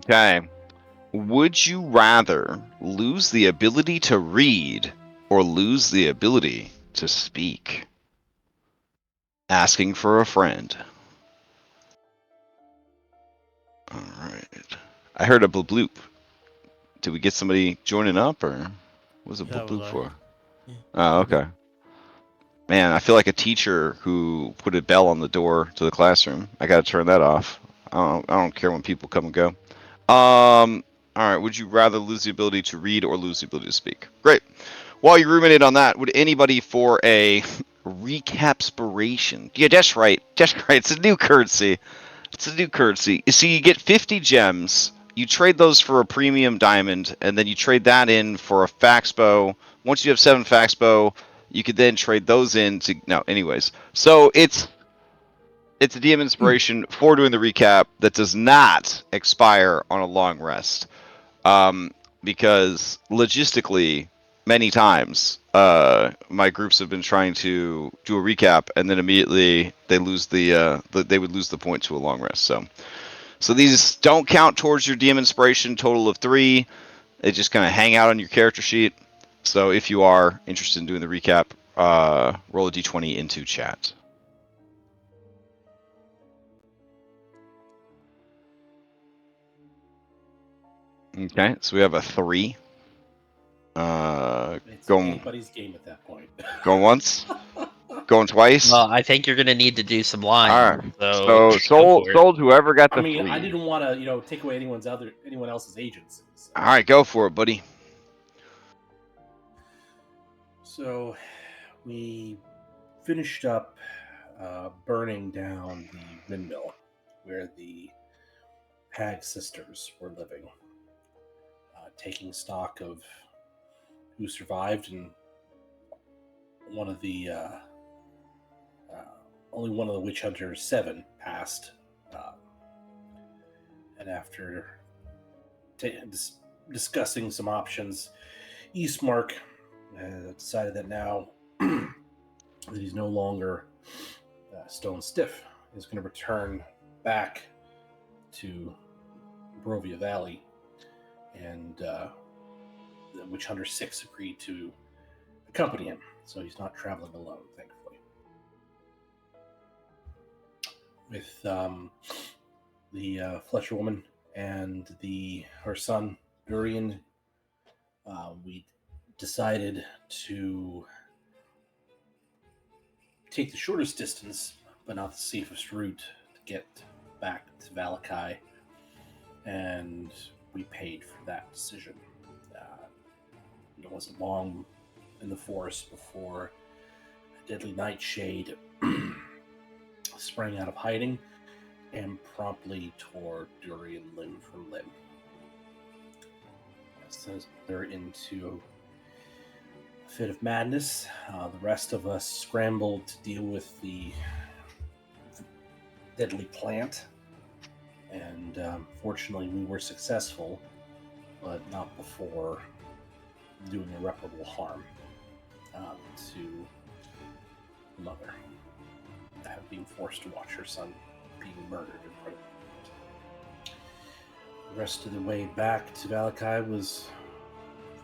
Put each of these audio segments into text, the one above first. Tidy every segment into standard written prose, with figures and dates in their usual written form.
Okay. Would you rather lose the ability to read or lose the ability to speak? Asking for a friend. All right. I heard a bloop. Did we get somebody joining up, or what was a That was bloop I. for? Yeah. Oh, okay. Man, I feel like a teacher who put a bell on the door to the classroom. I got to turn that off. I don't care when people come and go. All right. Would you rather lose the ability to read or lose the ability to speak? Great. While you ruminate on that, would anybody for a recapspiration? Yeah, that's right. That's right. It's a new currency. It's a new currency. You see, you get 50 gems. You trade those for a premium diamond, and then you trade that in for a fax bow. Once you have 7 fax bow, you could then trade those in to no. Anyways, so it's a DM inspiration for doing the recap that does not expire on a long rest, because logistically, many times my groups have been trying to do a recap, and then immediately they lose they would lose the point to a long rest. So these don't count towards your DM inspiration total of 3. They just kind of hang out on your character sheet. So if you are interested in doing the recap, roll a d20 into chat. Okay, so we have a 3. It's Going anybody's game at that point. going once, going twice. Well, I think you're gonna need to do some lying. All right. So So go for it. sold whoever got I the mean, 3. I didn't want to, take away anyone else's agency. So. All right, go for it, buddy. So we finished up burning down the windmill where the Hag sisters were living, taking stock of who survived, and one of the only one of the witch hunters, 7, passed, and after discussing some options, Eastmark decided that now that he's no longer stone stiff, he's going to return back to Barovia Valley, and the Witch Hunter 6 agreed to accompany him, so he's not traveling alone, thankfully. With the Fletcher woman and her son Durian, we decided to take the shortest distance, but not the safest route to get back to Vallaki, and we paid for that decision. It wasn't long in the forest before a deadly nightshade sprang out of hiding and promptly tore Durian limb from limb. So they're into a fit of madness. The rest of us scrambled to deal with the deadly plant, and fortunately we were successful, but not before doing irreparable harm to the mother, being forced to watch her son being murdered in front of her. The rest of the way back to Vallaki was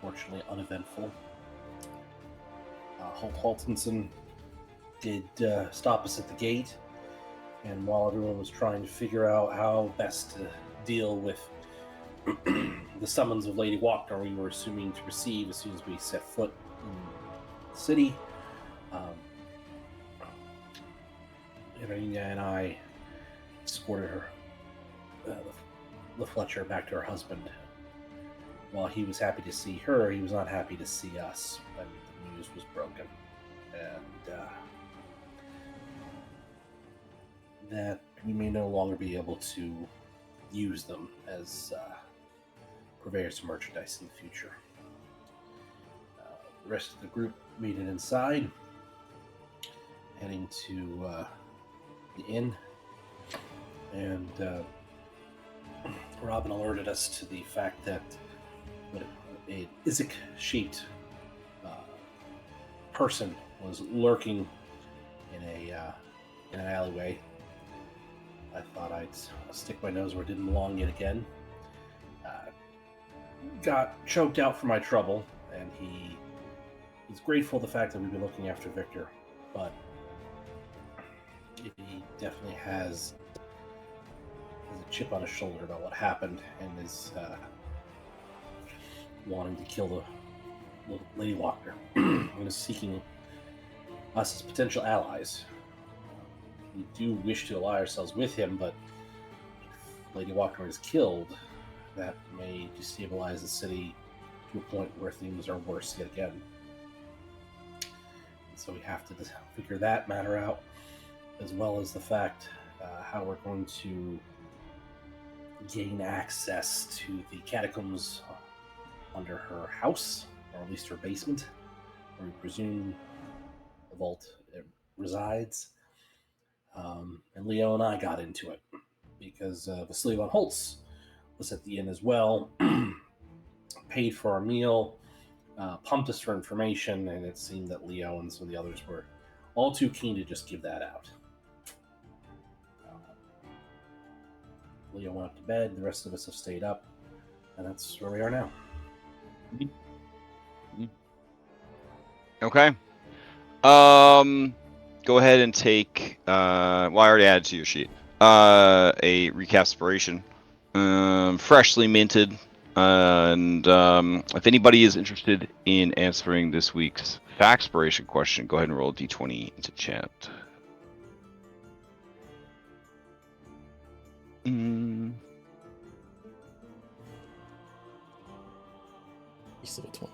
fortunately uneventful. Holt Haltinson did stop us at the gate, and while everyone was trying to figure out how best to deal with the summons of Lady Walkner we were assuming to receive as soon as we set foot in the city, Irina and I escorted her, the Fletcher, back to her husband. While he was happy to see her, he was not happy to see us when the news was broken, and that we may no longer be able to use them as purveyors of merchandise in the future. The rest of the group made it inside, heading to the inn, and Robin alerted us to the fact that a Isaac-shaped person was lurking in an alleyway. I thought I'd stick my nose where it didn't belong yet again. got choked out for my trouble, and he's grateful for the fact that we've been looking after Victor, but he definitely has a chip on his shoulder about what happened, and is wanting to kill the Lady Walker, and is seeking us as potential allies. We do wish to ally ourselves with him, but if Lady Walker is killed, that may destabilize the city to a point where things are worse yet again. And so we have to figure that matter out, as well as the fact how we're going to gain access to the catacombs under her house, or at least her basement, where we presume the vault resides. And Leo and I got into it because Vasily von Holtz was at the inn as well, paid for our meal, pumped us for information, and it seemed that Leo and some of the others were all too keen to just give that out. Leo went up to bed, the rest of us have stayed up, and that's where we are now. Okay. Go ahead and take. Well, I already added to your sheet. A recapspiration, freshly minted, and if anybody is interested in answering this week's factspiration question, go ahead and roll a d20 into chat. You still have 20.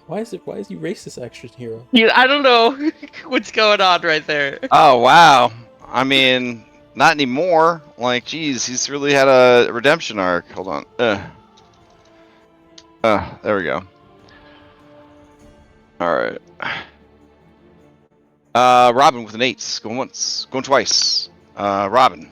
Why is he racist action hero? I don't know what's going on right there. Oh wow! I mean, not anymore. Like, geez, he's really had a redemption arc. Hold on. There we go. All right. Robin with an 8. Going once. Going twice. Robin.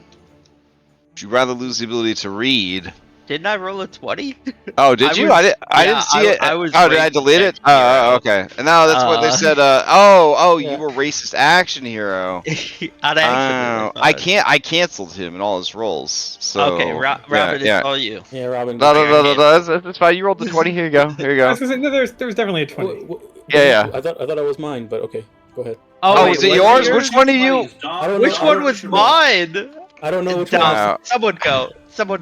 Would you rather lose the ability to read? Didn't I roll a 20? Oh, did you? I didn't see it. I was did I delete it? Oh, okay. And now that's what they said. Yeah. You were racist action hero. On accident. I canceled him in all his rolls. So okay, Robin, it's all you. Yeah, Robin. No. That's fine. You rolled the 20. Here you go. Here you I was go. gonna say, no, there was definitely a 20. Yeah. I thought it was mine, but okay, go ahead. Oh, wait, is it yours? Which one are you? Which one was mine? I don't know which Dom, one. Someone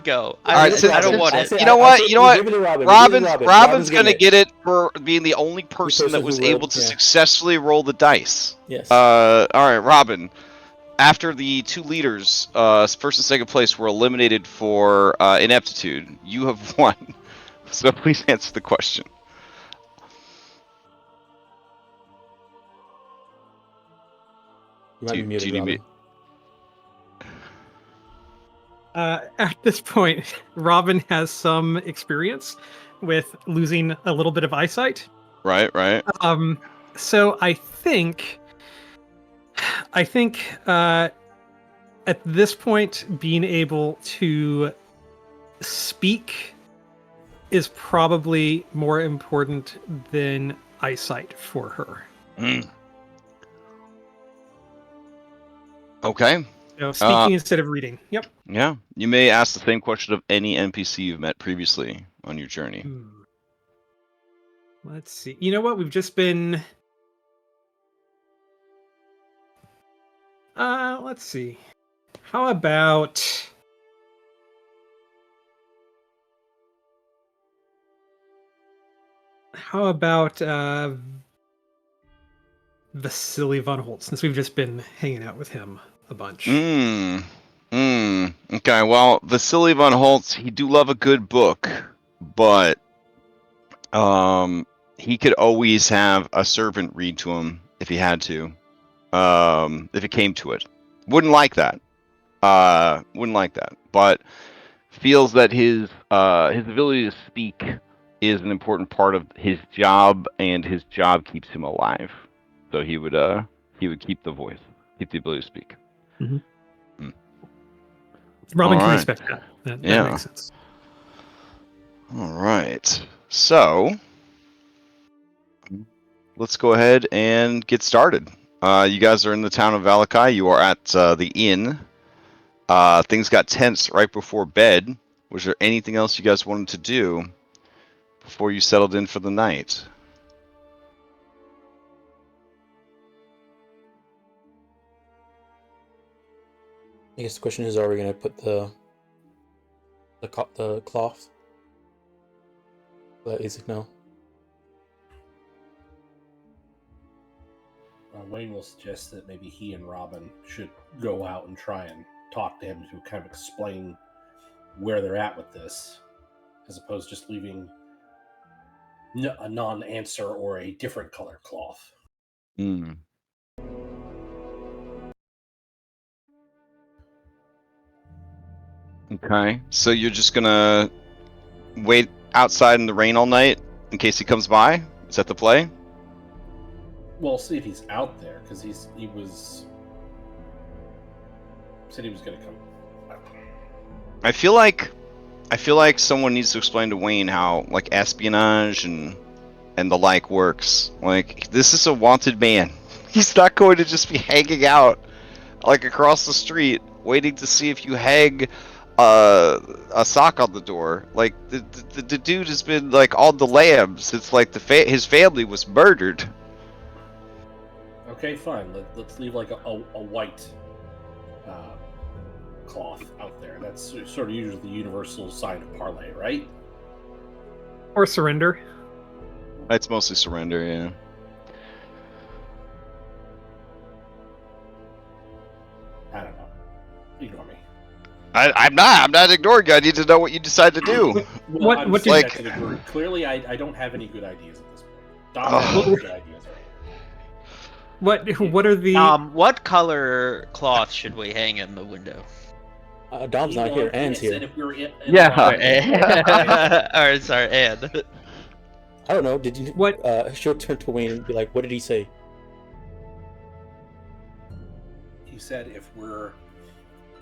go. Alright, I don't want it. You know what? Robin's gonna get it for being the only person that was able to successfully roll the dice. Yes. Alright, Robin. After the 2 leaders, first and second place, were eliminated for ineptitude, you have won. So please answer the question. You might be muted, Robin. At this point, Robin has some experience with losing a little bit of eyesight. Right. So I think at this point, being able to speak is probably more important than eyesight for her. Okay. Speaking instead of reading. Yep. Yeah. You may ask the same question of any NPC you've met previously on your journey. Let's see. You know what? We've just been... let's see. How about... Vasily von Holtz, since we've just been hanging out with him a bunch. Okay, well, Vasily von Holtz, he do love a good book, but he could always have a servant read to him if he had to, if it came to it. Wouldn't like that. But feels that his ability to speak is an important part of his job, and his job keeps him alive. So he would keep the voice, keep the ability to speak. Robin can respect that. That makes sense. All right. So let's go ahead and get started. You guys are in the town of Vallaki. You are at the inn. Things got tense right before bed. Was there anything else you guys wanted to do before you settled in for the night? I guess the question is, are we gonna put the cloth? That Isaac know. Wayne will suggest that maybe he and Robin should go out and try and talk to him to kind of explain where they're at with this, as opposed to just leaving a non-answer or a different color cloth. Hmm. Okay, so you're just gonna wait outside in the rain all night in case he comes by? Is that the play? Well, see if he's out there, because he said he was going to come. I feel like someone needs to explain to Wayne how like espionage and the like works. Like, this is a wanted man. He's not going to just be hanging out like across the street waiting to see if you hang a sock on the door. Like, the dude has been like on the lam since like his family was murdered. Okay, fine. Let's leave like a white cloth out there. That's sort of usually the universal sign of parlay, right? Or surrender. It's mostly surrender, yeah. I don't know. Ignore me. I'm not ignoring you. I need to know what you decide to do. Well, What what did- like to the group. Clearly, I don't have any good ideas at this point. Dom has no good ideas, right? What are the What color cloth should we hang in the window? Dom's not here. Anne's Said here. if we were in Alright, sorry, Anne. I don't know. Did you? What- She'll turn to Wayne and be like, "What did he say?" He said if we're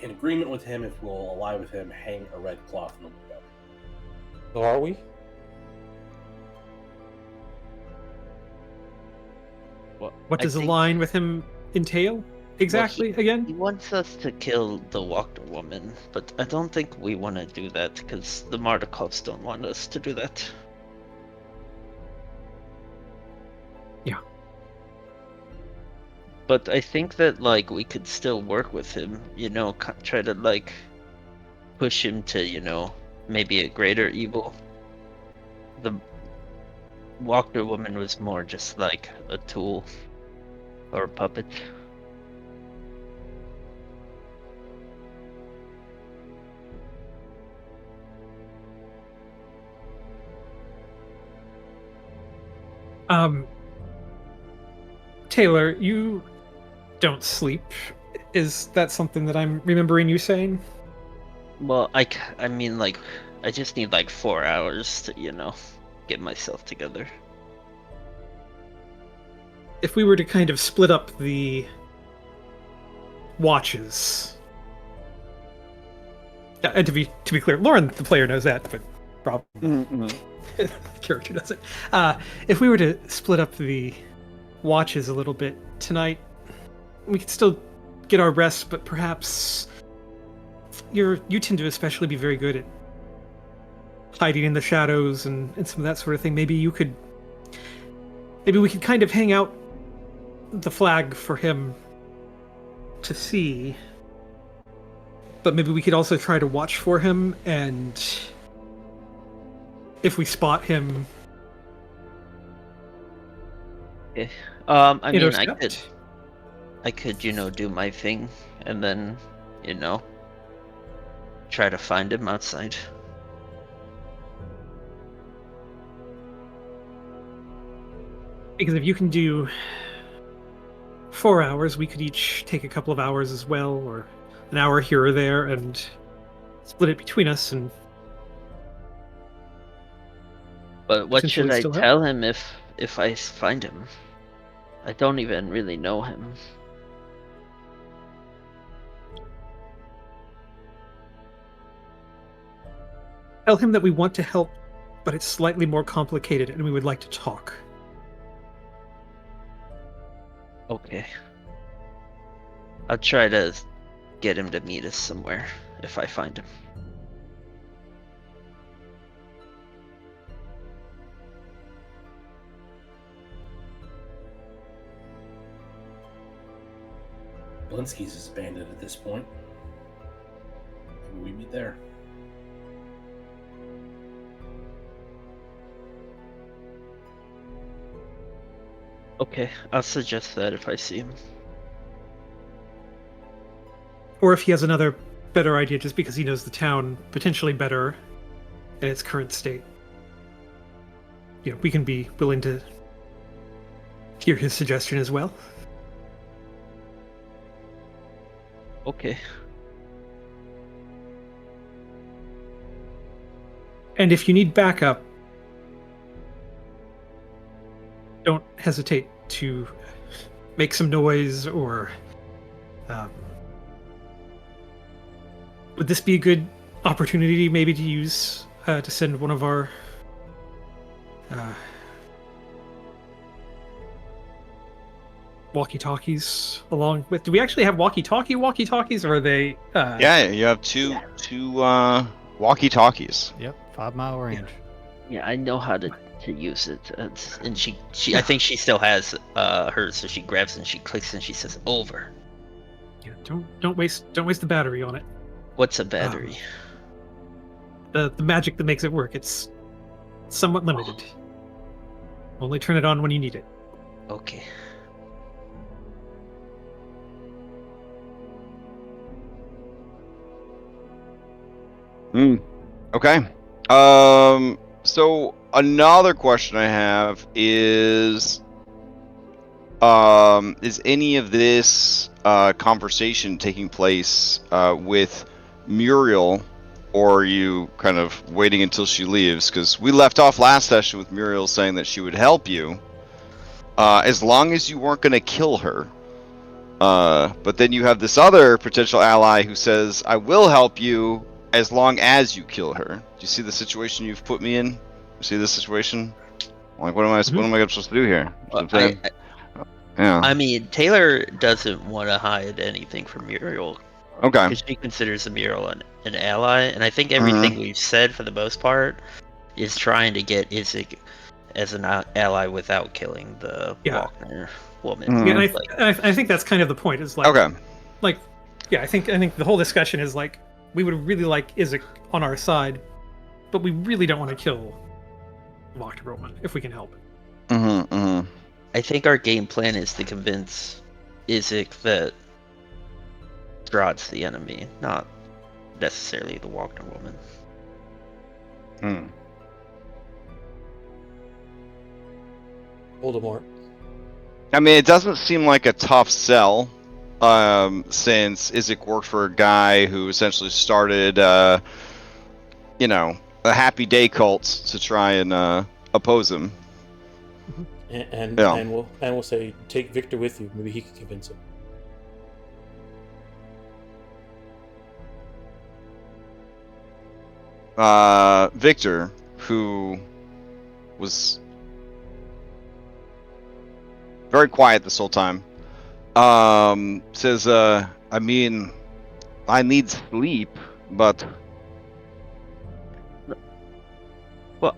in agreement with him, if we'll ally with him, hang a red cloth in the window. So are we? what does a line with him entail exactly He again? wants us to kill the Walker woman, but I don't think we want to do that because the Mardikovs don't want us to do that. Yeah. But I think that like we could still work with him, try to like push him to, maybe a greater evil. The Walker woman was more just like a tool or a puppet. Taylor, you don't sleep. Is that something that I'm remembering you saying? Well, I mean, like, I just need like 4 hours to, get myself together. If we were to kind of split up the watches, and to be clear, Lauren, the player, knows that, but Rob, the character doesn't. If we were to split up the watches a little bit tonight, we could still get our rest, but perhaps you tend to especially be very good at hiding in the shadows and some of that sort of thing. Maybe we could kind of hang out the flag for him to see, but maybe we could also try to watch for him, and if we spot him, I mean, intercept. I could, do my thing and then, try to find him outside. Because if you can do 4 hours, we could each take a couple of hours as well, or an hour here or there, and split it between us. And But what should Essentially I still have- tell him if I find him? I don't even really know him. tell him that we want to help, but it's slightly more complicated, and we would like to talk. Okay. I'll try to get him to meet us somewhere if I find him. Blinsky's is abandoned at this point. Maybe we meet there. Okay, I'll suggest that if I see him. Or if he has another better idea, just because he knows the town potentially better in its current state. You know, we can be willing to hear his suggestion as well. Okay. And if you need backup, don't hesitate to make some noise, or would this be a good opportunity maybe to use to send one of our walkie-talkies along with? Do we actually have walkie-talkies, or are they Yeah, you have two walkie-talkies. Yep, 5-mile range. Yeah, I know how to use it. And she I think she still has hers, so she grabs it and she clicks and she says over. Yeah, don't waste the battery on it. What's a battery? The magic that makes it work, it's somewhat limited. Only turn it on when you need it. Okay. Okay. So another question I have is any of this conversation taking place with Muriel, or are you kind of waiting until she leaves? Because we left off last session with Muriel saying that she would help you as long as you weren't going to kill her. But then you have this other potential ally who says, I will help you as long as you kill her. Do you see the situation you've put me in? You see this situation? Like, what am I supposed to do here? Yeah. I mean, Taylor doesn't want to hide anything from Muriel. Okay. Because she considers Muriel an ally, and I think everything we've said for the most part is trying to get Isaac as an ally without killing the Walkner woman. Yeah, and I think that's kind of the point. Is like, okay. Like, yeah, I think the whole discussion is like, we would really like Isaac on our side, but we really don't want to kill Walkner woman if we can help it. I think our game plan is to convince Isaac that Strahd's the enemy, not necessarily the Walkner woman. Voldemort. I mean, it doesn't seem like a tough sell, since Isaac worked for a guy who essentially started, a Happy Day cult to try and oppose him. And we'll say, take Victor with you. Maybe he can convince him. Victor, who was very quiet this whole time, says, I mean, I need sleep, but... Well,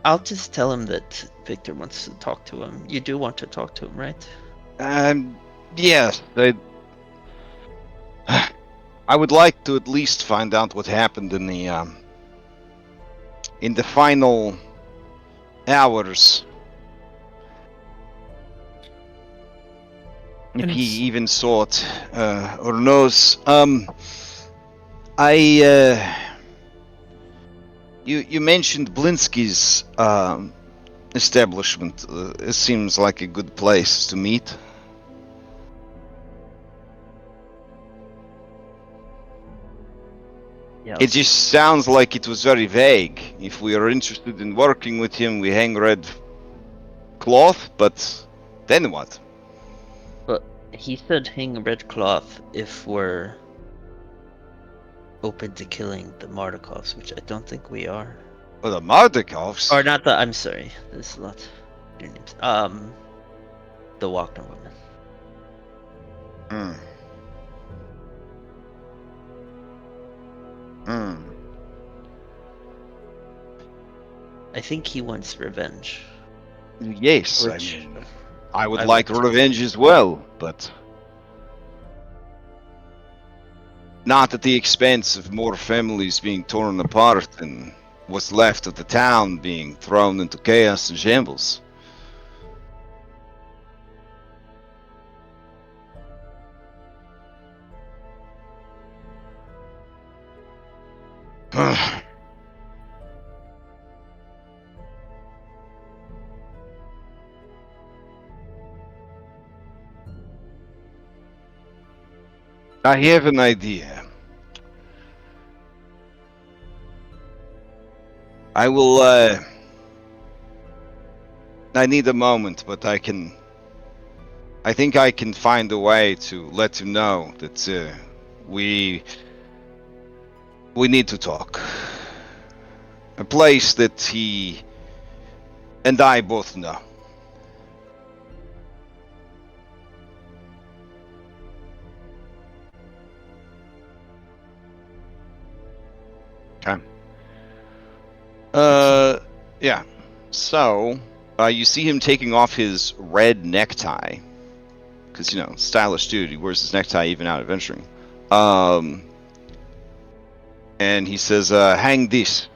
I'll just tell him that Victor wants to talk to him. You do want to talk to him, right? Yes. I would like to at least find out what happened in the final hours. If he even saw it, or knows. You mentioned Blinsky's establishment. It seems like a good place to meet. Yeah. It just sounds like it was very vague. If we are interested in working with him, we hang red cloth, but then what? He said hang red cloth if we're open to killing the Mardikovs, which I don't think we are. Oh, the Mardikovs? Or not the, I'm sorry, there's a lot of new names. The Walkner woman. Mm. Mm. I think he wants revenge. Yes, I Which mean, I would I like would too. revenge as well, but not at the expense of more families being torn apart and what's left of the town being thrown into chaos and shambles. I have an idea. I will, I need a moment, but I think I can find a way to let him know that, we need to talk. A place that he and I both know. Okay. Yeah. So, you see him taking off his red necktie. Because, you know, stylish dude, he wears his necktie even out adventuring. And he says, hang this.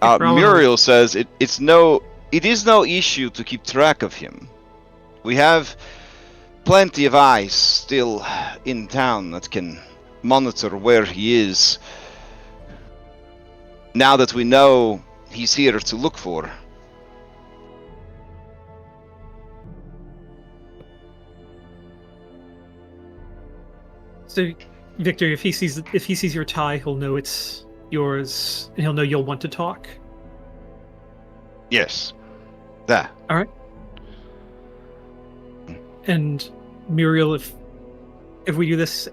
Muriel says, it is no issue to keep track of him. We have plenty of eyes still in town that can monitor where he is. Now that we know he's here to look for. So, Victor, if he sees your tie, he'll know it's yours, and he'll know you'll want to talk. Yes. That. All right. And Muriel, if we do this,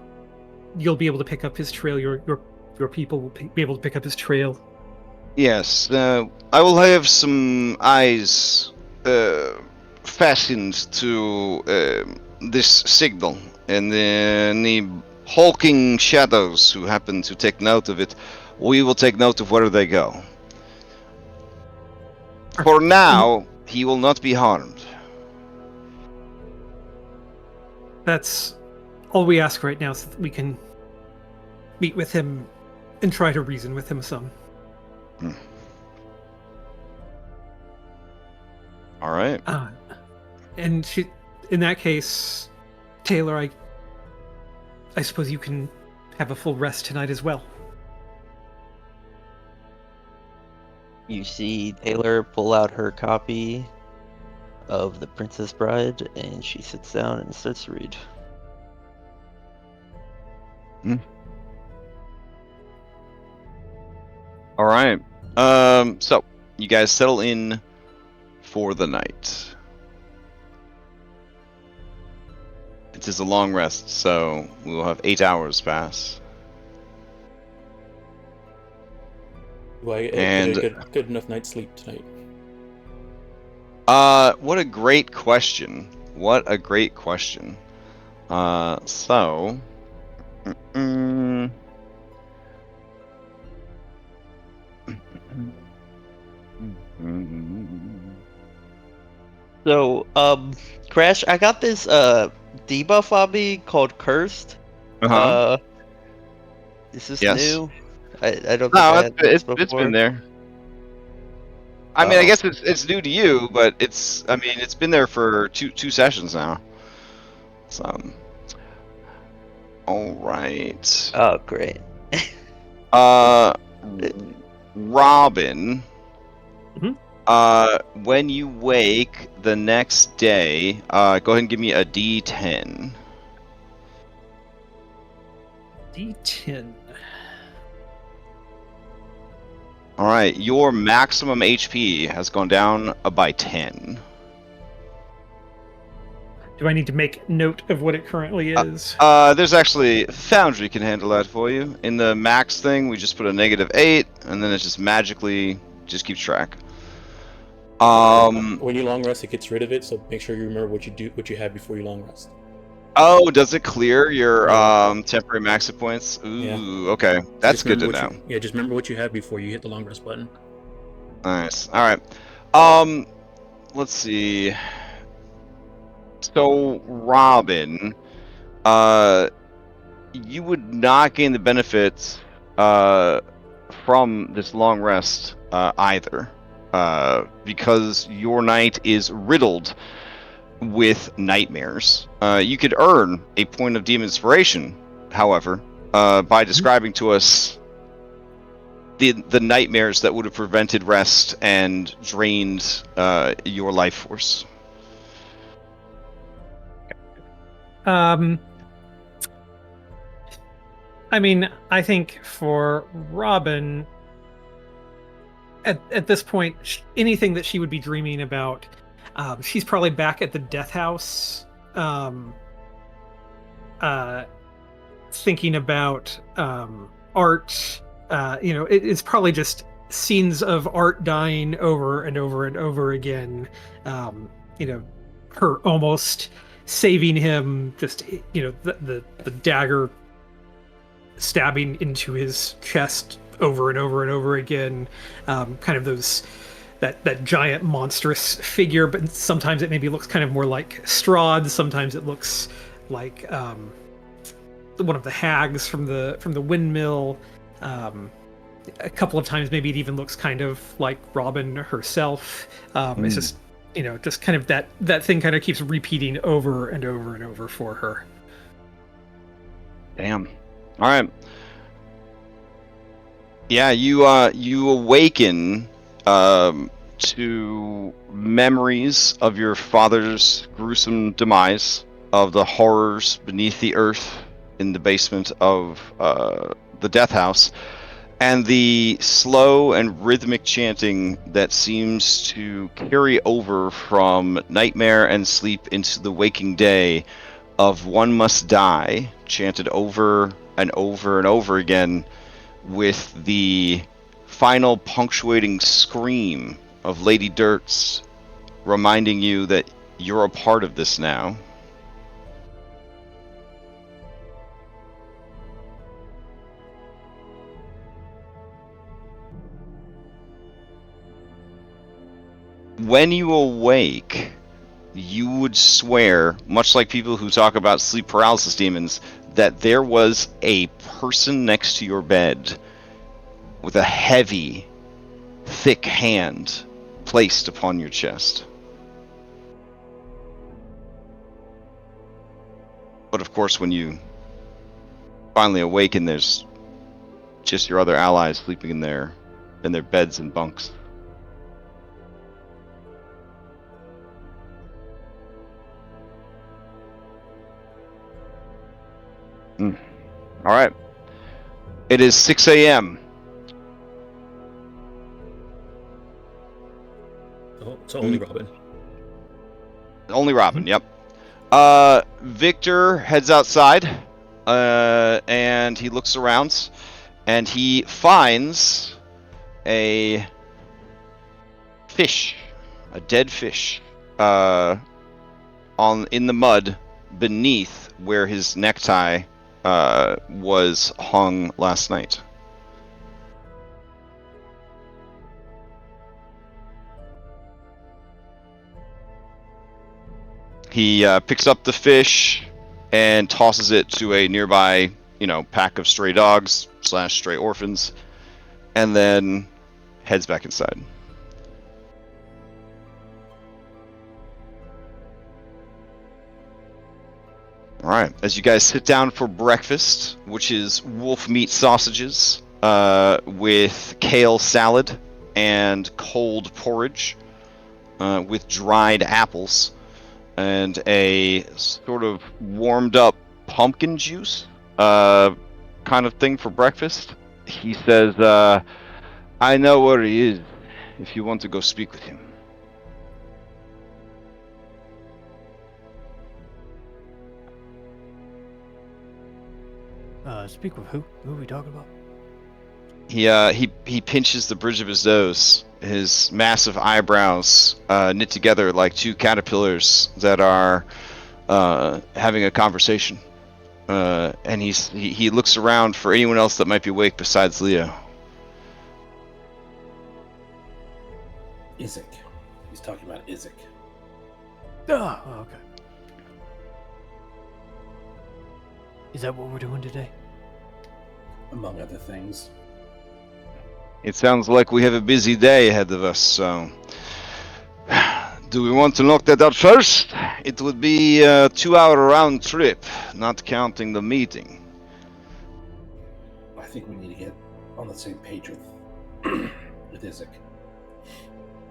you'll be able to pick up his trail. Your people will be able to pick up his trail. Yes. I will have some eyes fastened to this signal, and any hulking shadows who happen to take note of it, we will take note of where they go. For now, he will not be harmed. That's all we ask right now, so that we can meet with him and try to reason with him some. All right. And in that case, Taylor, I suppose you can have a full rest tonight as well. You see Taylor pull out her copy of The Princess Bride, and she sits down and starts to read. All right. So you guys settle in for the night. It is a long rest, so we will have 8 hours pass. Do I get a good enough night's sleep tonight? What a great question. What a great question. So... So, Crash, I got this debuff hobby called Cursed. Is this new? I don't think I had this before. It's been there. I mean, I guess it's new to you, but it's been there for two sessions now. So, all right. Oh, great. Robin. Mm-hmm. When you wake the next day, go ahead and give me a D10. D10. All right, your maximum HP has gone down by 10. Do I need to make note of what it currently is? There's actually Foundry can handle that for you. In the max thing, we just put a -8, and then it just magically just keeps track. When you long rest, it gets rid of it. So make sure you remember what you had before you long rest. Oh, does it clear your temporary max hit points? Ooh, Yeah. okay, that's good to know. Just remember what you had before you hit the long rest button. Nice. All right. Let's see. So, Robin, you would not gain the benefits from this long rest either, because your night is riddled with nightmares. You could earn a point of Demon Inspiration, however, by describing to us the nightmares that would have prevented rest and drained your life force. I mean, I think for Robin, at this point, anything that she would be dreaming about, she's probably back at the death house, thinking about art. It's probably just scenes of art dying over and over and over again. Her almost saving him, just the dagger stabbing into his chest over and over and over again, kind of that giant monstrous figure, but sometimes it maybe looks kind of more like Strahd, sometimes it looks like one of the hags from the windmill. A couple of times maybe it even looks kind of like Robin herself. It's just just kind of that thing kind of keeps repeating over and over and over for her. Damn. All right. Yeah, you awaken to memories of your father's gruesome demise, of the horrors beneath the earth in the basement of the death house, and the slow and rhythmic chanting that seems to carry over from nightmare and sleep into the waking day of "One must die," chanted over and over and over again, with the final punctuating scream of Lady Dirts reminding you that you're a part of this now. When you awake, you would swear, much like people who talk about sleep paralysis demons, that there was a person next to your bed with a heavy, thick hand placed upon your chest. But of course, when you finally awaken, there's just your other allies sleeping in their beds and bunks. All right. It is 6 a.m. Oh, so only Robin. Only Robin, yep. Victor heads outside, and he looks around, and he finds a fish, a dead fish, in the mud beneath where his necktie was hung last night. He picks up the fish and tosses it to a nearby, pack of stray dogs / stray orphans, and then heads back inside. All right, as you guys sit down for breakfast, which is wolf meat sausages with kale salad and cold porridge with dried apples and a sort of warmed up pumpkin juice kind of thing for breakfast, he says, I know where he is if you want to go speak with him. Speak with who? Who are we talking about? He pinches the bridge of his nose. His massive eyebrows knit together like two caterpillars that are having a conversation. And he looks around for anyone else that might be awake besides Leo. Isaac. He's talking about Isaac. Oh, okay. Is that what we're doing today? Among other things. It sounds like we have a busy day ahead of us, so... Do we want to knock that out first? It would be a 2-hour round trip, not counting the meeting. I think we need to get on the same page with with Isaac.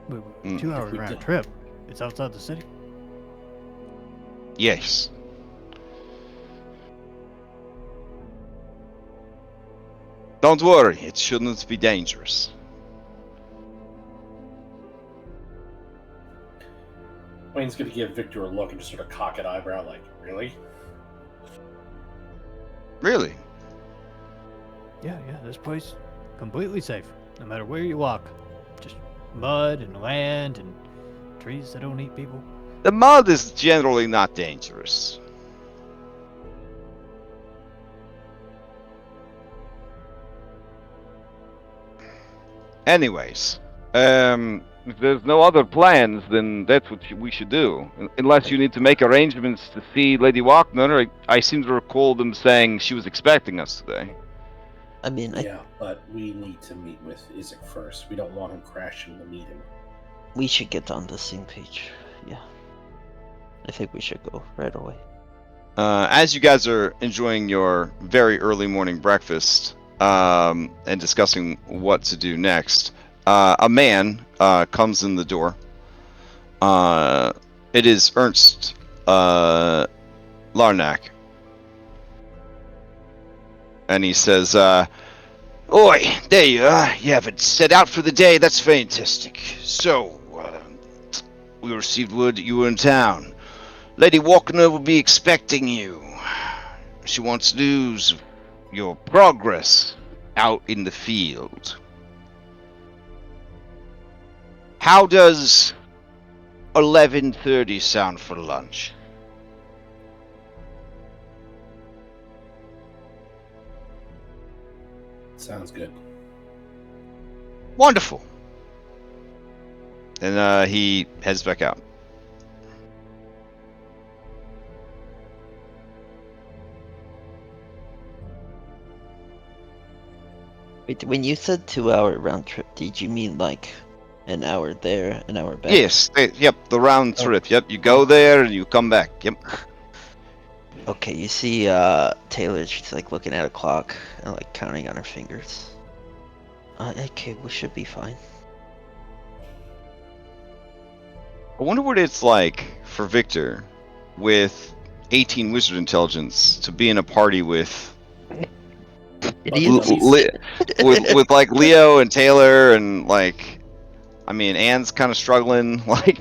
Wait, 2 hour round trip? It's outside the city? Yes. Don't worry, it shouldn't be dangerous. Wayne's gonna give Victor a look and just sort of cock an eyebrow like, really? Really? Yeah, this place completely safe. No matter where you walk. Just mud and land and trees that don't eat people. The mud is generally not dangerous. Anyways, if there's no other plans, then that's what we should do. Unless you need to make arrangements to see Lady Walkner. I seem to recall them saying she was expecting us today. I mean, Yeah, but we need to meet with Isaac first. We don't want him crashing the meeting. we should get on the same page. Yeah. I think we should go right away. As you guys are enjoying your very early morning breakfast and discussing what to do next, a man comes in the door. It is Ernst Larnak. And he says, Oi, there you are. You haven't set out for the day. That's fantastic. So, we received word that you were in town. Lady Walkner will be expecting you. She wants news of your progress out in the field. How does 11:30 sound for lunch? Sounds good. Wonderful. And he heads back out. Wait, when you said 2-hour round trip, did you mean like an hour there, an hour back? Yes, yep, the round trip. Yep, you go there and you come back. Yep. Okay, you see Taylor, she's like looking at a clock and like counting on her fingers. Okay, we should be fine. I wonder what it's like for Victor with 18 wizard intelligence to be in a party with with like Leo and Taylor and like, I mean, Anne's kind of struggling. Like,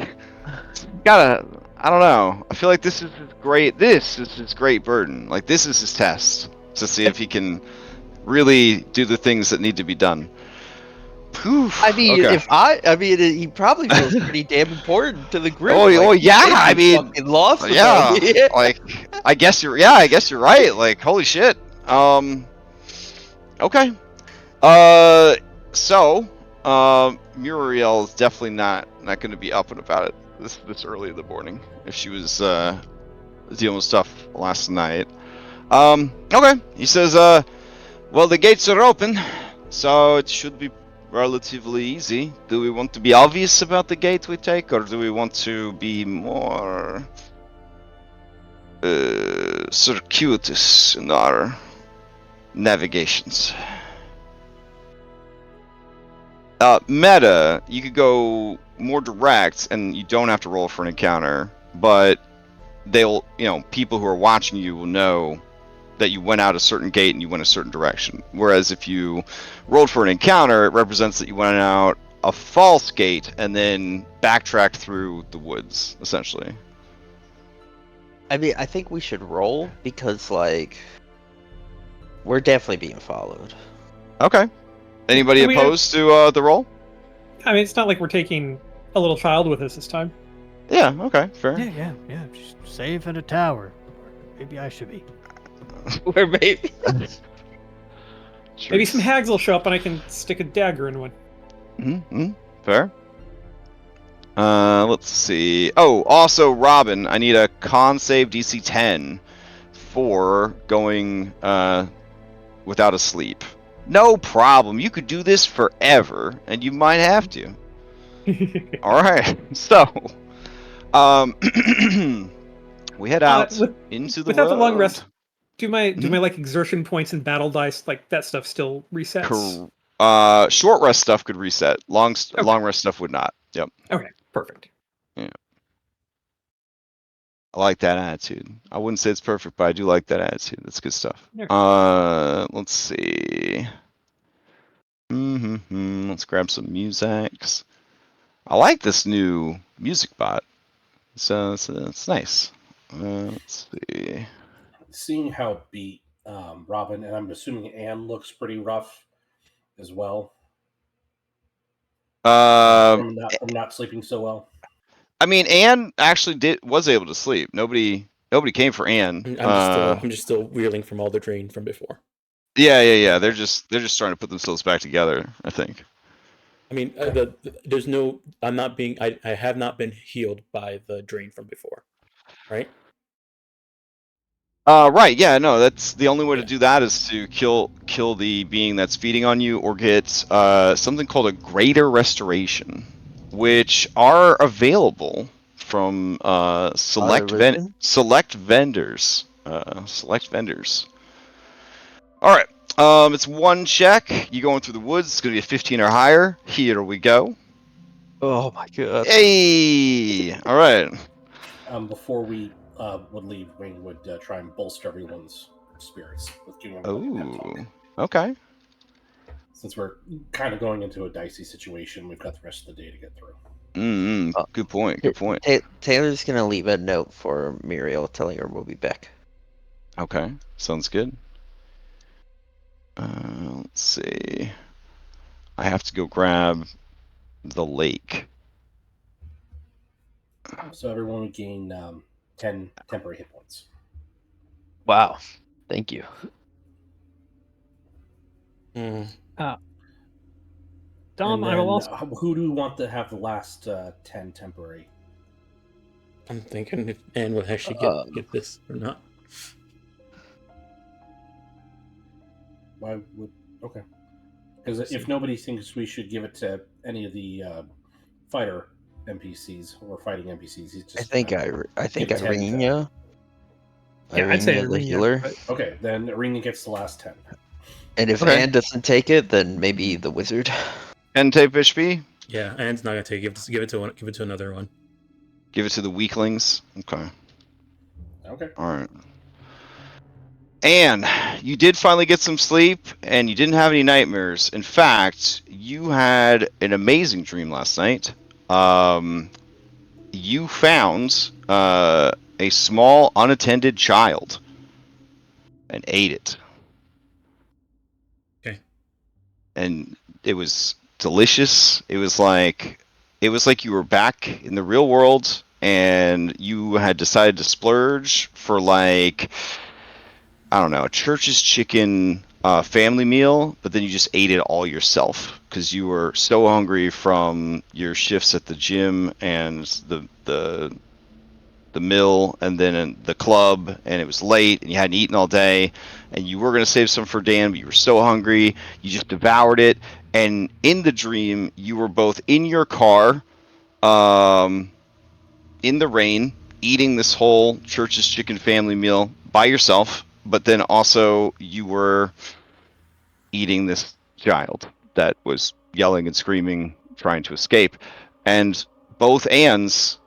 I don't know. I feel like this is his great burden. Like, this is his test to see if he can really do the things that need to be done. Poof. I mean, okay. He probably feels pretty damn important to the group. Oh yeah, I mean, fucking lost. Yeah, like, I guess you're right. Like, holy shit. Okay. So, Muriel is definitely not going to be up and about it this early in the morning if she was dealing with stuff last night. Okay. He says, well, the gates are open, so it should be relatively easy. Do we want to be obvious about the gate we take, or do we want to be more circuitous in our navigations? Meta, you could go more direct and you don't have to roll for an encounter, but they'll, people who are watching you will know that you went out a certain gate and you went a certain direction. Whereas if you rolled for an encounter, it represents that you went out a false gate and then backtracked through the woods, essentially. I mean, I think we should roll because, like, we're definitely being followed. Okay. Anybody I mean, opposed to the roll? I mean, it's not like we're taking a little child with us this time. Yeah. Okay. Fair. Yeah. Just safe in a tower. Maybe I should be. Where maybe. Maybe some hags will show up and I can stick a dagger in one. Mm-hmm. Fair. Let's see. Oh, also, Robin, I need a con save DC 10 for going without a sleep. No problem. You could do this forever, and you might have to. All right. So, we head out into the without road. the long rest. Do my like exertion points and battle dice, like that stuff still resets? Short rest stuff could reset. Long rest stuff would not. Yep. Okay, perfect. Yeah. I like that attitude. I wouldn't say it's perfect, but I do like that attitude. That's good stuff. Okay. Let's see. Let's grab some musics. I like this new music bot. So it's nice. Let's see. Seeing how it beat Robin, and I'm assuming Anne looks pretty rough as well. From not sleeping so well. I mean, Anne actually was able to sleep. Nobody came for Anne. I'm just still reeling from all the drain from before. Yeah. They're just trying to put themselves back together, I think. I mean, there's no. I have not been healed by the drain from before, right? Right. Yeah. No. That's the only way to do that is to kill the being that's feeding on you, or get something called a greater restoration, which are available from select vendors. Select vendors. All right. It's one check. You going through the woods. It's gonna be a 15 or higher. Here we go. Oh my god. Hey. All right. Before we would leave, Wayne would try and bolster everyone's spirits with giving everybody a pep talk. Okay. Since we're kind of going into a dicey situation, we've got the rest of the day to get through. Good point. Good point. Taylor's gonna leave a note for Muriel telling her we'll be back. Okay. Sounds good. Let's see. I have to go grab the lake. So everyone would gain 10 temporary hit points. Wow. Thank you. Dom, I will also... Who do we want to have the last 10 temporary? I'm thinking if Anne would actually get this or not. Why would... Okay. Because if nobody thinks we should give it to any of the fighter NPCs or fighting NPCs, he's just... I think Irina. Yeah, I'd say Irina, the healer. But... Okay, then Irina gets the last 10. And if Anne doesn't take it, then maybe the wizard. And take HP? Yeah, Anne's not gonna take it. Give it to another one. Give it to the weaklings? Okay. Alright. Anne, you did finally get some sleep, and you didn't have any nightmares. In fact, you had an amazing dream last night. You found a small unattended child and ate it. Okay. And it was delicious. It was like you were back in the real world, and you had decided to splurge for, like, I don't know, a church's chicken family meal, but then you just ate it all yourself because you were so hungry from your shifts at the gym and the mill and then in the club, and it was late and you hadn't eaten all day, and you were going to save some for Dan, but you were so hungry you just devoured it. And in the dream you were both in your car in the rain eating this whole church's chicken family meal by yourself, but then also you were eating this child that was yelling and screaming, trying to escape. And both Anns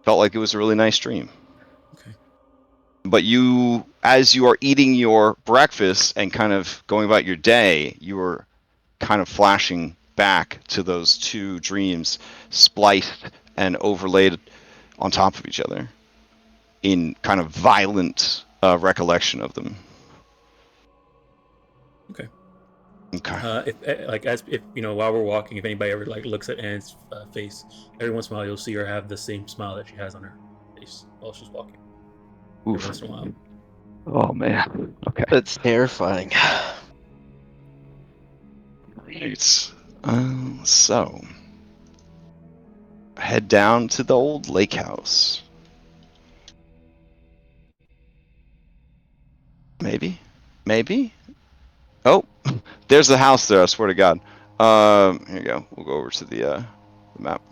felt like it was a really nice dream. Okay. But you, as you are eating your breakfast and kind of going about your day, you were kind of flashing back to those two dreams, spliced and overlaid on top of each other in kind of violent recollection of them. Okay. Okay. If while we're walking, if anybody ever looks at Anne's face, every once in a while you'll see her have the same smile that she has on her face while she's walking. Every once in a while. Oh man. Okay. That's terrifying. Right. So head down to the old lake house. Maybe. Oh, there's the house there. I swear to God. Here you go. We'll go over to the map.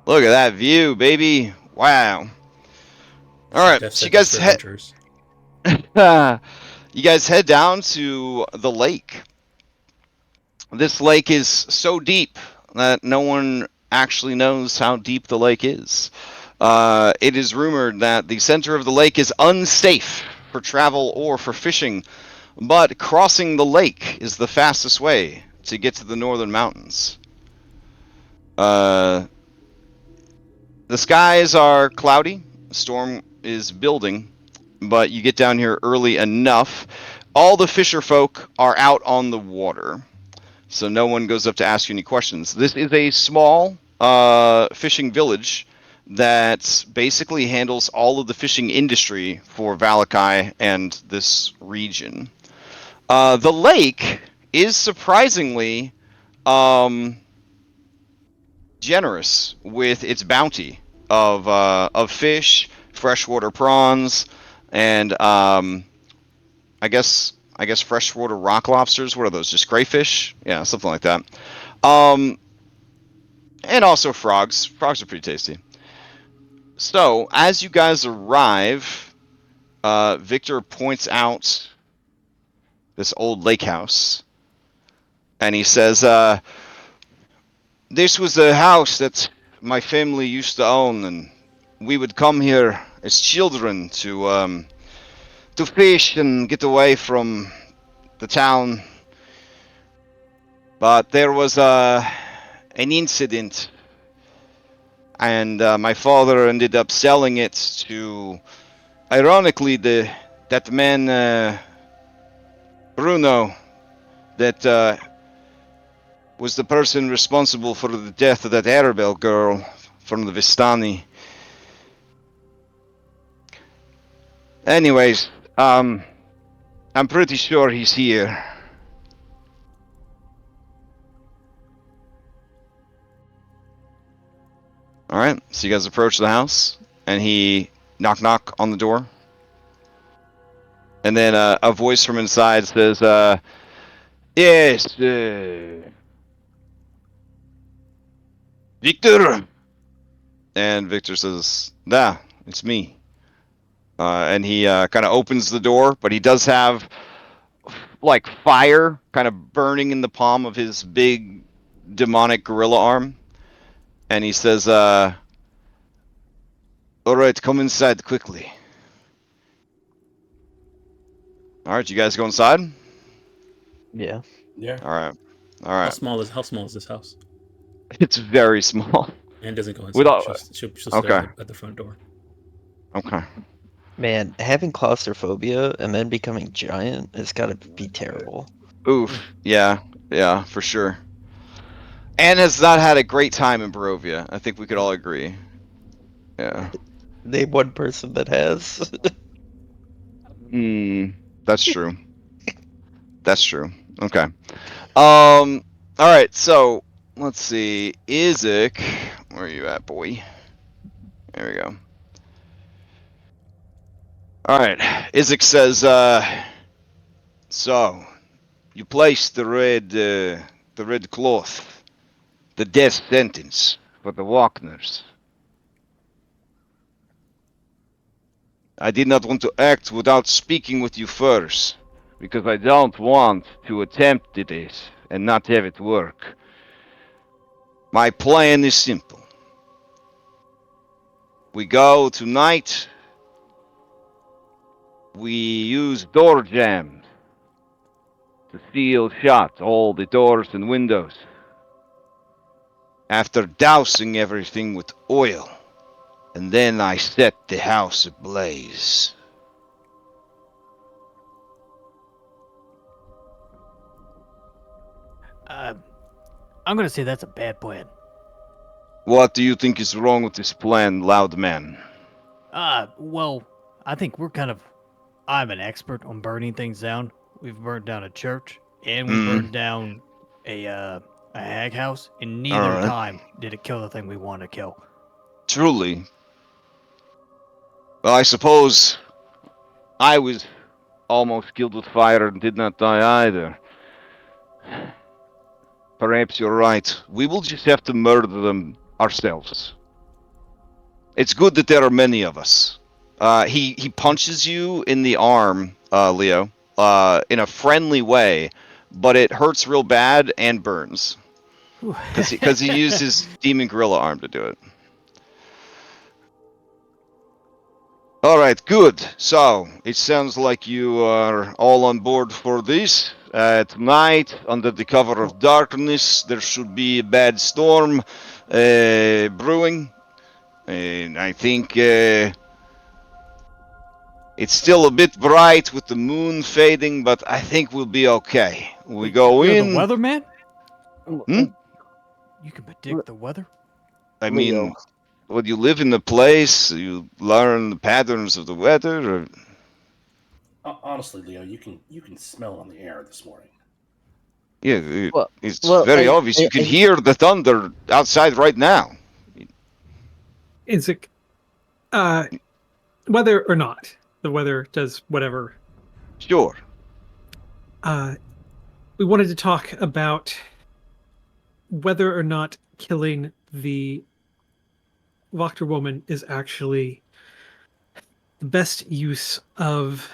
Look at that view, baby! Wow. All right, Death so you sentence guys for adventurers. you guys head down to the lake. This lake is so deep that no one actually knows how deep the lake is. It is rumored that the center of the lake is unsafe for travel or for fishing, but crossing the lake is the fastest way to get to the northern mountains. The skies are cloudy, a storm is building, but you get down here early enough. All the fisher folk are out on the water, so no one goes up to ask you any questions. This is a small fishing village that basically handles all of the fishing industry for Vallaki and this region. The lake is surprisingly generous with its bounty of fish, freshwater prawns, and I guess freshwater rock lobsters. What are those? Just crayfish? Yeah, something like that. And also frogs. Frogs are pretty tasty. So as you guys arrive, Victor points out this old lake house, and he says, "This was a house that my family used to own, and we would come here as children to fish and get away from the town. But there was an incident, and my father ended up selling it to, ironically, that man Bruno, that was the person responsible for the death of that Arabelle girl from the Vistani. Anyways, I'm pretty sure he's here." All right, so you guys approach the house, and he knock on the door, and then a voice from inside says, "Yes, Victor." And Victor says, "Nah, it's me." And he kind of opens the door, but he does have like fire kind of burning in the palm of his big demonic gorilla arm, and he says, "All right, come inside quickly." All right, you guys go inside? Yeah. Yeah. All right. How small is this house? It's very small. Anne doesn't go inside. Without- She'll sit Okay. at the front door. Okay. Man, having claustrophobia and then becoming giant has got to be terrible. Oof. Yeah, for sure. Anne has not had a great time in Barovia. I think we could all agree. Yeah. Name one person that has. That's true. That's true. Okay. All right. So let's see. Isaac, where are you at, boy? There we go. All right. Isaac says, "So you placed the red cloth, the death sentence for the Walkners. I did not want to act without speaking with you first, because I don't want to attempt this and not have it work. My plan is simple. We go tonight, we use door jams to seal shut all the doors and windows. After dousing everything with oil, and then I set the house ablaze. I'm gonna say that's a bad plan. What do you think is wrong with this plan, loud man? Well, I think I'm an expert on burning things down. We've burned down a church, and we burned down a hag house, and neither Alright. time did it kill the thing we wanted to kill. Truly. Well, I suppose I was almost killed with fire and did not die either. Perhaps you're right. We will just have to murder them ourselves. It's good that there are many of us. He punches you in the arm, Leo, in a friendly way, but it hurts real bad and burns. Because he used his demon gorilla arm to do it. Alright, good. So, it sounds like you are all on board for this. Tonight, under the cover of darkness, there should be a bad storm brewing. And I think it's still a bit bright with the moon fading, but I think we'll be okay. We go You're in. the weatherman? Hmm? You can predict the weather? I mean, when you live in the place, you learn the patterns of the weather. Or... Honestly, Leo, you can smell it on the air this morning. Yeah, it's well, very obvious. You can hear the thunder outside right now. Inzik, whether or not the weather does whatever. Sure. We wanted to talk about whether or not killing the Wachter woman is actually the best use of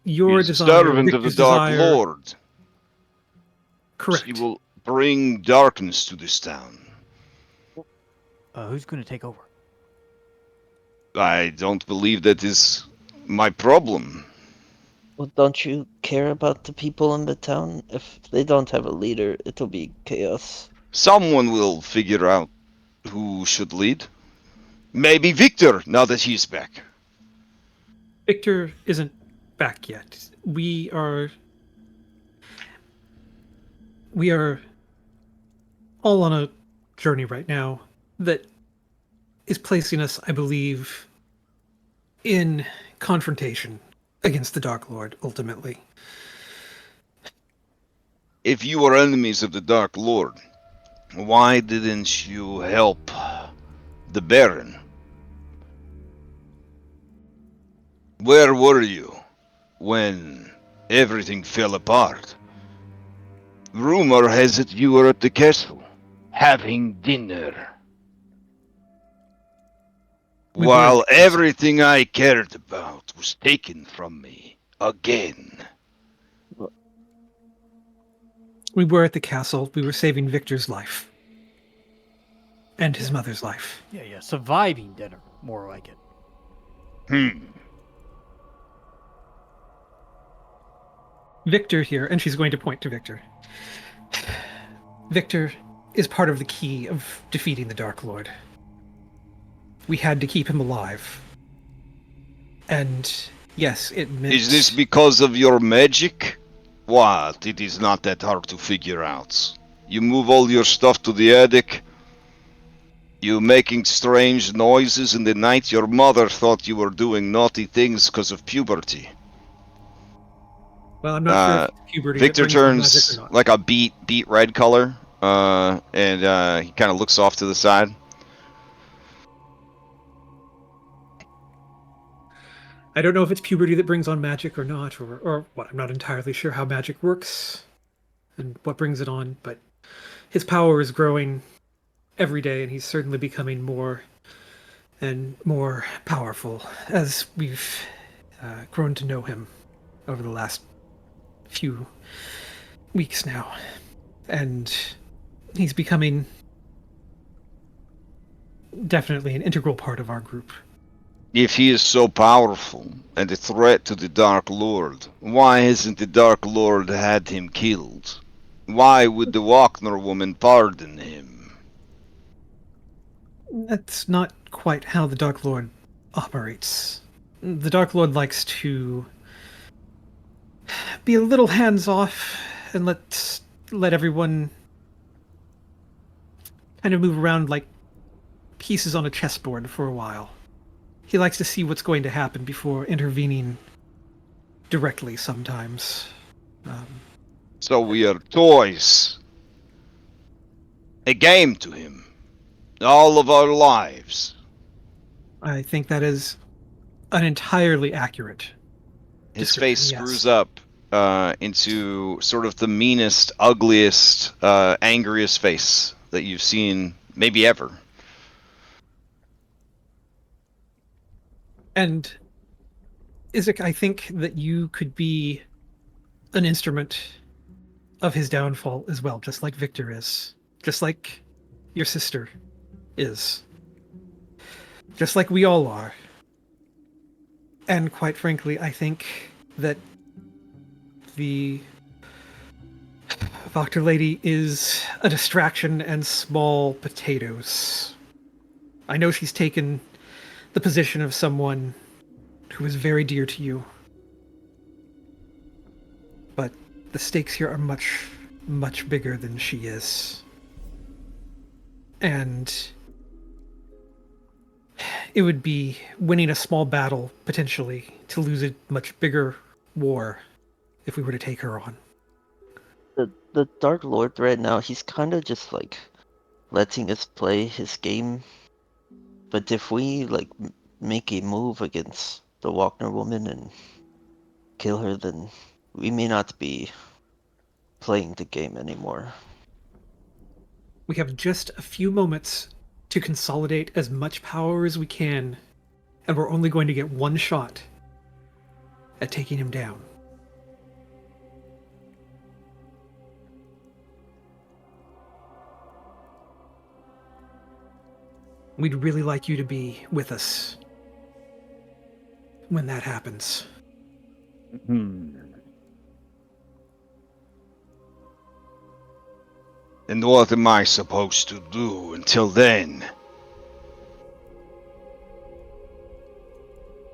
your He's desire. servant of the Victor's Dark desire. Lord. Correct. He will bring darkness to this town. Who's gonna take over? I don't believe that is my problem. Well, don't you care about the people in the town? If they don't have a leader, it'll be chaos. Someone will figure out who should lead. Maybe Victor, now that he's back. Victor isn't back yet. We are all on a journey right now that is placing us, I believe, in confrontation against the Dark Lord, ultimately. If you were enemies of the Dark Lord, why didn't you help the Baron? Where were you when everything fell apart? Rumor has it you were at the castle, having dinner. We While were- everything I cared about was taken from me again. We were at the castle. We were saving Victor's life. And his mother's life. Yeah, surviving dinner, more like it. Victor here, and she's going to point to Victor. Victor is part of the key of defeating the Dark Lord. We had to keep him alive. And yes, it meant... Is this because of your magic? What? It is not that hard to figure out. You move all your stuff to the attic. You making strange noises in the night. Your mother thought you were doing naughty things because of puberty. Well, I'm not sure if it's puberty that Victor brings on magic turns or not. like a beet red color, and he kind of looks off to the side. I don't know if it's puberty that brings on magic or not, or what. I'm not entirely sure how magic works and what brings it on, but his power is growing every day, and he's certainly becoming more and more powerful as we've grown to know him over the last few weeks now. And he's becoming definitely an integral part of our group. If he is so powerful and a threat to the Dark Lord, why hasn't the Dark Lord had him killed? Why would the Wagner woman pardon him? That's not quite how the Dark Lord operates. The Dark Lord likes to be a little hands-off and let let everyone kind of move around like pieces on a chessboard for a while. He likes to see what's going to happen before intervening directly sometimes. So we are toys. A game to him. All of our lives. I think that is an entirely accurate His description, face yes. screws up into sort of the meanest, ugliest, angriest face that you've seen maybe ever. And Isaac, I think that you could be an instrument of his downfall as well, just like Victor is. Just like your sister is. Just like we all are. And quite frankly, I think that the Doctor Lady is a distraction and small potatoes. I know she's taken the position of someone who is very dear to you. But the stakes here are much, much bigger than she is. And it would be winning a small battle, potentially, to lose a much bigger war if we were to take her on. The Dark Lord right now, he's kind of just like letting us play his game. But if we like make a move against the Walkner woman and kill her, then we may not be playing the game anymore. We have just a few moments to consolidate as much power as we can, and we're only going to get one shot at taking him down. We'd really like you to be with us when that happens. And what am I supposed to do until then?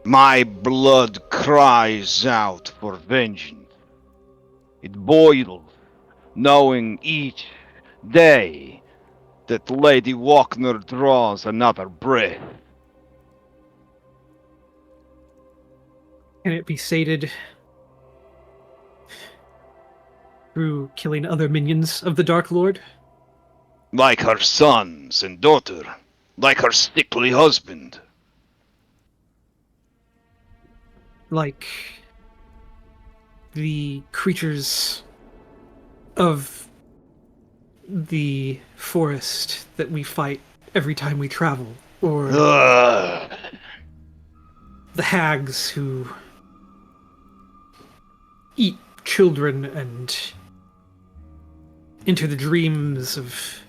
My blood cries out for vengeance. It boils, knowing each day that Lady Walkner draws another breath. Can it be sated through killing other minions of the Dark Lord? Like her sons and daughter, like her sickly husband. Like the creatures of the forest that we fight every time we travel, or Ugh. the hags who eat children and enter the dreams of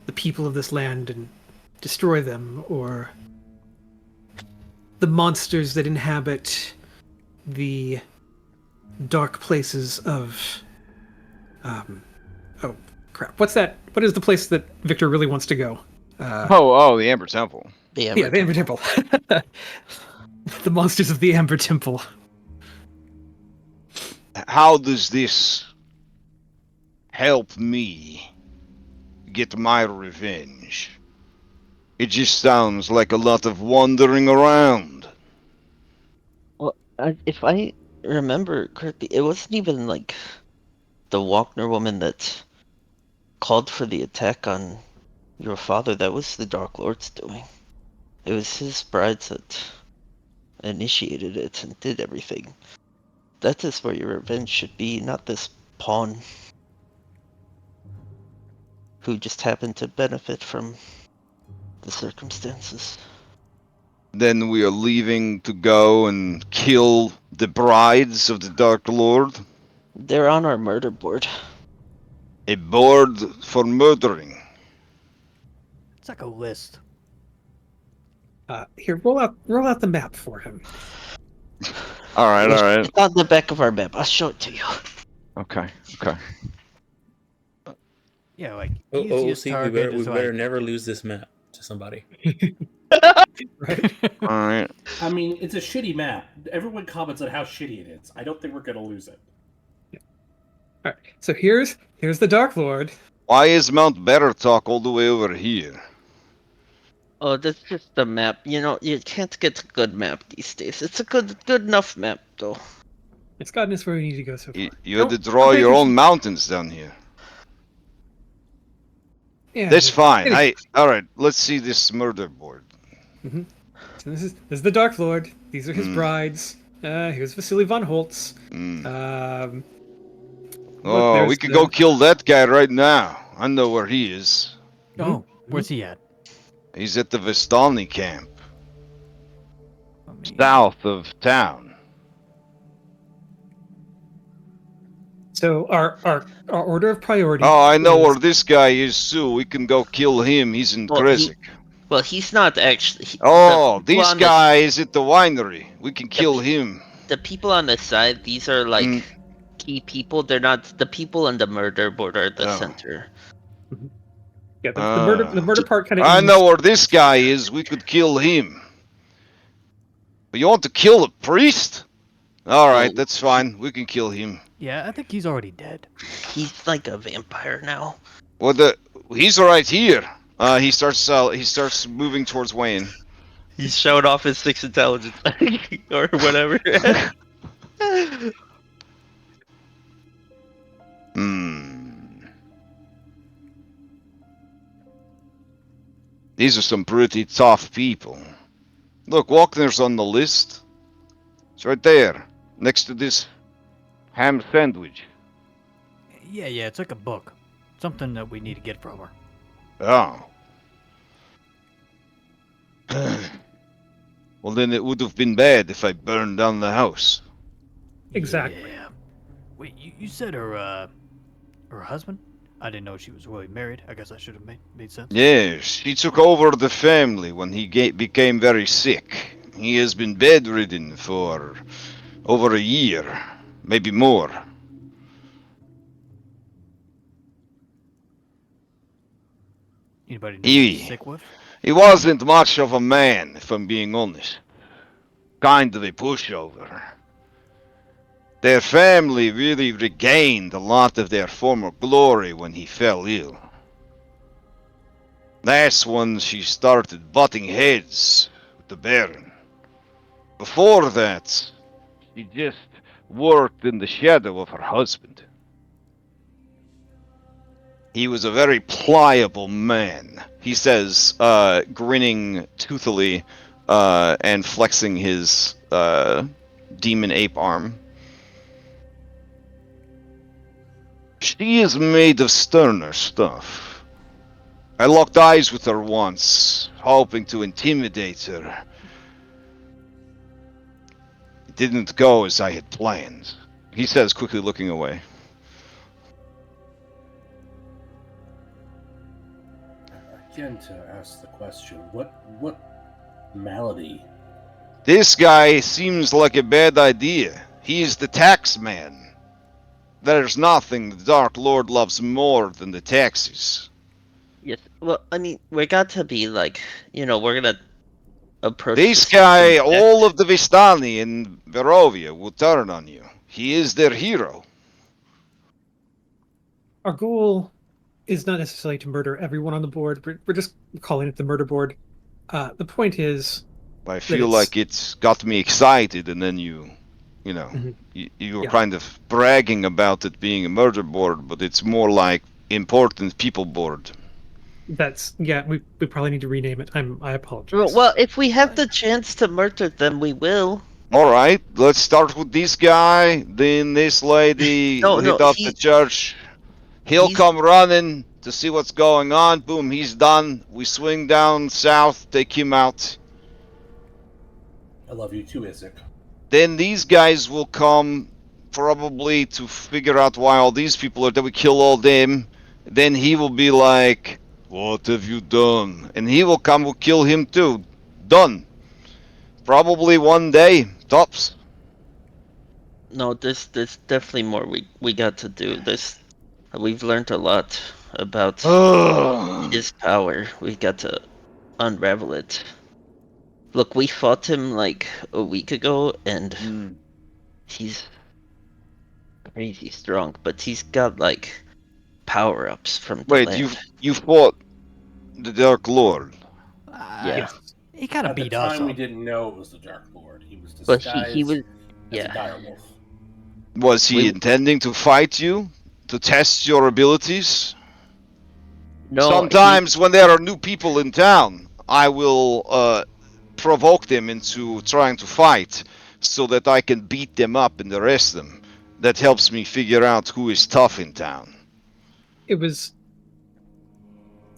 the people of this land and destroy them, or the monsters that inhabit the dark places of oh crap, what's that? What is the place that Victor really wants to go? The Amber Temple. The Yeah, the Amber Temple. The monsters of the Amber Temple. How does this help me get my revenge? It just sounds like a lot of wandering around. Well, if I remember correctly, it wasn't even like the Walkner woman that called for the attack on your father. That was the Dark Lord's doing. It was his brides that initiated it and did everything. That is where your revenge should be, not this pawn who just happened to benefit from the circumstances. Then we are leaving to go and kill the brides of the Dark Lord? They're on our murder board. A board for murdering. It's like a list. Here, roll out the map for him. Alright. It's on the back of our map. I'll show it to you. Okay. Yeah, like Oh, see, we target better is like never lose this map to somebody. Right? Alright. I mean, it's a shitty map. Everyone comments on how shitty it is. I don't think we're going to lose it. All right. So here's the Dark Lord. Why is Mount Talk all the way over here? Oh, that's just the map. You know, you can't get a good map these days. It's a good enough map though. It's gotten us where we need to go so far. You had to Don't draw pay your own attention. mountains down here. Yeah, That's but- fine. anyway. All right, let's see this murder board. So this is the Dark Lord. These are his Mm. brides. Here's Vasily von Holtz. Mm. Look, Oh, there's we could the- go kill that guy right now. I know where he is. Oh, where's he at? He's at the Vistani camp, Let me- south of town. So our order of priority. Oh, I know is- where this guy is too. We can go kill him. He's in Well, Kresik. Well, he's not actually. Oh, the people this on the- guy is at the winery. We can kill him. The people on the side, these are like Mm. key people. They're not the people on the murder board are the Oh. center. Yeah, the murder part kind of. I know where this guy is. We could kill him. But you want to kill a priest? All right, Oh. that's fine. We can kill him. Yeah, I think he's already dead. He's like a vampire now. Well, he's right here. He starts moving towards Wayne. He showed off his 6 intelligence or whatever. These are some pretty tough people. Look, Walkner's on the list. It's right there, next to this ham sandwich. Yeah, it's like a book. Something that we need to get from her. Oh. Well, then it would have been bad if I burned down the house. Exactly. Yeah. Wait, you said her husband? I didn't know she was really married. I guess I should have made sense. Yes, she took over the family when he became very sick. He has been bedridden for over a year, maybe more. Anybody know what he's sick with? He wasn't much of a man, if I'm being honest. Kind of a pushover. Their family really regained a lot of their former glory when he fell ill. That's when she started butting heads with the Baron. Before that, she just worked in the shadow of her husband. He was a very pliable man, he says, grinning toothily and flexing his demon ape arm. She is made of sterner stuff. I locked eyes with her once, hoping to intimidate her. It didn't go as I had planned, he says, quickly looking away. Again, to ask the question, what malady? This guy seems like a bad idea. He is the tax man. There's nothing the Dark Lord loves more than the taxes. Yes. Well, I mean, we got to be like, we're gonna approach This this guy, from all of the Vistani in Barovia will turn on you. He is their hero. Our goal is not necessarily to murder everyone on the board. We're just calling it the murder board. The point is, I feel like it's got me excited, and then you Mhm. you were Yeah. kind of bragging about it being a murder board, but it's more like important people board. we probably need to rename it. I apologize. Well, if we have the chance to murder them, we will. All right, let's start with this guy, then this lady No, hit up the church. He'll he's- come running to see what's going on. Boom, he's done. We swing down south, take him out. I love you too, Isaac. Then these guys will come probably to figure out why all these people are there. We kill all them. Then he will be like, "What have you done?" And he will come, we'll kill him too. Done. Probably one day, tops. No, there's definitely more we got to do. We've learned a lot about his power. We got to unravel it. Look, we fought him like a week ago, and he's crazy strong, but he's got like power-ups from the Wait, land. you fought the Dark Lord. Yeah. Yes. He kind of At the beat us time, we up. didn't know it was the Dark Lord. He was But disguised he was, as a yeah. direwolf. Was he We- intending to fight you? To test your abilities? No, Sometimes when there are new people in town, I will provoke them into trying to fight so that I can beat them up and arrest them. That helps me figure out who is tough in town. It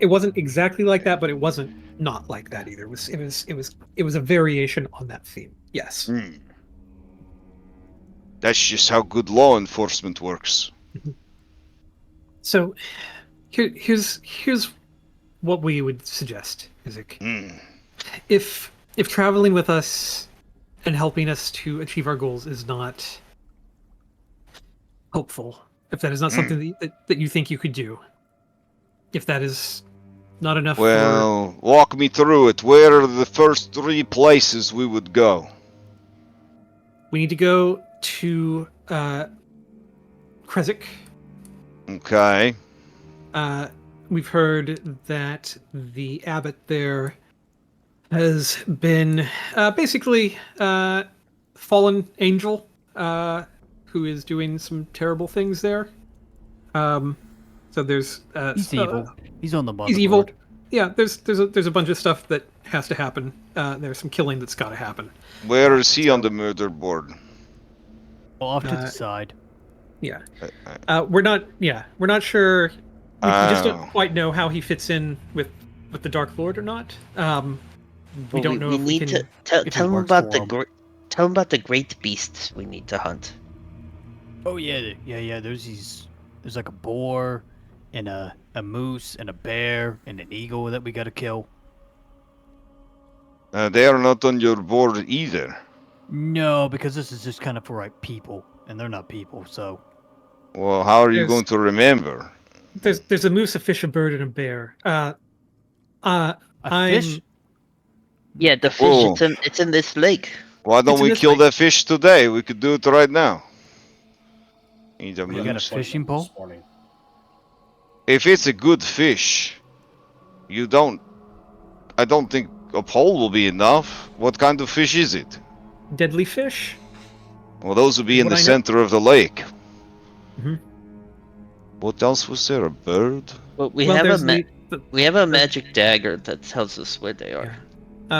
wasn't exactly like that, but it wasn't not like that either. It was a variation on that theme. Yes. Hmm. That's just how good law enforcement works. So here's what we would suggest, Isaac. Hmm. If traveling with us and helping us to achieve our goals is not hopeful, if that is not something that you think you could do, if that is not enough for Well, walk me through it. Where are the first 3 places we would go? we need to go to Kresik. Okay. We've heard that the abbot there has been basically fallen angel who is doing some terrible things there. So there's He's evil. He's on the motherboard. he's evil. Yeah, there's a bunch of stuff that has to happen. There's some killing that's got to happen. Where is he on the murder board? Well, off to the side. Yeah, we're not sure. We just don't Oh. quite know how he fits in with the Dark Lord or not. We Well, don't know if we need can. to if it tell him works about for the him. tell him about the great beasts we need to hunt. Oh yeah. There's like a boar, and a moose, and a bear, and an eagle that we gotta kill. They are not on your board either. No, because this is just kind of for like people, and they're not people. So Well, how are you There's- going to remember? There's a moose, a fish, a bird, and a bear. a I'm fish. Yeah, the fish. Whoa. It's in this lake. Why don't It's in we this kill lake. that fish today? We could do it right now. Need a We got a moose. fishing pole? This morning. If it's a good fish, I don't think a pole will be enough. What kind of fish is it? deadly fish. Well, those would be in What the I know- center of the lake. Mhm. What else was there? A bird? But we Well, have there's a we have a magic dagger that tells us where they are.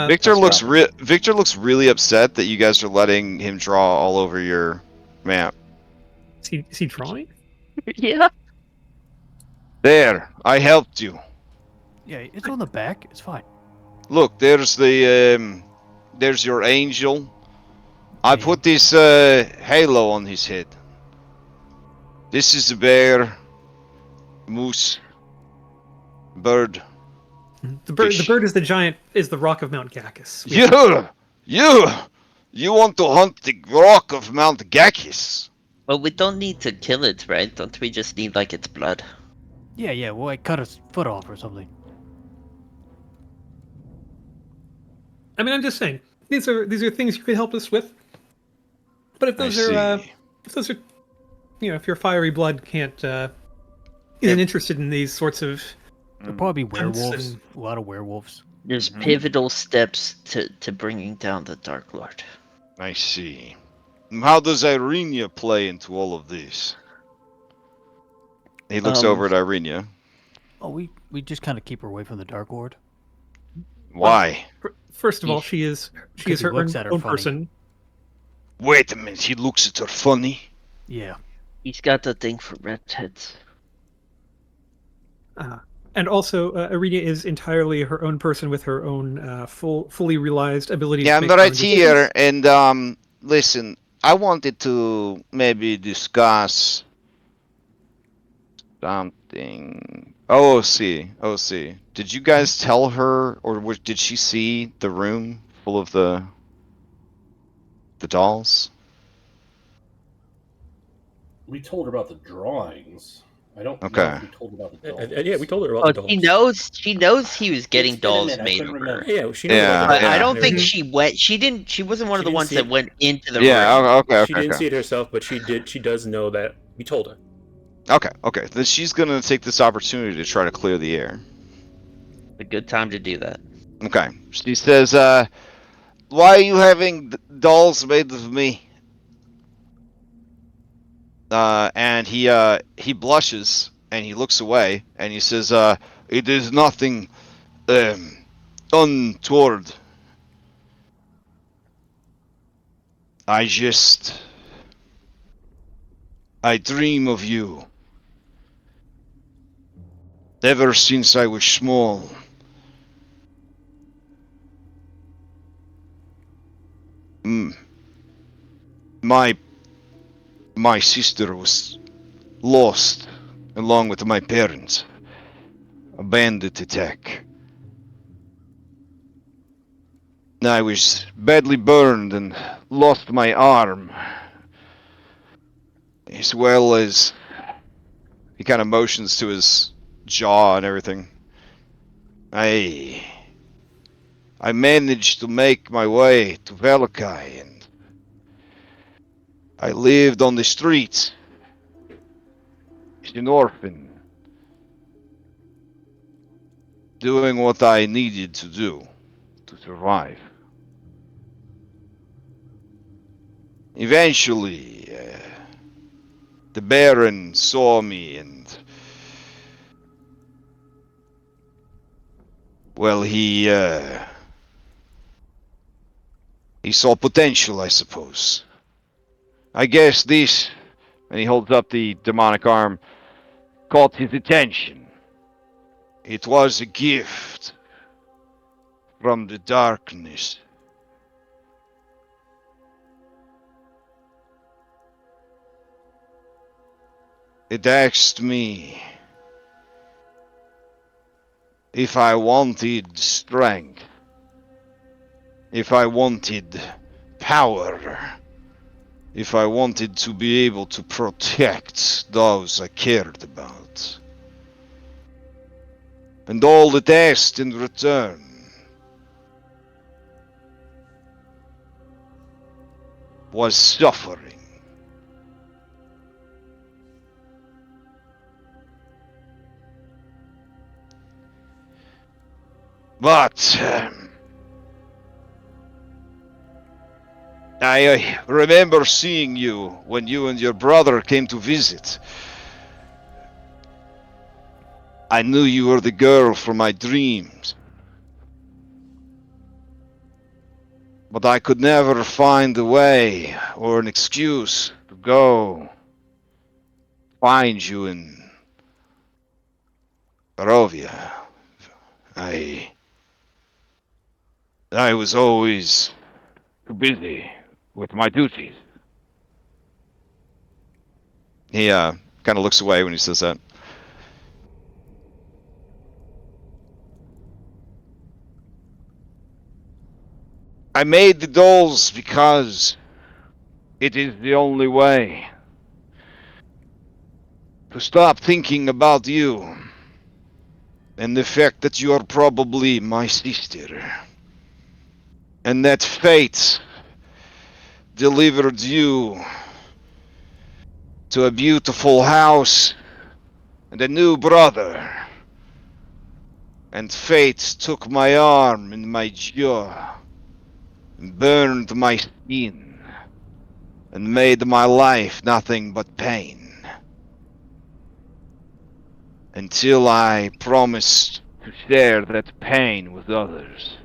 Victor that's looks really upset that you guys are letting him draw all over your map. Is he drawing? Yeah. There, I helped you. Yeah, it's on the back. It's fine. Look, there's your angel. I Yeah. put this halo on his head. This is a bear, moose, bird. The bird. Fish. The bird is the rock of Mount Gacchus. You want to hunt the rock of Mount Gacchus? But we don't need to kill it, right? Don't we just need like its blood? Yeah. Well, I cut his foot off or something. I mean, I'm just saying these are things you could help us with. But if I those are see. if your fiery blood can't isn't interested in these sorts of There'll probably be Hunts werewolves. and- A lot of werewolves. There's Mhm. pivotal steps to bringing down the Dark Lord. I see. How does Irenia play into all of this? He looks over at Irenia. Oh, we just kind of keep her away from the Dark Lord. Why? First of all, Yeesh. she is Because he her looks at her own funny. person. Wait a minute, he looks at her funny. Yeah. He's got the thing for redheads. And also, Arena is entirely her own person with her own fully realized ability. Yeah, to I'm make her right own here, decisions. and listen, I wanted to maybe discuss something. OC. Did you guys tell her, or did she see the room full of the dolls? We told her about the drawings. I don't know Okay. if we told about the dolls. Yeah, we told her about Oh, the dolls. she knows. She knows he was getting It's been a dolls minute, I made couldn't of her. remember. Yeah, she knows Yeah, about the But dolls. I don't and think everything. she went. She didn't. She wasn't one She of the didn't ones see that it. went into the Yeah. room. Okay. She didn't see it herself, but she did. She does know that we told her. Okay. Okay. Then she's gonna take this opportunity to try to clear the air. A good time to do that. Okay. She says, "Why are you having dolls made of me?" And he blushes and he looks away and he says, "It is nothing untoward. I dream of you ever since I was small. Mm. My sister was lost along with my parents. A bandit attack. I was badly burned and lost my arm, as well as..." He kind of motions to his jaw and everything. I managed to make my way to Vallaki, and I lived on the streets as an orphan, doing what I needed to do to survive. Eventually, the Baron saw me and, well, he saw potential, I suppose. I guess this, and he holds up the demonic arm, caught his attention. It was a gift from the darkness. It asked me if I wanted strength, if I wanted power, if I wanted to be able to protect those I cared about. And all it asked in return was suffering. But I remember seeing you when you and your brother came to visit. I knew you were the girl from my dreams. But I could never find a way or an excuse to go find you in Barovia. I was always too busy with my duties. He kind of looks away when he says that. I made the dolls because it is the only way to stop thinking about you and the fact that you are probably my sister, and that fate delivered you to a beautiful house and a new brother, and fate took my arm and my jaw and burned my skin and made my life nothing but pain, until I promised to share that pain with others.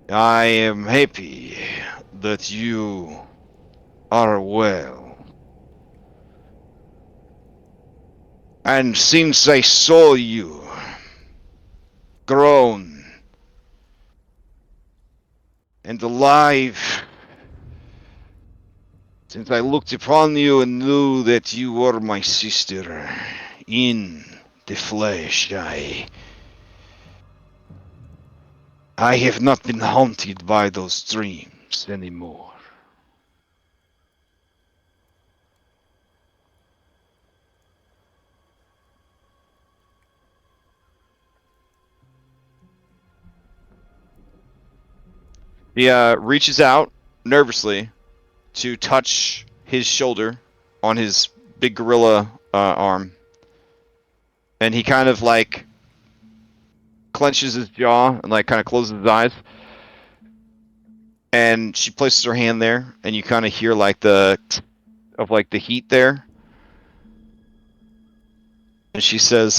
I am happy that you are well. And since I saw you grown and alive, since I looked upon you and knew that you were my sister in the flesh, I have not been haunted by those dreams anymore. He reaches out nervously to touch his shoulder on his big gorilla arm. And he kind of like clenches his jaw and like kind of closes his eyes. And she places her hand there, and you kind of hear like the heat there. And she says,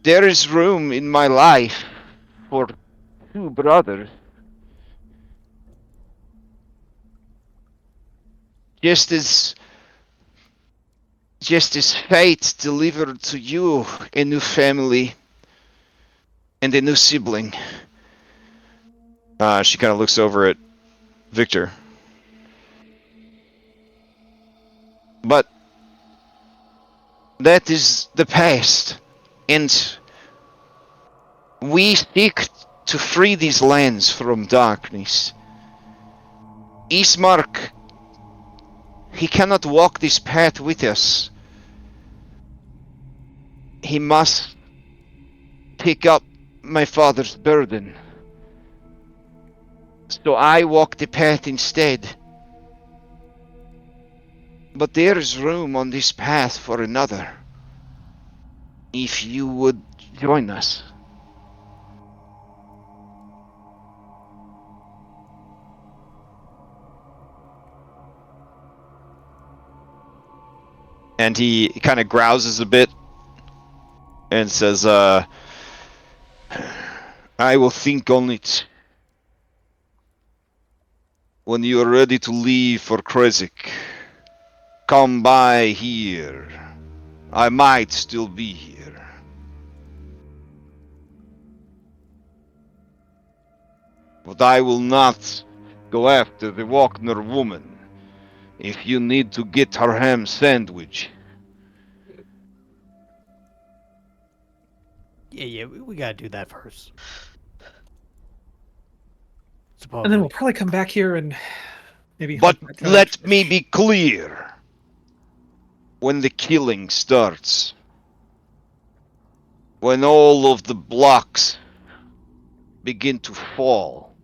"There is room in my life for 2 brothers. Just as fate delivered to you a new family and a new sibling." She kind of looks over at Victor. But that is the past, and we seek to free these lands from darkness. Ismark, he cannot walk this path with us. He must pick up my father's burden. So I walk the path instead. But there is room on this path for another. If you would join us. And he kind of grouses a bit and says, I will think on it. When you are ready to leave for Krezik, come by here. I might still be here. But I will not go after the Walkner woman. If you need to get her ham sandwich. Yeah, we gotta do that first. And then we'll probably come back here and maybe. But let me be clear. When the killing starts, when all of the blocks begin to fall,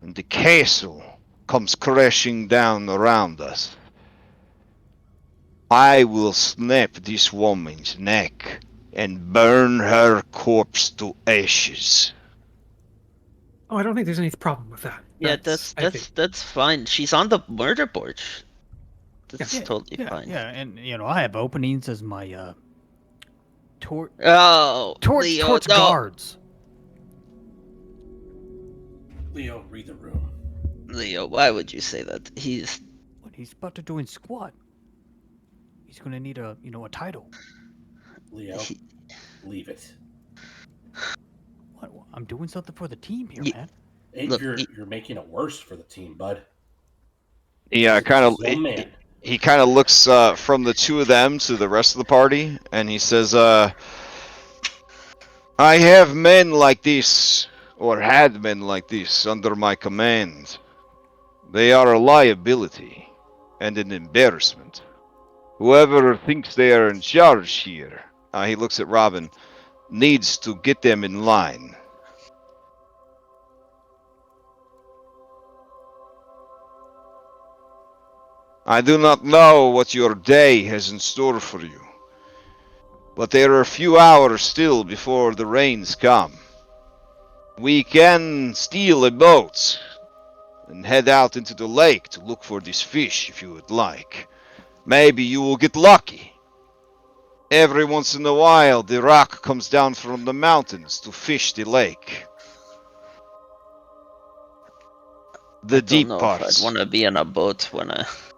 and the castle comes crashing down around us, I will snap this woman's neck and burn her corpse to ashes. Oh, I don't think there's any problem with that. Yeah, that's fine. She's on the murder board. That's totally fine. Yeah, and I have openings as my torch Leo, guards. Leo, read the room. Leo, why would you say that? He's about to join SWAT. He's gonna need a title. Leo, leave it. What? I'm doing something for the team here, man. Hey, Look, you're making it worse for the team, bud. Yeah, he kind of looks from the 2 of them to the rest of the party, and he says, I have men like this, or had men like this, under my command. They are a liability, and an embarrassment. Whoever thinks they are in charge here, he looks at Robin, needs to get them in line. I do not know what your day has in store for you, but there are a few hours still before the rains come. We can steal a boat and head out into the lake to look for this fish if you would like. Maybe you will get lucky. Every once in a while, the rock comes down from the mountains to fish the lake. The deep parts. I'd want to be on a boat when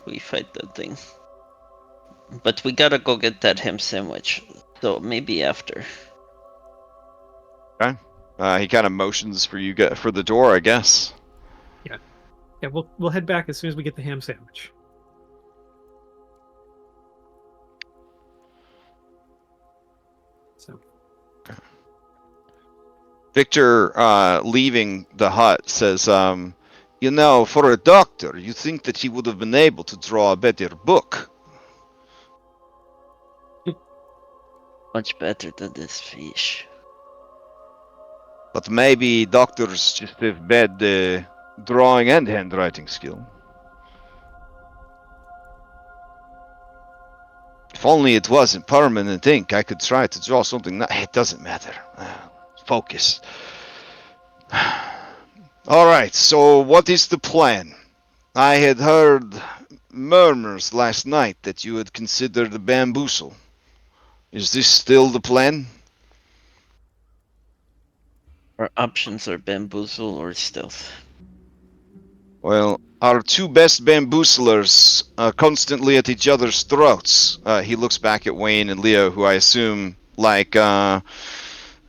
we fight that thing. But we gotta go get that ham sandwich. So maybe after. Okay. He kind of motions for you for the door, I guess. Yeah, we'll head back as soon as we get the ham sandwich. So, Victor, leaving the hut, says, you know, for a doctor, you think that he would have been able to draw a better book. Much better than this fish. But maybe doctors just have bad drawing and handwriting skill. If only it wasn't permanent ink, I could try to draw something. It doesn't matter. Focus. Alright, so what is the plan? I had heard murmurs last night that you had considered the bamboozle. Is this still the plan? Our options are bamboozle or stealth. Well, our two best bamboozlers are constantly at each other's throats. He looks back at Wayne and Leo, who I assume, like, I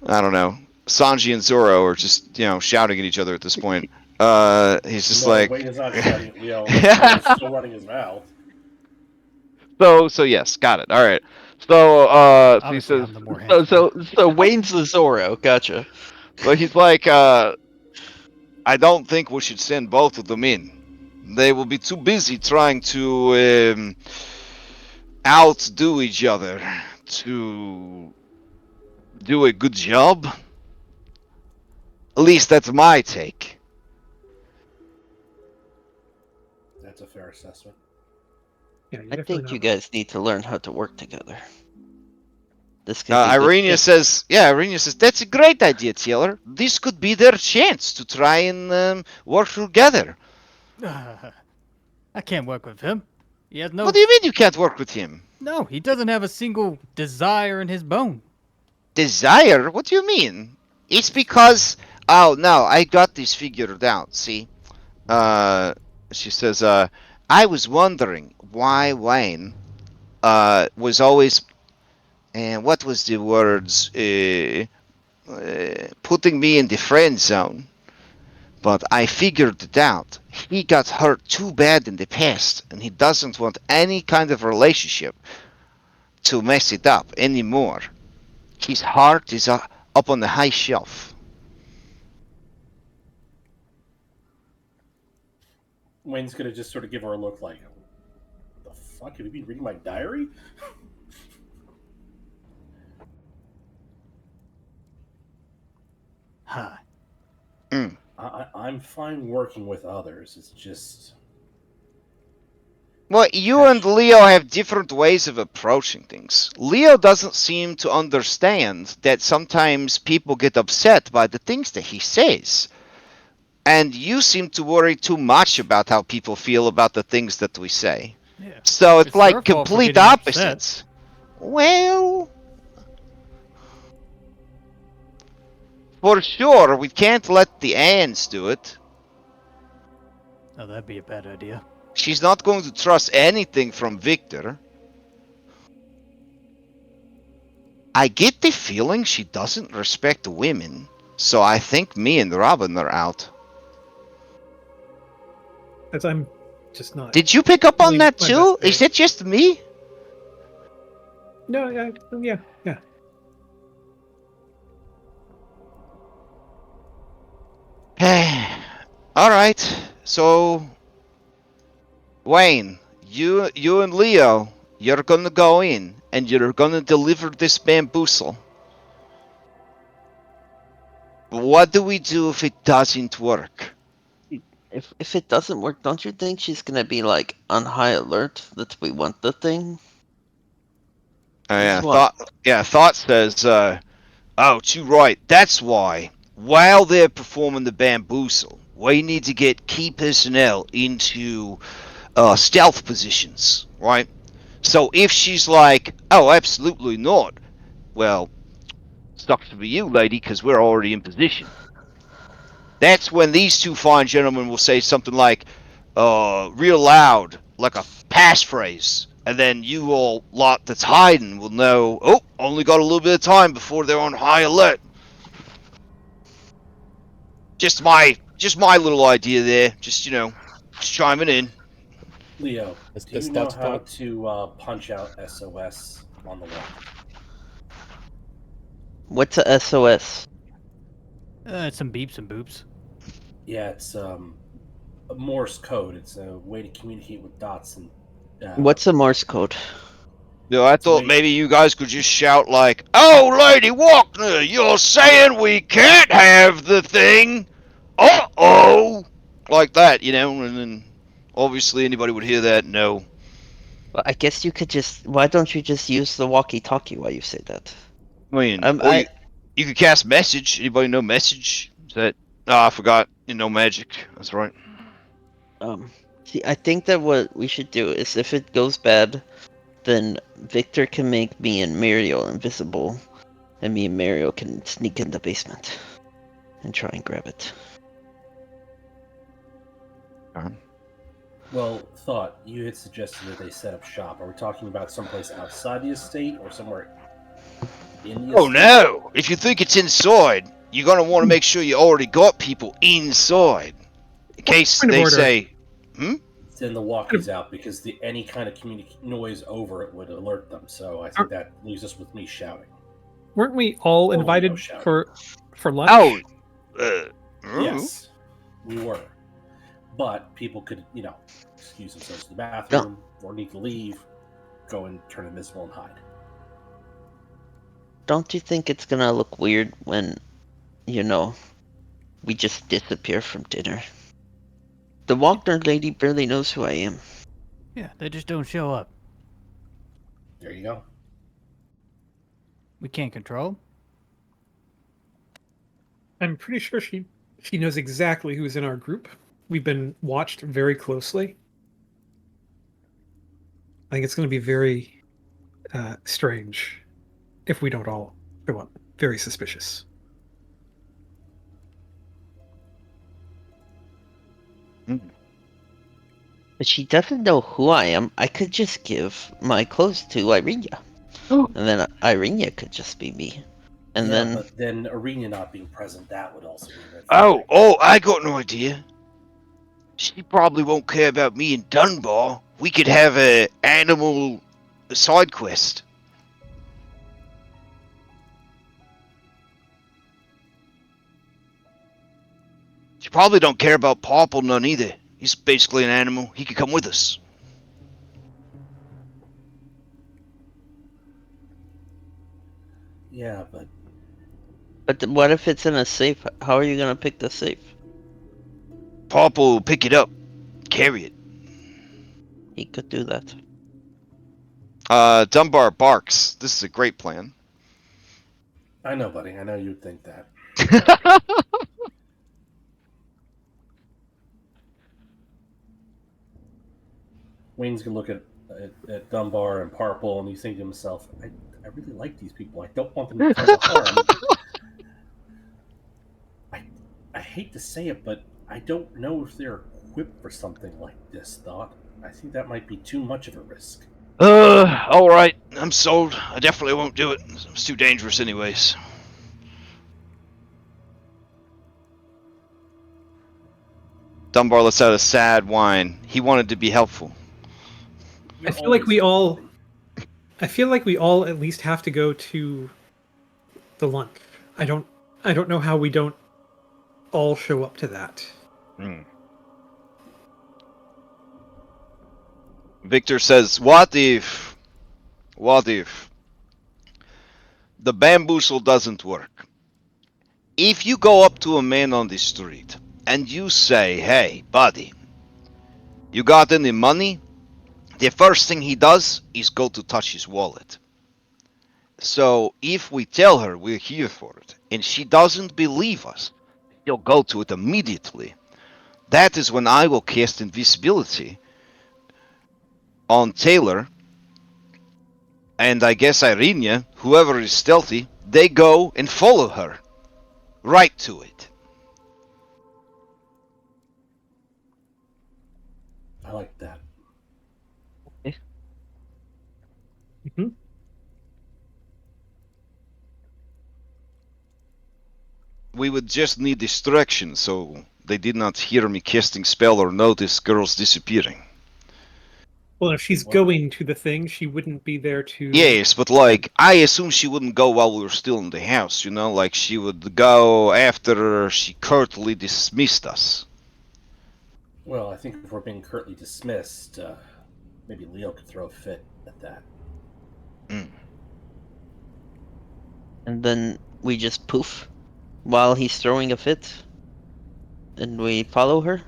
don't know, Sanji and Zoro are just, you know, shouting at each other at this point. He's just like... Wayne is not shouting at Leo. He's still running his mouth. So yes, got it. All right. So so he Obviously, says, I'm the more handsome. So Wayne's the Zoro. Gotcha. but he's like, I don't think we should send both of them in. They will be too busy trying to outdo each other to do a good job. At least that's my take. That's a fair assessment. Yeah, you're I definitely think not you wrong. guys need to learn how to work together. This could be good Irenia tips. says, that's a great idea, Taylor. This could be their chance to try and work together. I can't work with him. He has no. What do you mean you can't work with him? No, he doesn't have a single desire in his bone. Desire? What do you mean? It's because... Oh, no, I got this figured out, see? She says, I was wondering why Wayne was always... And what was the words? Putting me in the friend zone. But I figured it out. He got hurt too bad in the past, and he doesn't want any kind of relationship to mess it up anymore. His heart is up on the high shelf. Wayne's gonna just sort of give her a look like, "What the fuck? Have you been reading my diary?" Huh. I'm fine working with others. It's just... Well, you and Leo have different ways of approaching things. Leo doesn't seem to understand that sometimes people get upset by the things that he says. And you seem to worry too much about how people feel about the things that we say. Yeah. So it's It's their like fault for complete getting upset. opposites. Well... For sure, we can't let the ants do it. Oh, that'd be a bad idea. She's not going to trust anything from Victor. I get the feeling she doesn't respect women, so I think me and Robin are out. As I'm just not. Did you pick up on Really that my too? best Is it just me? No, yeah. Alright, so... Wayne, you and Leo, you're gonna go in, and you're gonna deliver this bamboozle. What do we do if it doesn't work? If it doesn't work, don't you think she's gonna be like on high alert that we want the thing? Yeah, SWAT. Thought says, oh, too right, that's why. While they're performing the bamboozle, we need to get key personnel into stealth positions, right? So if she's like, oh, absolutely not, well, sucks for you, lady, because we're already in position. That's when these two fine gentlemen will say something like, real loud, like a passphrase. And then you all lot that's hiding will know, oh, only got a little bit of time before they're on high alert. Just my little idea there. Just, you know, just chiming in. Leo, That's do you know Scott's how fault. to punch out SOS on the wall? What's a SOS? It's some beeps and boops. Yeah, it's a Morse code. It's a way to communicate with dots and. What's a Morse code? Yo, I thought Wait. maybe you guys could just shout like, "Oh, Lady Walkner, you're saying we can't have the thing? Uh-oh!" Like that, you know, and then obviously anybody would hear that, no. Well, I guess you could just. Why don't you just use the walkie-talkie while you say that? I mean, or I you could cast message. Anybody know message? Is that... Oh, I forgot. You know magic. That's right. see. I think that what we should do is, if it goes bad, then Victor can make me and Mario invisible, and me and Mario can sneak in the basement and try and grab it. Well, Thought, you had suggested that they set up shop. Are we talking about someplace outside the estate or somewhere in the Oh estate? no! If you think it's inside, you're gonna want to make sure you already got people inside. In case Point of they order. say, Send the walkies out because any kind of noise over it would alert them. So I think that leaves us with me shouting. Weren't we all Or we invited go shout. for lunch? "Oh, Yes, we were. But people could, excuse themselves to the bathroom or need to leave, go and turn invisible and hide. Don't you think it's gonna look weird when, we just disappear from dinner? The Wagner lady barely knows who I am. Yeah, they just don't show up. There you go. We can't control 'em. I'm pretty sure she knows exactly who's in our group. We've been watched very closely. I think it's going to be very strange if we don't all show up. Very suspicious. But she doesn't know who I am. I could just give my clothes to Irenia. And then Irenia could just be me. And Yeah, then... but then Arena not being present, that would also be a red flag. oh, I got an idea. She probably won't care about me and Dunbar. We could have a animal side quest. She probably don't care about Popple none either. He's basically an animal. He could come with us. Yeah, but But what if it's in a safe? How are you gonna pick the safe? Popple will pick it up, carry it. He could do that. Dunbar barks. This is a great plan. I know, buddy. I know you'd think that. Wayne's gonna look at Dunbar and Parple, and he's thinking to himself, I really like these people. I don't want them to cause harm. I hate to say it, but I don't know if they're equipped for something like this, Thought. I think that might be too much of a risk. Alright. I'm sold. I definitely won't do it. It's too dangerous anyways. Dunbar lets out a sad whine. He wanted to be helpful. I feel like we all at least have to go to the lunch. I don't know how we don't all show up to that. Victor says, what if the bamboozle doesn't work? If you go up to a man on the street and you say, hey, buddy, you got any money? The first thing he does is go to touch his wallet. So if we tell her we're here for it and she doesn't believe us, he'll go to it immediately. That is when I will cast invisibility on Taylor, and I guess Irenia, whoever is stealthy, they go and follow her right to it. I like that. Mm-hmm. We would just need distraction so they did not hear me casting spell or notice girls disappearing. Well, if she's What? going to the thing, she wouldn't be there to. Yes, but like, I assume she wouldn't go while we were still in the house, you know? Like, she would go after she curtly dismissed us. Well, I think if we're being curtly dismissed, maybe Leo could throw a fit at that. And then we just poof while he's throwing a fit. And we follow her.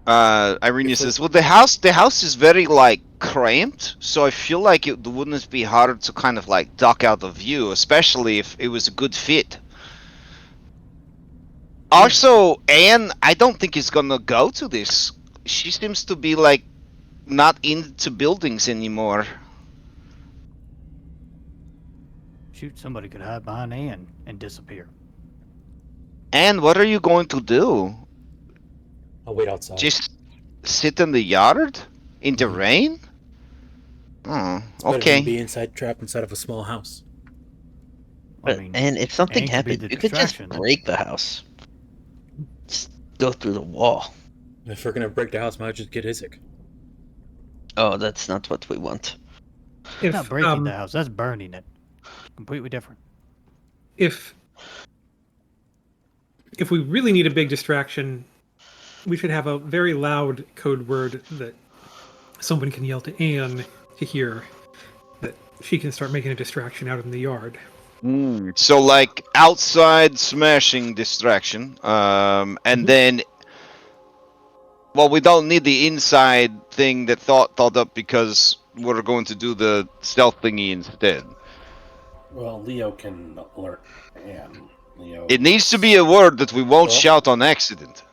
Irene If we- says, well, the house is very, like, cramped, so I feel like it wouldn't be hard to kind of, like, duck out of view, especially if it was a good fit. Also, Anne, I don't think is gonna go to this. She seems to be, like, not into buildings anymore. Shoot, somebody could hide behind Ann and disappear. Anne, what are you going to do? I'll wait outside. Just sit in the yard? In the Mhm. rain? Oh, It's better okay. than be trapped inside of a small house. But, and if something Ann could be happened, the you could just distraction. break the house. Just go through the wall. If we're gonna break the house, might just get Isaac. Oh, that's not what we want. If Not breaking the house, that's burning it. Completely different. if we really need a big distraction, we should have a very loud code word that someone can yell to Anne to hear, that she can start making a distraction out in the yard. So, like, outside smashing distraction, and then, well, we don't need the inside thing that thought up because we're going to do the stealth thingy instead. Well, Leo can alert Anne. Leo. It needs to be a word that we won't Well- shout on accident.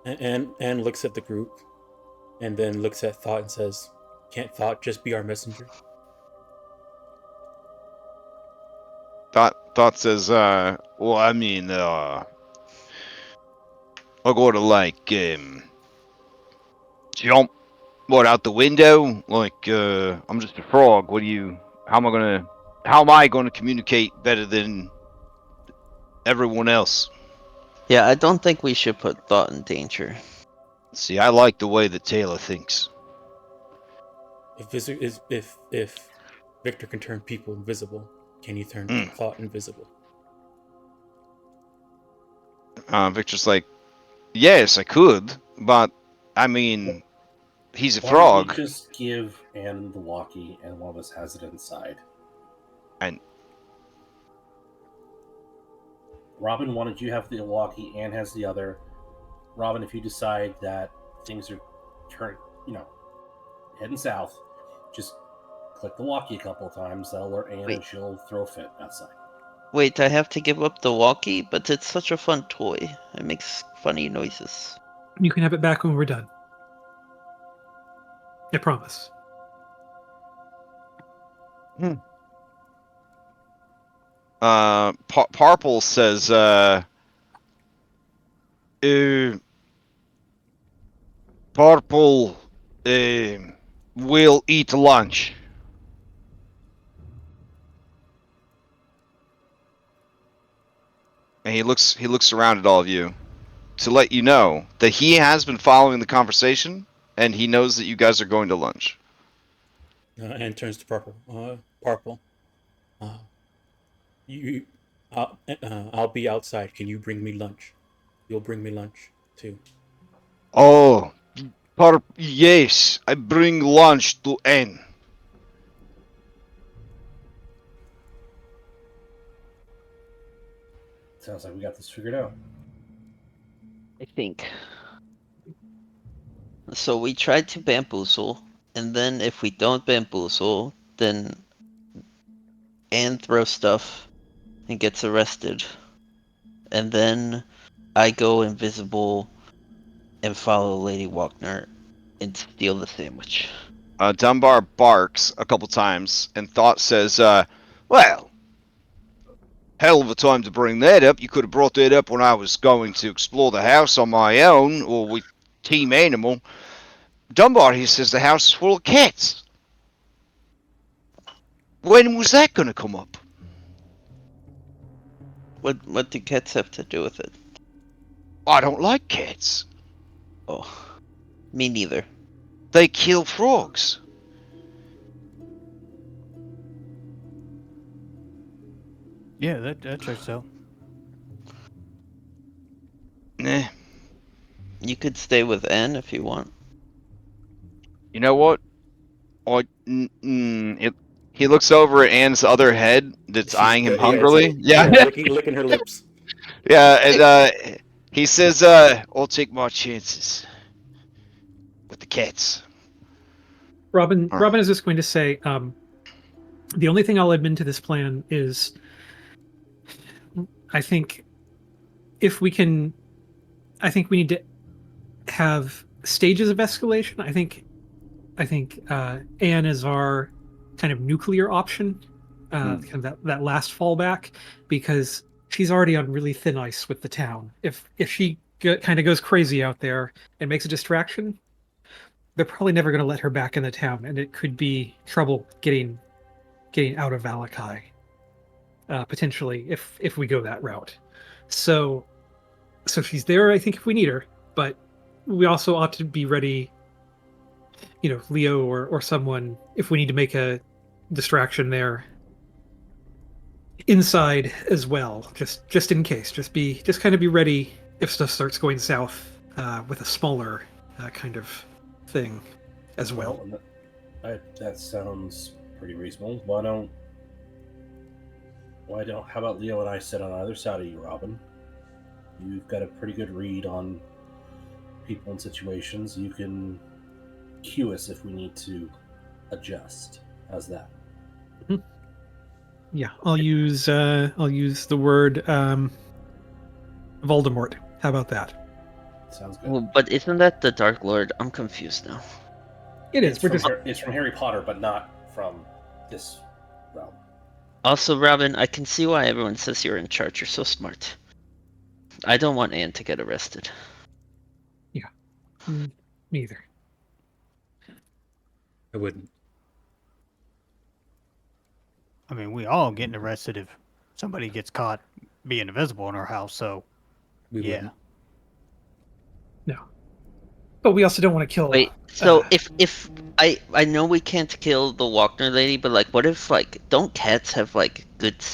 And looks at the group, and then looks at Thought and says, "Can't Thought just be our messenger?" Thought says, well, I mean, I'll go to, like, jump, out the window? Like, I'm just a frog. How am I gonna communicate better than everyone else? Yeah, I don't think we should put Thought in danger. See, I like the way that Taylor thinks. If Victor can turn people invisible, can you turn Thought invisible? Victor's like, yes, I could, but, I mean, he's a Why don't frog. you just give Anne the walkie, and one of us has it inside. And Robin, why don't you have the walkie? Anne has the other. Robin, if you decide that things are heading south, just click the walkie a couple of times. That'll alert Anne, and she'll throw a fit outside. Wait, I have to give up the walkie, but it's such a fun toy. It makes funny noises. You can have it back when we're done. I promise. Parple says, Purple will eat lunch. And he looks around at all of you to let you know that he has been following the conversation and he knows that you guys are going to lunch. And turns to Purple. Purple. I'll be outside. Can you bring me lunch? You'll bring me lunch too. Oh, yes, I bring lunch to N. Sounds like we got this figured out. I think. So we tried to bamboozle, and then if we don't bamboozle, then Anne throws stuff and gets arrested. And then I go invisible and follow Lady Walkner and steal the sandwich. Dunbar barks a couple times, and Thought says, well, hell of a time to bring that up. You could have brought that up when I was going to explore the house on my own, or with Team Animal. Dunbar, he says the house is full of cats. When was that going to come up? What do cats have to do with it? I don't like cats. Oh, me neither. They kill frogs. Yeah, that checks out. Nah. You could stay with Anne if you want. You know what? He looks over at Anne's other head that's eyeing him hungrily. licking her lips. Yeah, and he says, I'll take my chances with the cats. Robin All right. is just going to say, the only thing I'll admit to this plan is, I think we need to have stages of escalation. I think Anne is our kind of nuclear option, kind of that last fallback, because she's already on really thin ice with the town. If she kind of goes crazy out there and makes a distraction, they're probably never going to let her back in the town, and it could be trouble getting out of Vallaki, potentially, if we go that route. So she's there, I think, if we need her, but we also ought to be ready, Leo or someone, if we need to make a distraction there inside as well, just in case. Just kind of be ready if stuff starts going south, with a smaller kind of thing as well. That sounds pretty reasonable. How about Leo and I sit on either side of you, Robin? You've got a pretty good read on people and situations. You can cue us if we need to adjust. How's that? Mm-hmm. Yeah, I'll use the word Voldemort. How about that? Sounds good. Well, but isn't that the Dark Lord? I'm confused now. It is. It's from Harry Potter, but not from this realm. Also, Robin, I can see why everyone says you're in charge. You're so smart. I don't want Anne to get arrested. Yeah, me either. I wouldn't. I mean, we all getting arrested if somebody gets caught being invisible in our house. So, We yeah. wouldn't. No, but we also don't want to kill. Wait, so if I know we can't kill the Walkner lady, but like, what if don't cats have good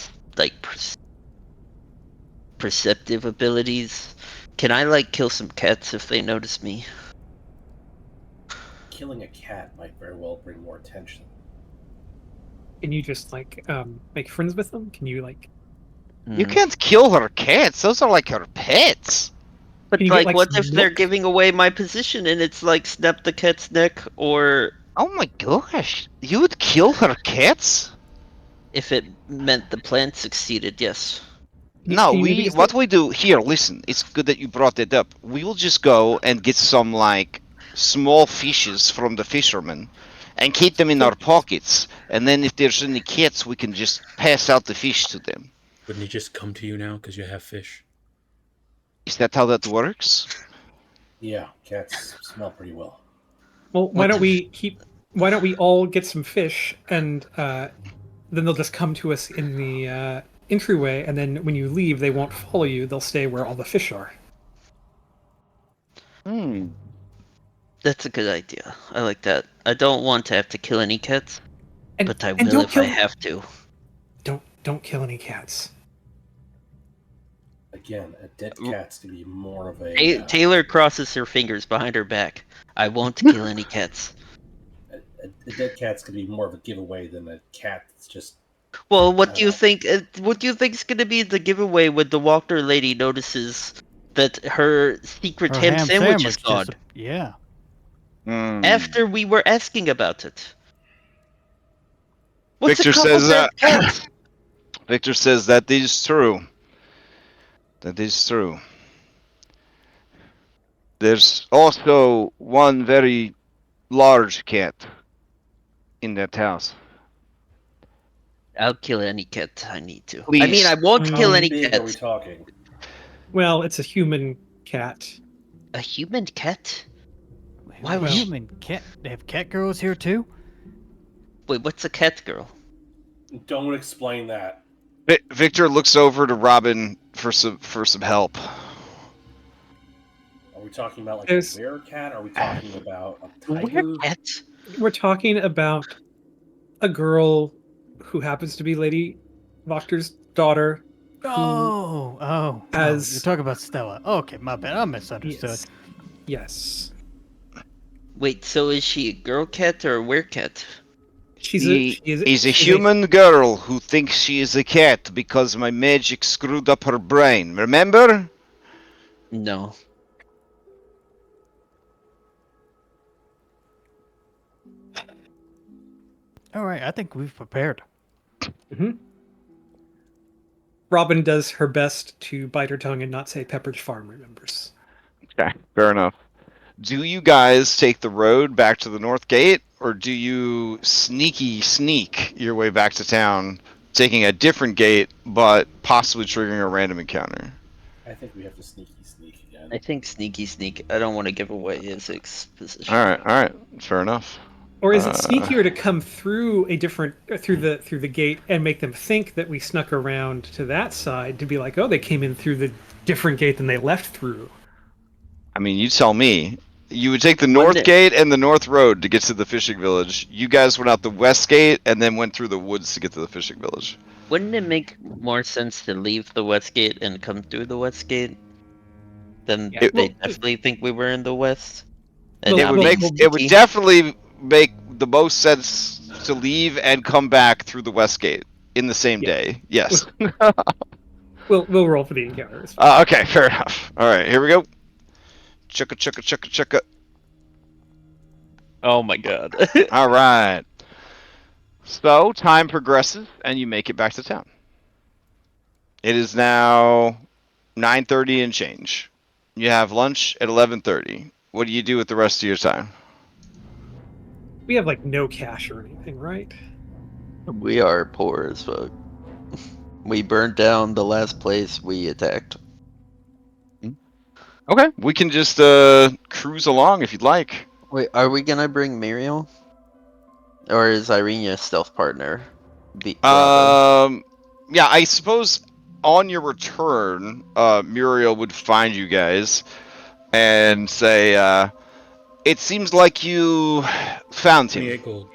perceptive abilities? Can I kill some cats if they notice me? Killing a cat might very well bring more attention. Can you just make friends with them? Can you You can't kill her cats. Those are like her pets. But Can you get, what some if they're milk? giving away my position and it's snap the cat's neck, or Oh my gosh. You would kill her cats? if it meant the plan succeeded? Yes. No, Can you maybe just what we do here, listen, it's good that you brought that up. We will just go and get some small fishes from the fishermen and keep them in our pockets, and then if there's any cats we can just pass out the fish to them. Wouldn't he just come to you now because you have fish? Is that how that works? Yeah, cats smell pretty well. Well, why don't we all get some fish, and then they'll just come to us in the entryway, and then when you leave, they won't follow you. They'll stay where all the fish are. That's a good idea. I like that. I don't want to have to kill any cats, but I and will don't if I have to. Don't kill any cats. Again, a dead cat's to be more of a... Taylor crosses her fingers behind her back. I won't kill any cats. A dead cat's going to be more of a giveaway than a cat that's just... Well, what do you think? What do you think is going to be the giveaway when the Walker lady notices that her secret Her ham sandwich is gone? Yeah. After we were asking about it. What's Victor a couple says dead cats? Victor says that is true. That is true. There's also one very large cat in that house. I'll kill any cat I need to. Please. I mean, I won't kill How any big are we cats. talking? Well, it's a human cat. A human cat? Why would human cat? They have cat girls here too. Wait, what's a cat girl? Don't explain that. Victor looks over to Robin for some help. we talking about like There's- a werecat? Are we talking about a tiger? We're talking about a girl who happens to be Lady Voctor's daughter. Oh, Has- you're talking about Stella. Okay, my bad. I misunderstood. Yes. Wait, so is she a girl cat or a werecat? She is a human girl who thinks she is a cat because my magic screwed up her brain. Remember? No. All right, I think we've prepared. Robin does her best to bite her tongue and not say Pepperidge Farm remembers. Okay, fair enough. Do you guys take the road back to the North Gate, or do you sneak your way back to town, taking a different gate, but possibly triggering a random encounter? I think we have to sneak again. I think sneak. I don't want to give away his exposition. All right, fair enough. Or is it sneakier to come through through the gate and make them think that we snuck around to that side to be like, oh, they came in through the different gate than they left through? I mean, you tell me. You would take the North Gate and the North Road to get to the fishing village. You guys went out the West Gate and then went through the woods to get to the fishing village. Wouldn't it make more sense to leave the West Gate and come through the West Gate? Then Yeah, they definitely think we were in the West. Well, It would well, make well, it would definitely make the most sense to leave and come back through the West Gate in the same day. Yes. We'll roll for the encounters. Okay, fair enough. All right, here we go. Chugga. Oh my god. All right. So time progresses, and you make it back to town. It is now 9:30 and change. You have lunch at 11:30. What do you do with the rest of your time? We have like no cash or anything, right? We are poor as fuck. We burned down the last place we attacked. Okay, we can just cruise along if you'd like. Wait, are we gonna bring Muriel? Or is Irene your stealth partner? Yeah, I suppose on your return, Muriel would find you guys and say, it seems like you found him. 28 gold.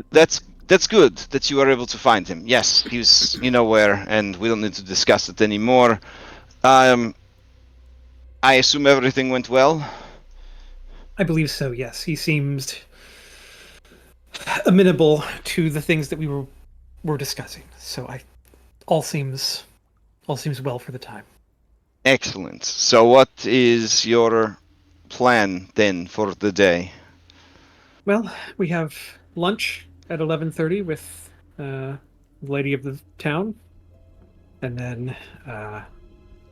That's good that you are able to find him. Yes, he's you know where, and we don't need to discuss it anymore. I assume everything went well? I believe so, yes. He seems amenable to the things that we were discussing. So all seems well for the time. Excellent. So what is your plan then for the day? Well, we have lunch at 11:30 with the lady of the town, and then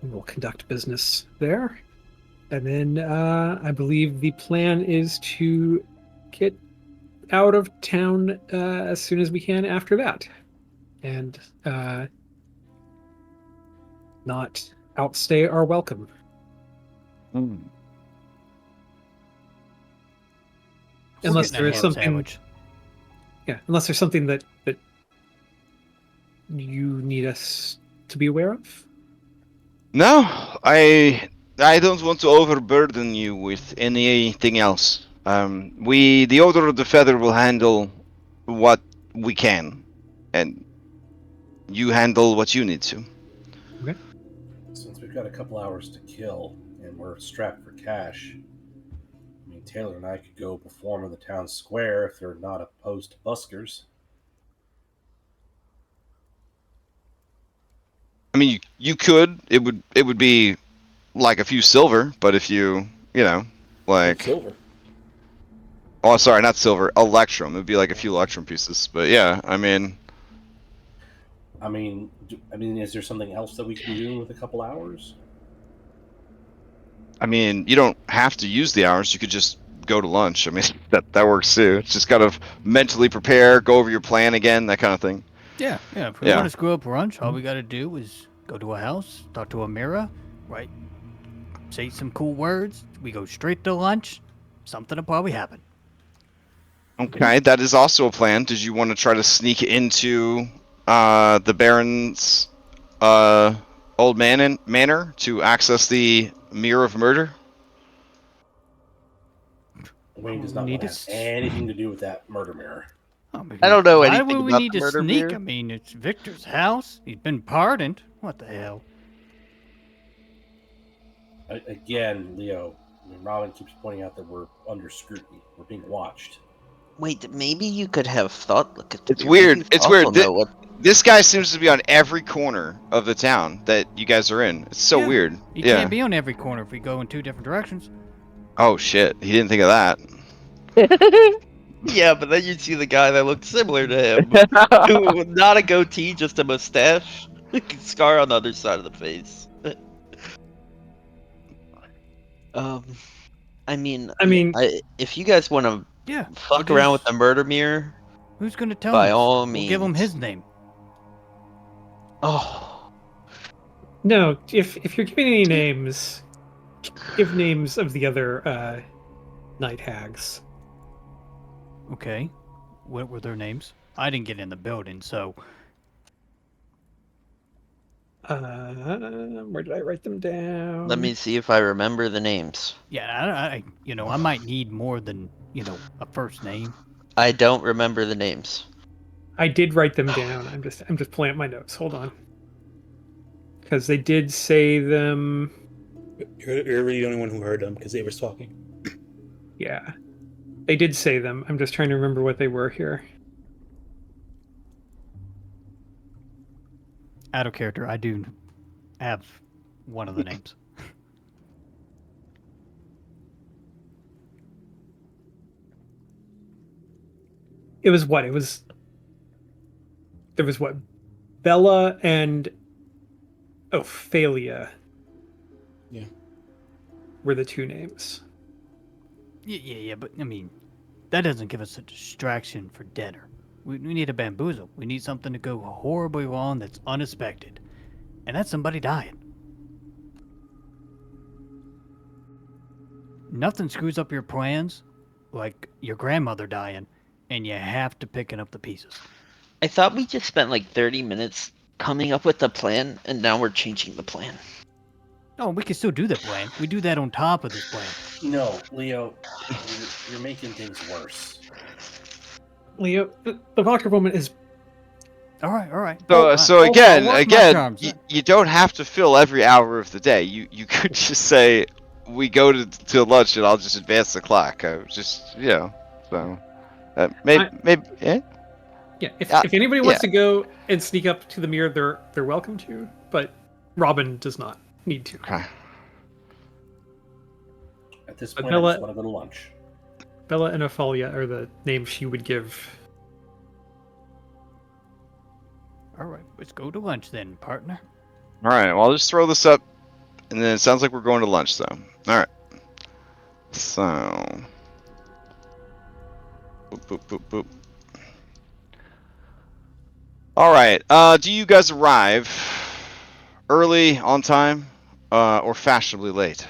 we'll conduct business there. And then I believe the plan is to get out of town as soon as we can after that, and not outstay our welcome. Unless there is something. Yeah, unless there's something that you need us to be aware of. No, I don't want to overburden you with anything else. The Order of the Feather will handle what we can, and you handle what you need to. Okay. Since we've got a couple hours to kill and we're strapped for cash, I mean, Taylor and I could go perform in the town square if they're not opposed to buskers. I mean, you could. It would be like a few silver, but if you like. Silver. Oh, sorry, not silver. Electrum. It'd be like a few electrum pieces, but yeah, I mean. Is there something else that we could be doing with a couple hours? I mean, you don't have to use the hours. You could just go to lunch. I mean, that works too. Just kind of mentally prepare, go over your plan again, that kind of thing. Yeah. If we want to screw up lunch, all we got to do is go to a house, talk to a mirror, right? Say some cool words. We go straight to lunch. Something will probably happen. Okay, that is also a plan. Did you want to try to sneak into the Baron's Old Manor to access the Mirror of Murder? Wayne does not Need want to to have s- anything to do with that murder mirror. I don't know Why anything would we about need the to murder sneak? mirror. I mean, it's Victor's house. He's been pardoned. What the hell? Again, Leo, I mean, Robin keeps pointing out that we're under scrutiny. We're being watched. Wait, maybe you could have thought look at the It's mirror. weird. Maybe It's Thought weird. will know what. This guy seems to be on every corner of the town that you guys are in. It's so Yeah, weird. You Yeah. can't be on every corner if we go in 2 different directions. Oh shit. He didn't think of that. Yeah, but then you'd see the guy that looked similar to him. Who, not a goatee, just a mustache. Scar on the other side of the face. um, I mean, if you guys want to Yeah. fuck we'll around with just- the murder mirror, Who's gonna tell by us? all We'll give him means. his name. Oh, No, if you're giving any names, give names of the other night hags. Okay. What were their names? I didn't get in the building, so Where did I write them down? let me see if I remember the names. yeah, I might need more than a first name. I don't remember the names. I did write them down. I'm just pulling up my notes. Hold on, because they did say them. You're really the only one who heard them because they were talking. Yeah, they did say them. I'm just trying to remember what they were here. Out of character, I do have one of the names. It was what? There was what? Bella and Ophelia. Yeah. Were the 2 names. Yeah, but I mean, that doesn't give us a distraction for dinner. We need a bamboozle. We need something to go horribly wrong that's unexpected. And that's somebody dying. Nothing screws up your plans like your grandmother dying, and you have to picking up the pieces. I thought we just spent like 30 minutes coming up with a plan, and now we're changing the plan. Oh, we can still do the plan. We do that on top of this plan. No, Leo, you're making things worse. Leo, the vodka woman is. All right. So I'll again, work my charms. you don't have to fill every hour of the day. You could just say we go to lunch and I'll just advance the clock. So maybe yeah. Yeah, if anybody wants to go and sneak up to the mirror, they're welcome to. But Robin does not need to. Okay. At this But point, I just want to go to lunch. Bella and Ophelia are the names she would give. All right, let's go to lunch then, partner. All right. Well, I'll just throw this up, and then it sounds like we're going to lunch, though. All right. So. Boop, boop, boop, boop. All right. Do you guys arrive early, on time, or fashionably late?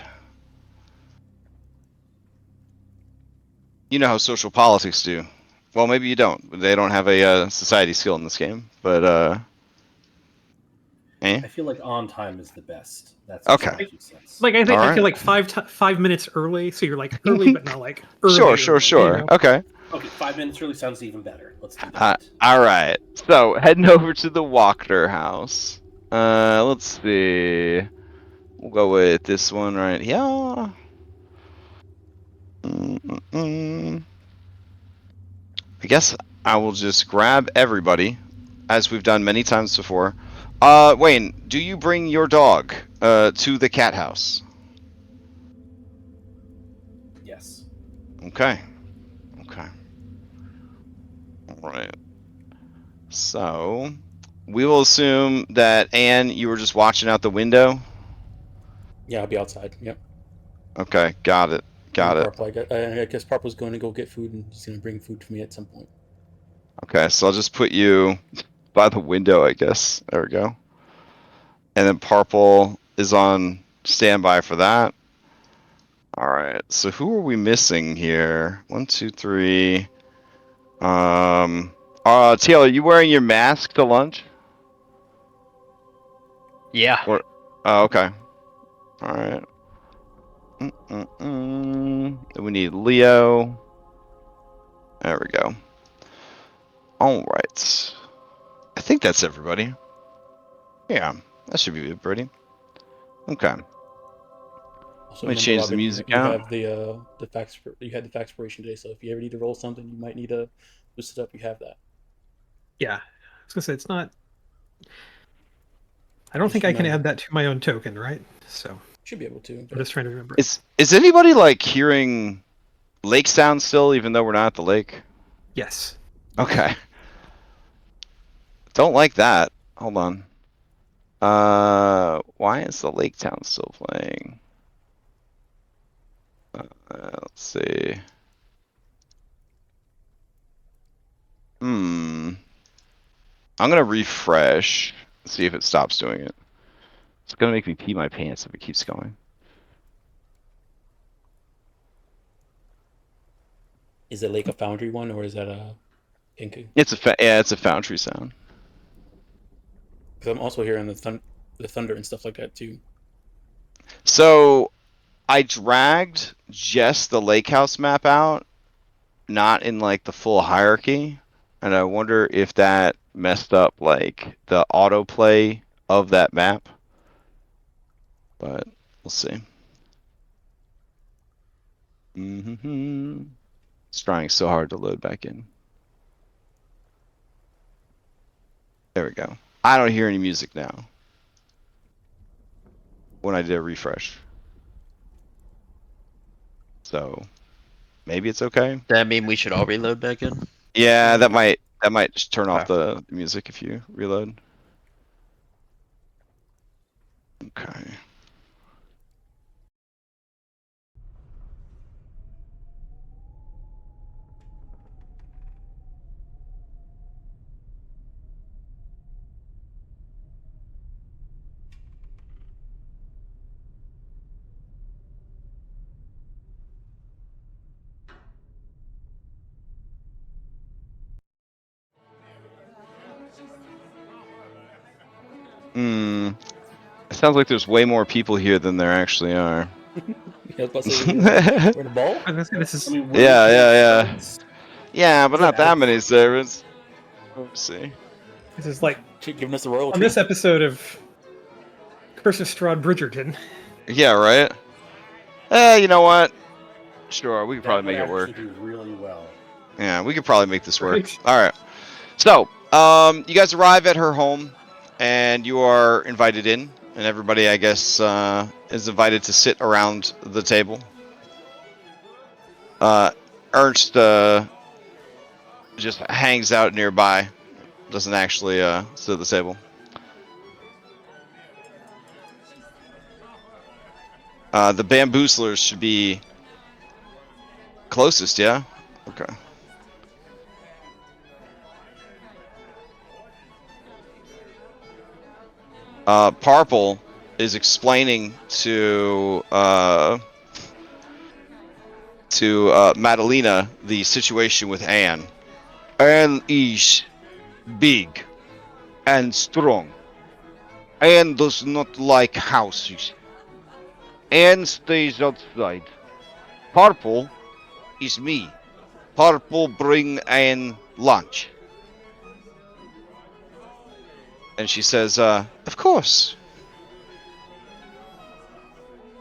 You know how social politics do. Well, maybe you don't. They don't have a society skill in this game, but I feel like on time is the best. That's Okay. my 2 cents. Like I think All I feel right. like 5 minutes early, so you're like early, but not like early. Sure. early, you know? Okay. Okay, 5 minutes really sounds even better. Let's do that. All right. So heading over to the Walker house. Let's see. We'll go with this one right here. I guess I will just grab everybody, as we've done many times before. Wayne, do you bring your dog to the cat house? Yes. Okay. All right. So, we will assume that Anne, you were just watching out the window. Yeah, I'll be outside. Yep. Okay, got it. I guess Purple's going to go get food, and he's going to bring food for me at some point. Okay, so I'll just put you by the window, I guess. There we go. And then Purple is on standby for that. All right. So who are we missing here? 1, 2, 3. Taylor, are you wearing your mask to lunch? Yeah. Oh, okay. All right. We need Leo. There we go. All right. I think that's everybody. Yeah, that should be everybody. Okay. Also, Let me remember, change the Robin, music you out. have the fax. You had the fax expiration today, so if you ever need to roll something, you might need to boost it up. You have that. Yeah, I was gonna say it's not. I don't Just think I can remember. add that to my own token, right? So Should be able to. I'm But just trying to remember. Is anybody like hearing lake sound still, even though we're not at the lake? Yes. Okay. Don't like that. Hold on. Why is the lake town still playing? Let's see. I'm gonna refresh. See if it stops doing it. It's gonna make me pee my pants if it keeps going. is it like a Foundry one, or is that a Kenku? It's a Foundry sound. Because I'm also hearing the thunder and stuff like that too. So I dragged just the lake house map out, not in like the full hierarchy, and I wonder if that messed up like the autoplay of that map. But we'll see. It's trying so hard to load back in. There we go. I don't hear any music now. When I did a refresh. So maybe it's okay. Does that mean we should all reload back in? Yeah, that might just turn off Okay. the music if you reload. Okay. It sounds like there's way more people here than there actually are. Yeah, I was about to say, we're in a ball. I was gonna say this is. I mean, Yeah. friends. Yeah, but Yeah. not that many servants. Let's see. This is like Giving us a royal on this treatment. episode of Curse of Strahd Bridgerton. Yeah, right? You know what? Sure, we could That probably would make it work. actually do really well. Yeah, we could probably make this work. Right. All right. So, you guys arrive at her home, and you are invited in, and everybody, I guess, is invited to sit around the table. Ernst just hangs out nearby, doesn't actually sit at the table. The bamboozlers should be closest, yeah? Okay. Parple is explaining to Madalena the situation with Anne. Anne is big and strong. Anne does not like houses. Anne stays outside. Purple is me. Purple bring Anne lunch. And she says, of course.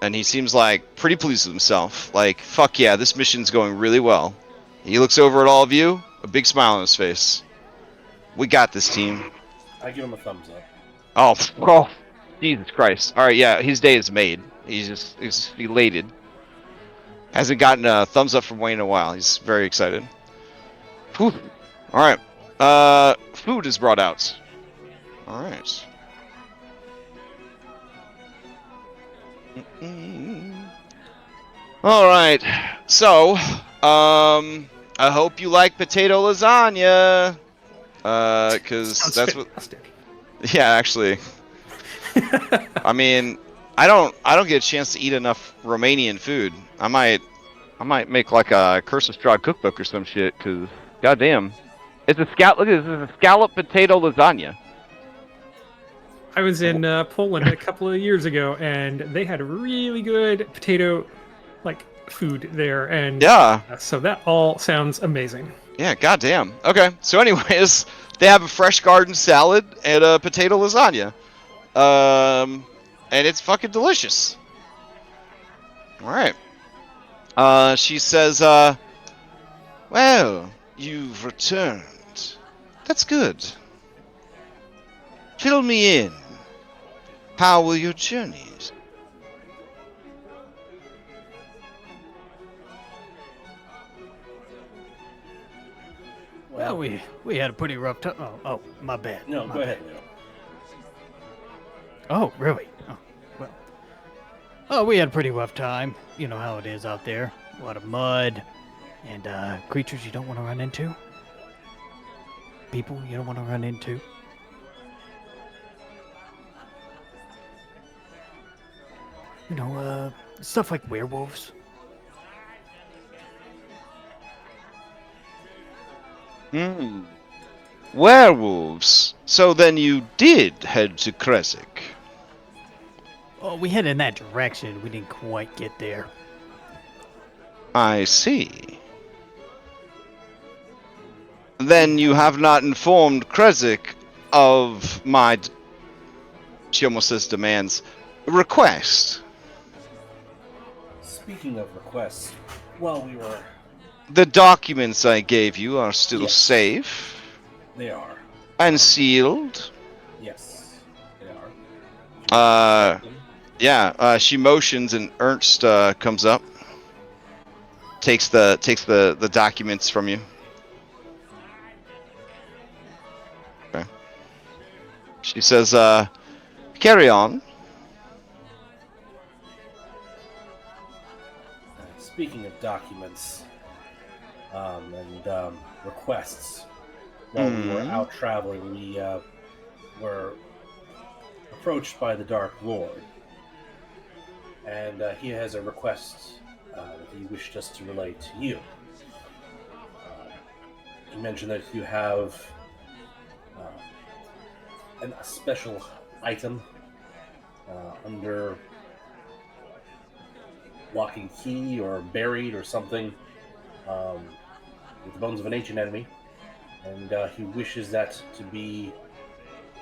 And he seems like pretty pleased with himself. Like, fuck yeah, this mission's going really well. He looks over at all of you, a big smile on his face. We got this, team. I give him a thumbs up. Oh, Jesus Christ. Alright, yeah, his day is made. He's elated. Hasn't gotten a thumbs up from Wayne in a while. He's very excited. Whew. Alright. Food is brought out. Alright. Alright. So, I hope you like potato lasagna. Cause Sounds that's what. fantastic. Yeah, actually. I mean, I don't get a chance to eat enough Romanian food. I might make like a Curse of Strahd cookbook or some shit. Cause goddamn, it's a Look at this. It's a scallop potato lasagna. I was in Poland a couple of years ago, and they had really good potato, like, food there, and Yeah. so that all sounds amazing. Yeah, goddamn. Okay, so anyways, they have a fresh garden salad and a potato lasagna. And it's fucking delicious. Alright. She says, well, you've returned. That's good. Fill me in. How were your journeys? Well, we had a pretty rough time. Oh, my bad. No, My go bad. ahead, Leo. Oh, really? Oh, well. Oh, we had a pretty rough time. You know how it is out there. A lot of mud and creatures you don't want to run into. People you don't want to run into. You know, stuff like werewolves. Hmm. Werewolves. So then you did head to Kresik. Oh, we headed in that direction. We didn't quite get there. I see. Then you have not informed Kresik of my, she almost says demands, request. Speaking of requests, while we were... The documents I gave you are still Yes. safe They are. and sealed. Yes, they are. Yeah, she motions and Ernst comes up. Takes the documents from you. Okay. She says, carry on. Speaking of documents and requests, while we were out traveling, we were approached by the Dark Lord, and he has a request that he wished us to relay to you. He mentioned that you have a special item under lock and key or buried or something with the bones of an ancient enemy, and he wishes that to be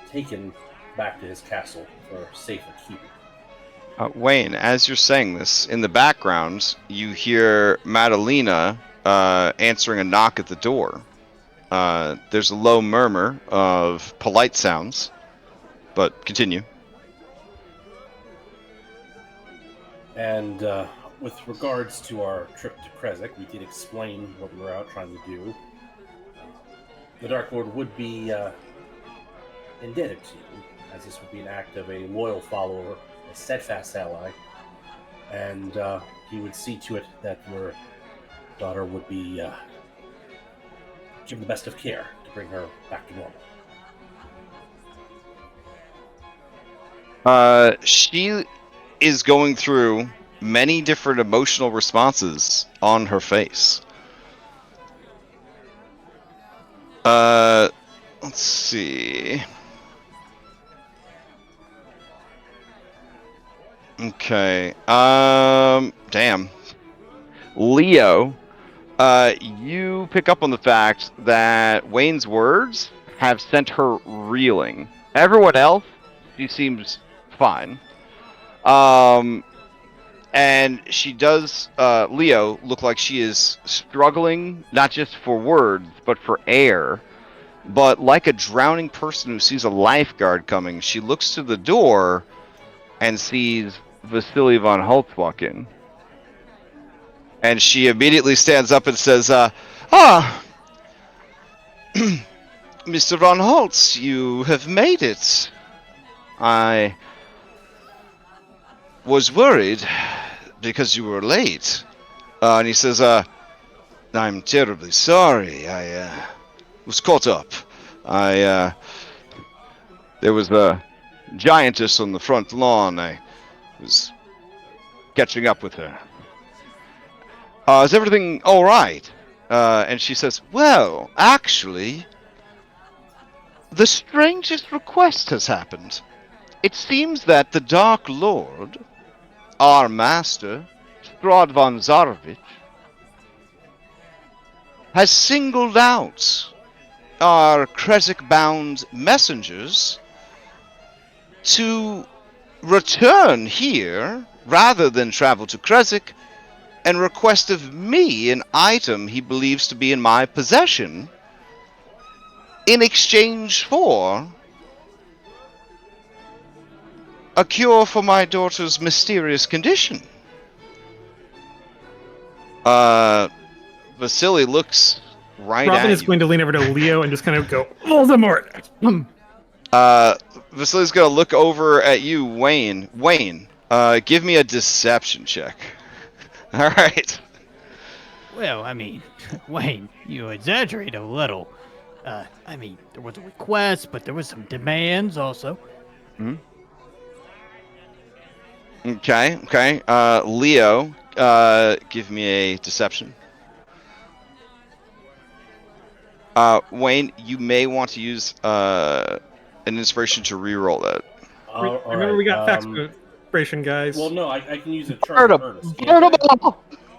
taken back to his castle for safer keeping. Wayne, as you're saying this, in the background, you hear Madalena answering a knock at the door. There's a low murmur of polite sounds, but continue. And with regards to our trip to Kresik, we did explain what we were out trying to do. The Dark Lord would be indebted to you, as this would be an act of a loyal follower, a steadfast ally, and he would see to it that your daughter would be given the best of care to bring her back to normal. She is going through many different emotional responses on her face. Let's see. Okay. Damn. Leo, you pick up on the fact that Wayne's words have sent her reeling. Everyone else, she seems fine. And she does, Leo, look like she is struggling, not just for words, but for air. But like a drowning person who sees a lifeguard coming, she looks to the door and sees Vasily von Holtz walk in. And she immediately stands up and says, Mr. von Holtz, you have made it. I was worried because you were late. And he says, I'm terribly sorry. I was caught up. There was a giantess on the front lawn. I was catching up with her. Is everything all right? And she says, well, actually, the strangest request has happened. It seems that the Dark Lord, our master, Strahd von Zarovich, has singled out our Kresik-bound messengers to return here rather than travel to Kresik and request of me an item he believes to be in my possession in exchange for a cure for my daughter's mysterious condition. Vasily looks right Robin at is you. going to lean over to Leo and just kind of go, Voldemort! Vasily's gonna look over at you, Wayne. Wayne, give me a deception check. All right. Well, I mean, Wayne, you exaggerate a little. I mean, there was a request, but there was some demands also. Okay. Leo, give me a deception. Wayne, you may want to use an inspiration to re-roll that. Remember, we got fact inspiration, guys. Well, no, I can use a charge of earnest. Can't I?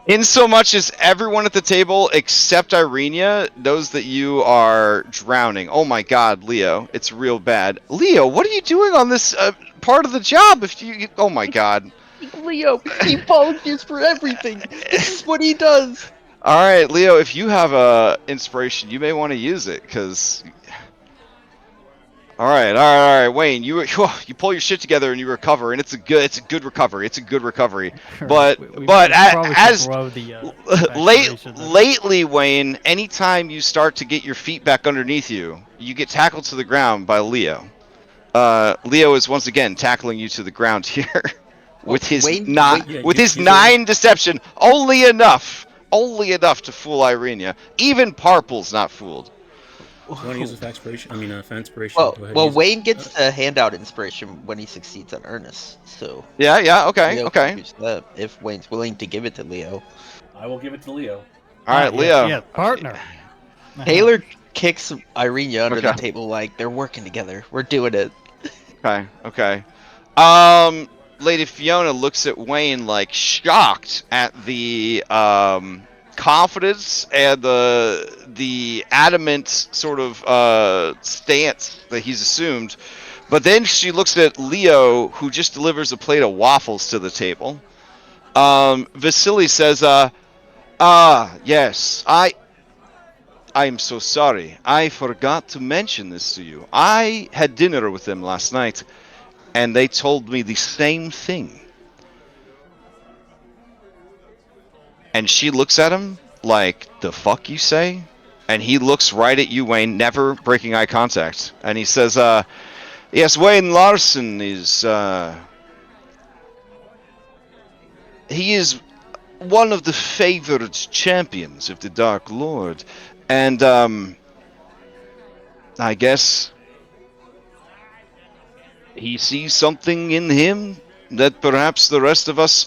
In so much as everyone at the table except Irenia knows that you are drowning. Oh my god, Leo, it's real bad. Leo, what are you doing on this part of the job? If you, oh my god. Leo, he volunteers for everything. This is what he does. All right, Leo, if you have a inspiration, you may want to use it, because. All right, Wayne, you pull your shit together and you recover, and it's a good recovery. But lately, Wayne, anytime you start to get your feet back underneath you, you get tackled to the ground by Leo. Leo is once again tackling you to the ground here with his nine deception, only enough to fool Irenia. Even Parple's not fooled. Do you want to use a fact inspiration? Fan inspiration. Well, Wayne gets to hand out inspiration when he succeeds on Ernest. So yeah, okay. Leo can use that if Wayne's willing to give it to Leo. I will give it to Leo. All right, Leo. Yeah, partner. Taylor kicks Irenia under the table like they're working together. We're doing it. Okay. Lady Fiona looks at Wayne like shocked at the confidence and the adamant sort of stance that he's assumed, but then she looks at Leo, who just delivers a plate of waffles to the table. Vasily says, yes, I am so sorry. I forgot to mention this to you. I had dinner with them last night, and they told me the same thing. And she looks at him like, the fuck you say? And he looks right at you, Wayne, never breaking eye contact. And he says, yes, Wayne Larson is, he is one of the favored champions of the Dark Lord. And, I guess he sees something in him that perhaps the rest of us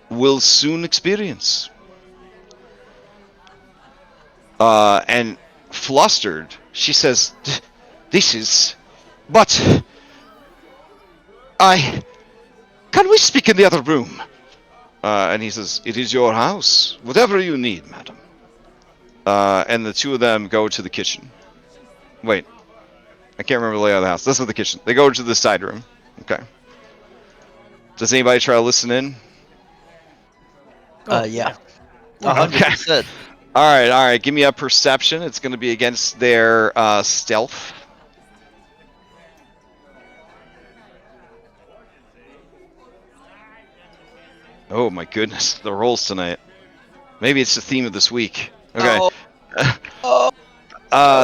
will soon experience. And flustered, she says, this is... But... Can we speak in the other room? And he says, it is your house. Whatever you need, madam. And the two of them go to the kitchen. Wait. I can't remember the layout of the house. This is the kitchen. They go to the side room. Okay. Does anybody try to listen in? Yeah. 100%. All right. Give me a perception. It's going to be against their stealth. Oh my goodness, the rolls tonight. Maybe it's the theme of this week. Okay.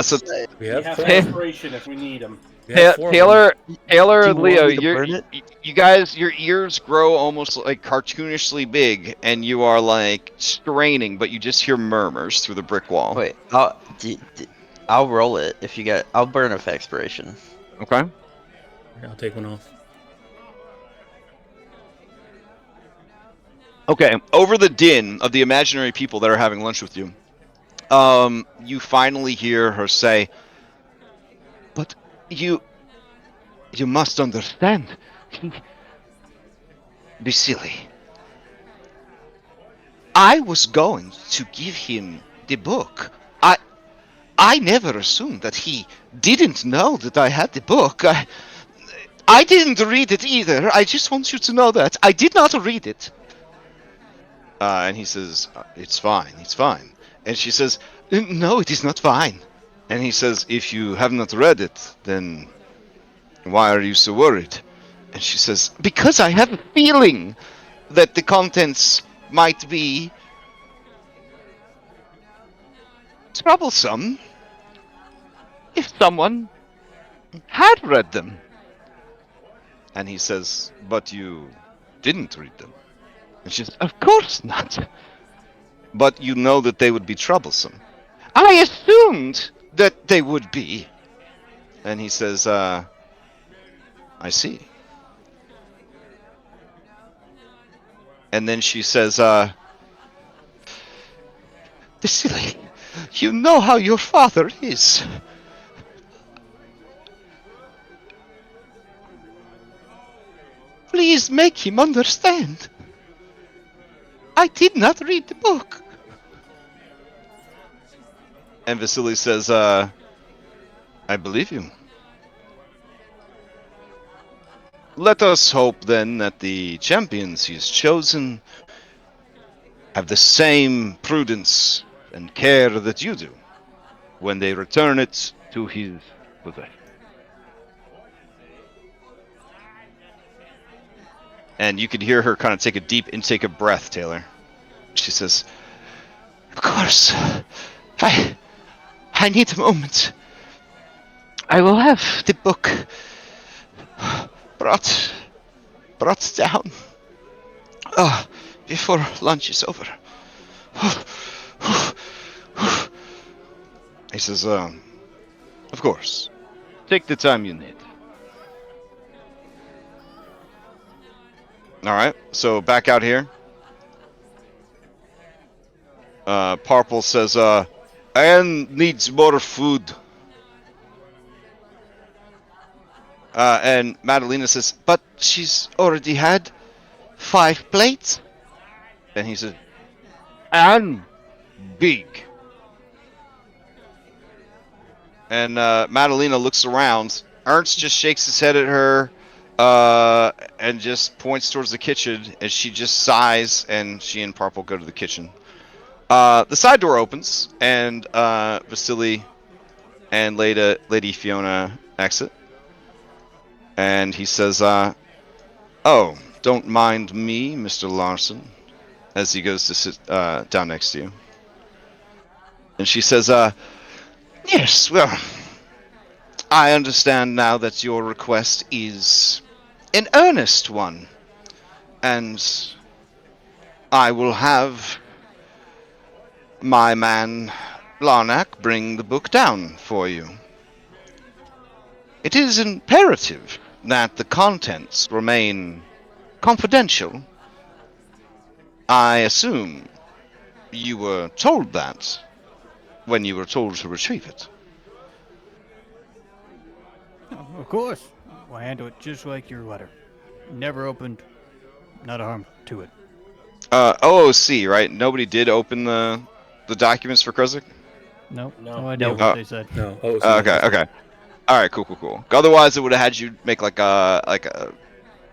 So We have inspiration if we need them. Taylor and Leo, you guys, your ears grow almost like cartoonishly big, and you are like straining, but you just hear murmurs through the brick wall. Wait, I'll roll it if you get. I'll burn a expiration. Okay. I'll take one off. Okay. Over the din of the imaginary people that are having lunch with you, you finally hear her say, "But you You must understand. Be silly. I was going to give him the book. I never assumed that he didn't know that I had the book. I didn't read it either. I just want you to know that. I did not read it. And he says, it's fine, it's fine. And she says, no, it is not fine. And he says, if you have not read it, then why are you so worried? And she says, because I have a feeling that the contents might be troublesome if someone had read them. And he says, but you didn't read them. And she says, of course not. But you know that they would be troublesome. I assumed that they would be. And he says, I see. And then she says, Vasily, you know how your father is. Please make him understand. I did not read the book. And Vasily says, I believe you. Let us hope then that the champions he's chosen have the same prudence and care that you do when they return it to his possession. And you could hear her kind of take a deep intake of breath, Taylor. She says, of course, I need a moment. I will have the book brought down before lunch is over. He says, of course, take the time you need. Alright, so back out here. Parpel says, Anne needs more food. And Madalena says, but she's already had 5 plates. And he says, Anne, big. And Madalena looks around. Ernst just shakes his head at her and just points towards the kitchen. And she just sighs, and she and Parpel go to the kitchen. The side door opens, and Vasily and Lady Fiona exit. And he says, oh, don't mind me, Mr. Larson, as he goes to sit down next to you. And she says, yes, well, I understand now that your request is an earnest one. And I will have my man Larnak bring the book down for you. It is imperative that the contents remain confidential. I assume you were told that when you were told to retrieve it. Of course. We'll handle it just like your letter. Never opened, not a harm to it. OOC, right? Nobody did open the documents for Kruzik? Nope. No. No idea No. what they said. No. Oh, Okay. All right, cool. Otherwise, it would have had you make like a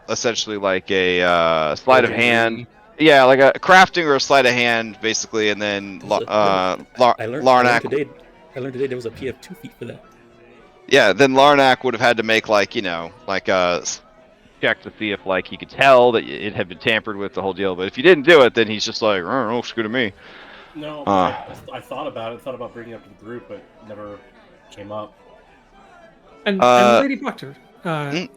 essentially like a sleight of hand. Yeah, like a crafting or a sleight of hand, basically, and then I learned Larnak. today there was a PF 2 feet for that. Yeah, then Larnak would have had to make like like a check to see if like he could tell that it had been tampered with, the whole deal. But if you didn't do it, then he's just like, oh, screw to me. No, I thought about it. Thought about bringing it up to the group, but never came up. And Lady Proctor, yes,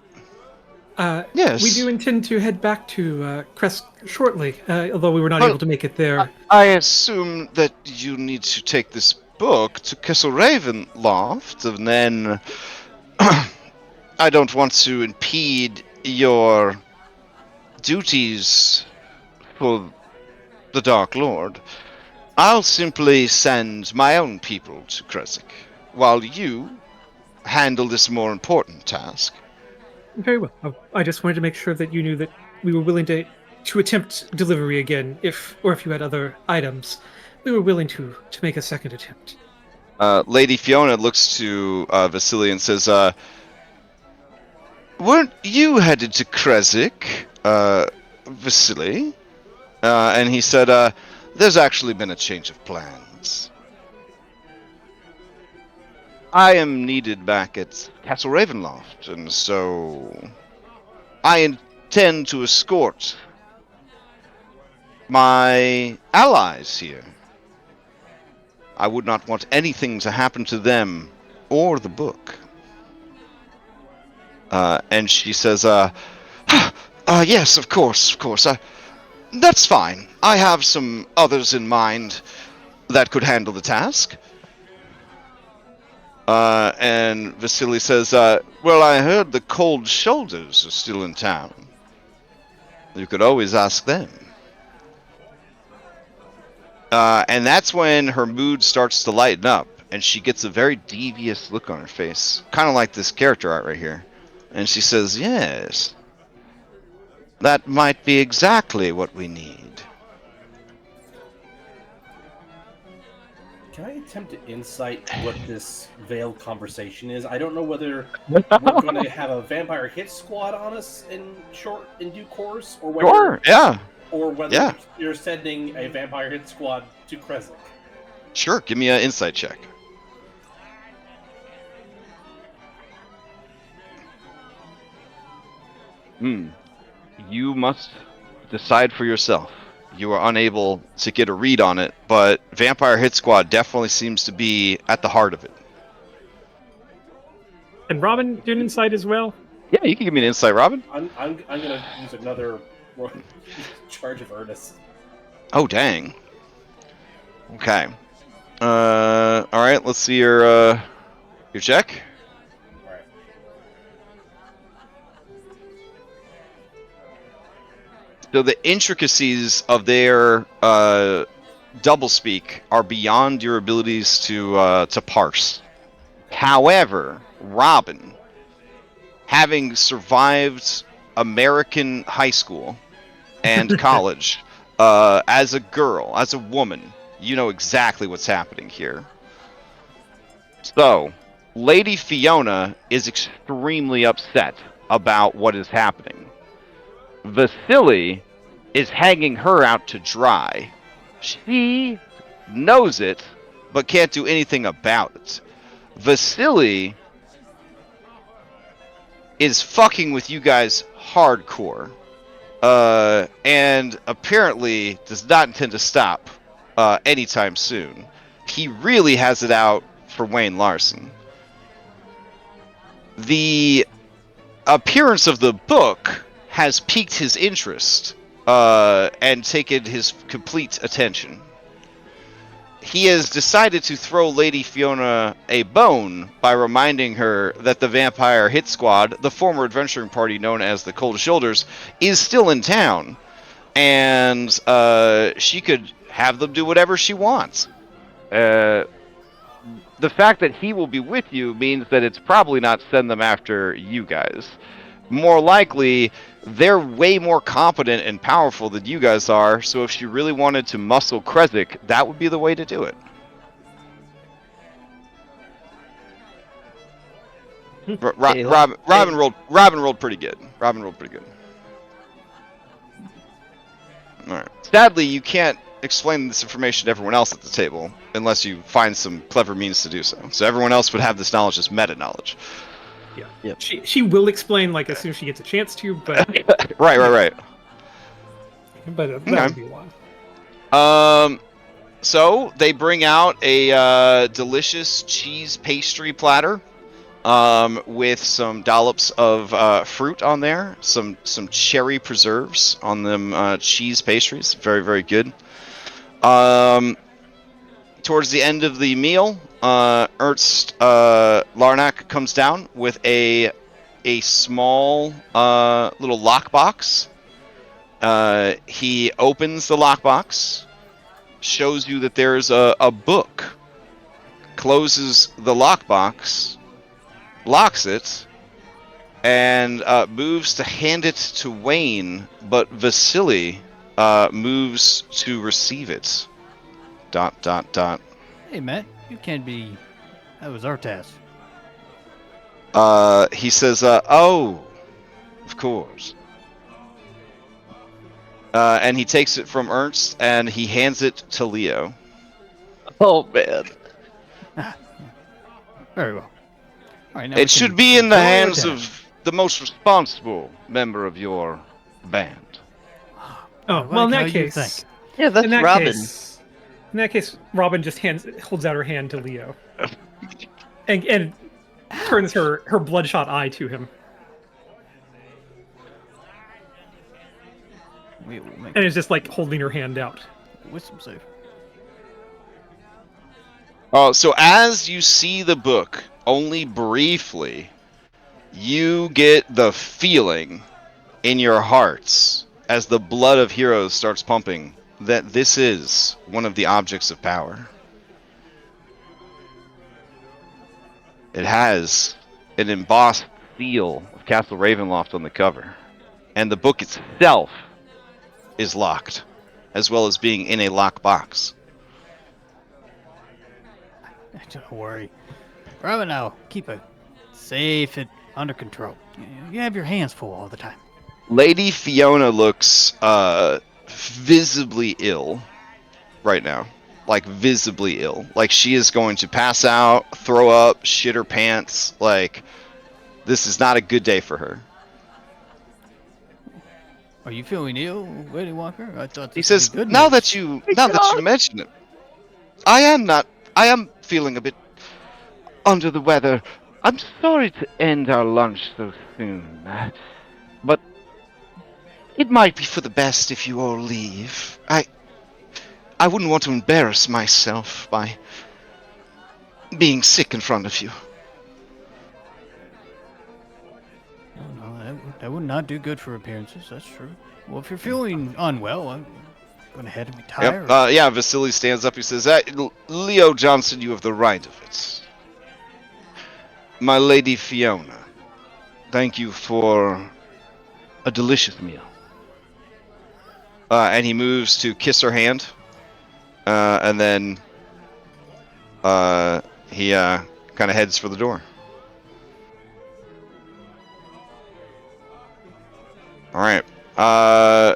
we do intend to head back to Crest shortly, although we were not able to make it there. I assume that you need to take this book to Castle Ravenloft, and then I don't want to impede your duties for the Dark Lord. I'll simply send my own people to Kresik, while you handle this more important task. Very well. I just wanted to make sure that you knew that we were willing to attempt delivery again, if you had other items. We were willing to make a second attempt. Lady Fiona looks to Vasily and says, "Weren't you headed to Kresik, Vasily?" And he said, "There's actually been a change of plans. I am needed back at Castle Ravenloft, and so I intend to escort my allies here. I would not want anything to happen to them or the book." And she says, "Yes, of course. That's fine. I have some others in mind that could handle the task." And Vasily says, "Well, I heard the Cold Shoulders are still in town. You could always ask them." And that's when her mood starts to lighten up, and she gets a very devious look on her face, kind of like this character art right here. And she says, "Yes, that might be exactly what we need." Can I attempt to insight what this veiled conversation is? I don't know whether we're going to have a vampire hit squad on us in due course, or whether, Sure, yeah. or whether Yeah. you're sending a vampire hit squad to Kresik. Sure, give me an insight check. You must decide for yourself. You are unable to get a read on it, but Vampire Hit Squad definitely seems to be at the heart of it. And Robin do an insight as well? Yeah, you can give me an insight, Robin. I'm going to use another charge of Ernest. Oh, dang. Okay. All right, let's see your check. All right. So the intricacies of their doublespeak are beyond your abilities to parse. However, Robin, having survived American high school and college as a girl, as a woman, you know exactly what's happening here. So, Lady Fiona is extremely upset about what is happening. Vasily is hanging her out to dry. She knows it, but can't do anything about it. Vasily is fucking with you guys hardcore, and apparently does not intend to stop anytime soon. He really has it out for Wayne Larson. The appearance of the book has piqued his interest and taken his complete attention. He has decided to throw Lady Fiona a bone by reminding her that the Vampire Hit Squad, the former adventuring party known as the Cold Shoulders, is still in town, and she could have them do whatever she wants. The fact that he will be with you means that it's probably not send them after you guys. More likely, they're way more competent and powerful than you guys are, so if she really wanted to muscle Kresik, that would be the way to do it. Robin rolled pretty good. Alright. Sadly, you can't explain this information to everyone else at the table, unless you find some clever means to do so. So everyone else would have this knowledge as meta-knowledge. Yeah. Yep. She will explain like as soon as she gets a chance to, but Right. But that would be one. So they bring out a delicious cheese pastry platter, with some dollops of fruit on there, some cherry preserves on them cheese pastries. Very, very good. Towards the end of the meal, Ernst Larnack comes down with a small little lockbox. He opens the lockbox, shows you that there's a book, closes the lockbox, locks it, and moves to hand it to Wayne, but Vasily moves to receive it. ... Hey, Matt, you can't be. That was our task. He says, "Oh, of course." And he takes it from Ernst and he hands it to Leo. Oh man. Very well. All right, now we It should can be in the enjoy our hands dinner. of the most responsible member of your band. Oh, I well, in like how that you case, think. Yeah, that's in that Robin. case, Robin just holds out her hand to Leo, and turns her bloodshot eye to him, We will make and is just like holding her hand out. wisdom save. Oh, so as you see the book, only briefly, you get the feeling in your hearts as the blood of heroes starts pumping that this is one of the objects of power. It has an embossed seal of Castle Ravenloft on the cover, and the book itself is locked, as well as being in a lock box. Don't worry. Robin, now keep it safe and under control. You have your hands full all the time. Lady Fiona looks visibly ill right now. Like, visibly ill. Like, she is going to pass out, throw up, shit her pants. Like, this is not a good day for her. Are you feeling ill, Lady Walker? I thought He this would says, be good now news. that you mention it, I am feeling a bit under the weather. I'm sorry to end our lunch so soon, but it might be for the best if you all leave. I wouldn't want to embarrass myself by being sick in front of you. No, that would not do good for appearances. That's true. Well, if you're feeling unwell, I'm going to head and retire. Yep. Yeah, Vasily stands up. He says, Leo Johnson, you have the right of it. My Lady Fiona, thank you for a delicious meal. And he moves to kiss her hand. And then he kind of heads for the door. All right.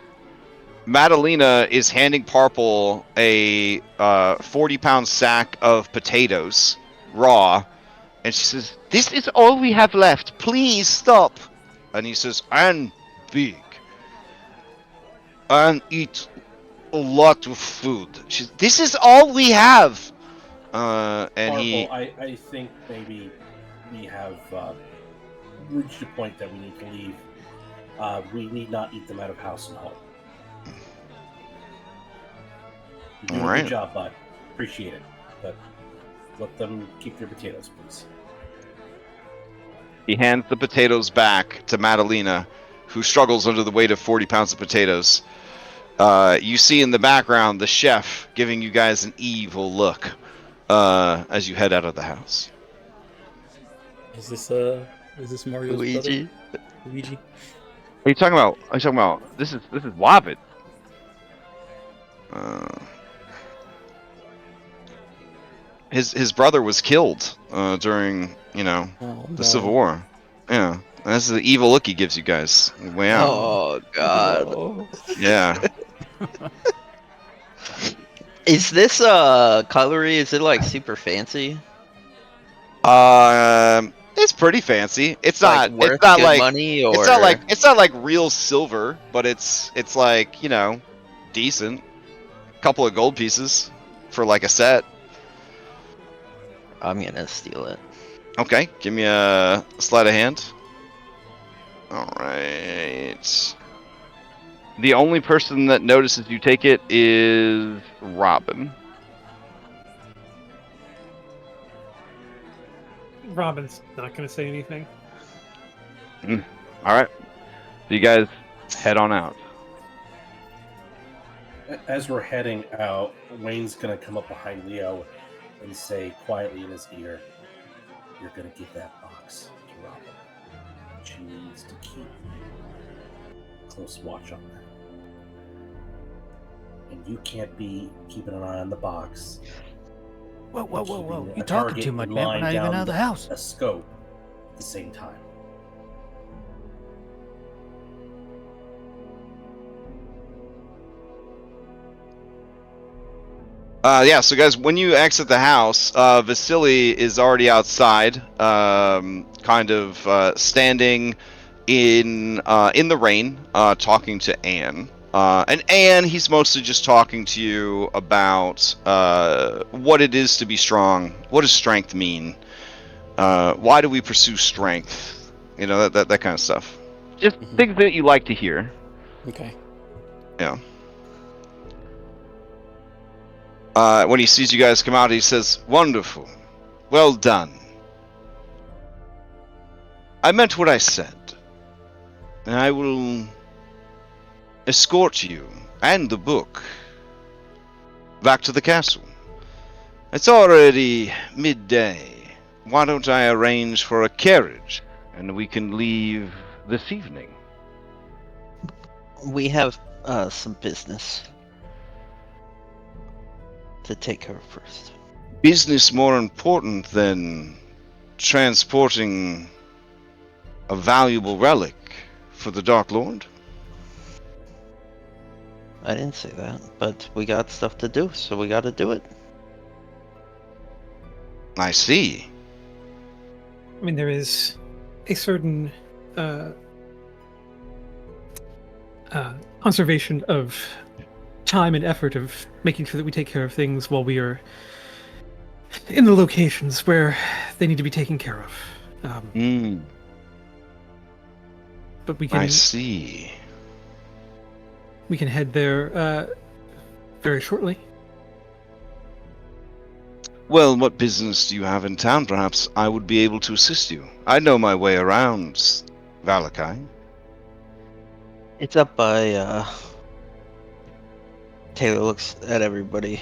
Madalena is handing Parple a 40-pound sack of potatoes, raw, and she says, "This is all we have left. Please stop." And he says, "And big. And eat a lot of food." This is all we have. And Marvel, I think maybe we have reached a point that we need to leave. We need not eat them out of house and home. You're doing a good job, bud. Appreciate it. But let them keep their potatoes, please. He hands the potatoes back to Madalena, who struggles under the weight of 40 pounds of potatoes. You see in the background the chef giving you guys an evil look as you head out of the house. Is this Mario's Luigi. brother? Luigi. What are you talking about? This is Wabbit. His brother was killed during the Civil War. Yeah, that's the evil look he gives you guys. Wow. Oh god. Oh. Yeah. Is this cutlery? Is it like super fancy? It's pretty fancy. It's Like not. worth It's not good like. money, or It's not like real silver, but it's like decent. Couple of gold pieces for like a set. I'm gonna steal it. Okay, give me a sleight of hand. All right. The only person that notices you take it is Robin. Robin's not going to say anything. All right. So you guys head on out. As we're heading out, Wayne's going to come up behind Leo and say quietly in his ear, "You're going to give that box to Robin." She needs to keep close watch on that. And you can't be keeping an eye on the box. Whoa, whoa, whoa, whoa. keeping You a talking target too much, and man. We're lying not even down out of the house. A scope at the same time. Yeah, so guys, when you exit the house, Vasily is already outside, kind of standing in the rain, talking to Anne. And Anne, he's mostly just talking to you about what it is to be strong. What does strength mean? Why do we pursue strength? You know, that kind of stuff. Just things that you like to hear. Okay. Yeah. When he sees you guys come out, he says, "Wonderful. Well done. I meant what I said. And I will escort you and the book back to the castle. It's already midday. Why don't I arrange for a carriage and we can leave this evening?" We have some business to take care of first. Business more important than transporting a valuable relic for the Dark Lord? I didn't say that, but we got stuff to do, so we gotta do it. I see. I mean, there is a certain conservation of time and effort of making sure that we take care of things while we are in the locations where they need to be taken care of. But we can. I see. We can head there very shortly. Well, what business do you have in town? Perhaps I would be able to assist you. I know my way around Vallaki. It's up by, Taylor looks at everybody.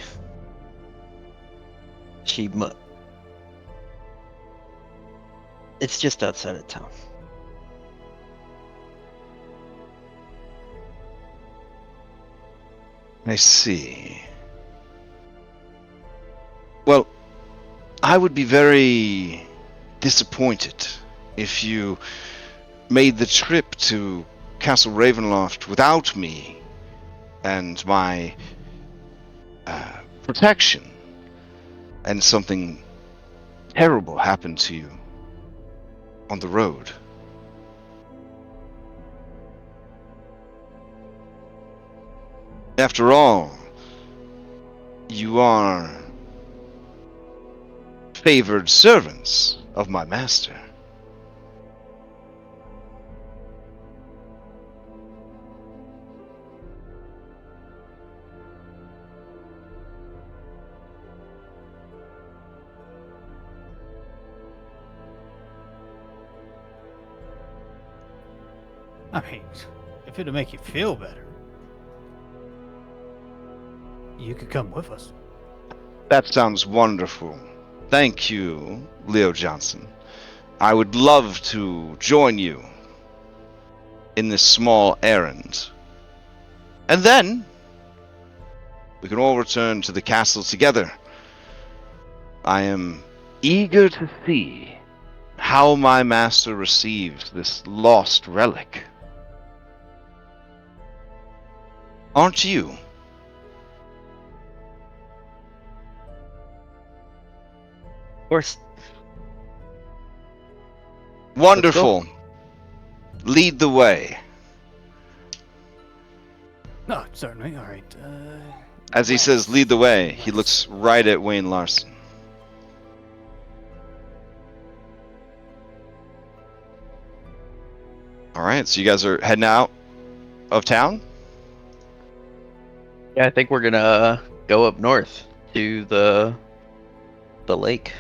It's just outside of town. I see. Well, I would be very disappointed if you made the trip to Castle Ravenloft without me and my protection, and something terrible happened to you on the road. After all, you are favored servants of my master. I mean, if it'll make you feel better, you could come with us. That sounds wonderful. Thank you, Leo Johnson. I would love to join you in this small errand. And then we can all return to the castle together. I am eager to see how my master receives this lost relic. Aren't you? Of course. Wonderful. Lead the way. No, certainly. All right. As he says, lead the way, he looks right at Wayne Larson. Alright, so you guys are heading out of town? Yeah, I think we're gonna go up north to the lake.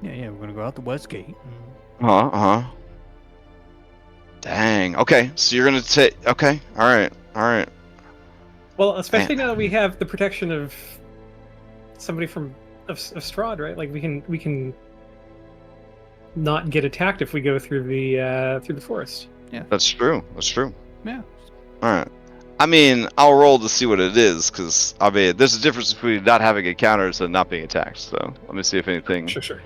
Yeah, we're gonna go out the west gate. Dang. Okay, so you're gonna take. Okay, alright. Well, especially now that we have the protection of somebody of Strahd, right? Like we can not get attacked if we go through the forest. That's true. That's true. Yeah. All right. I mean, I'll roll to see what it is, because I mean, there's a difference between not having encounters and not being attacked. So let me see if anything. Sure.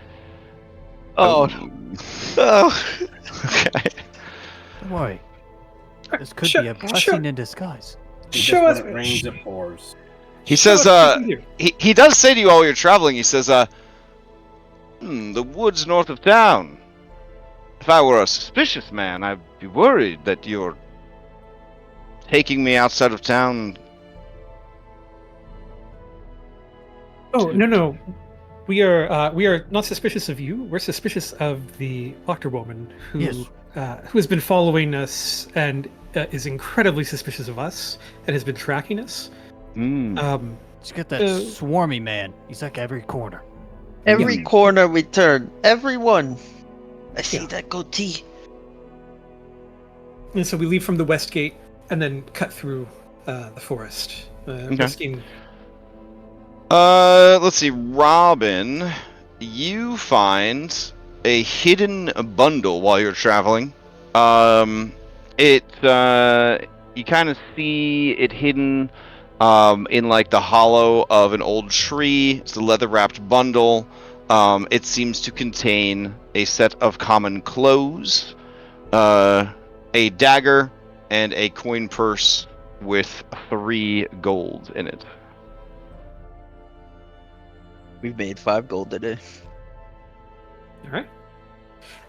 Oh, oh. Okay. Don't worry. This could Show- be a show- blessing in disguise. Show us. When it rains, it pours. He show says, us what you can do. he does say to you while you're traveling, he says, the woods north of town. If I were a suspicious man, I'd be worried that you're taking me outside of town. Oh no. We are not suspicious of you. We're suspicious of the Octor woman who Yes. who has been following us and is incredibly suspicious of us and has been tracking us. Mm. Let's get that Uh, swarmy man. He's like every corner. Every Yeah. corner we turn, everyone. I see Yeah. that goatee. And so we leave from the west gate and then cut through the forest. Risking... Let's see, Robin, you find a hidden bundle while you're traveling. You kind of see it hidden in like the hollow of an old tree. It's a leather-wrapped bundle. It seems to contain a set of common clothes, a dagger, and a coin purse with 3 gold in it. We've made 5 gold today. All right.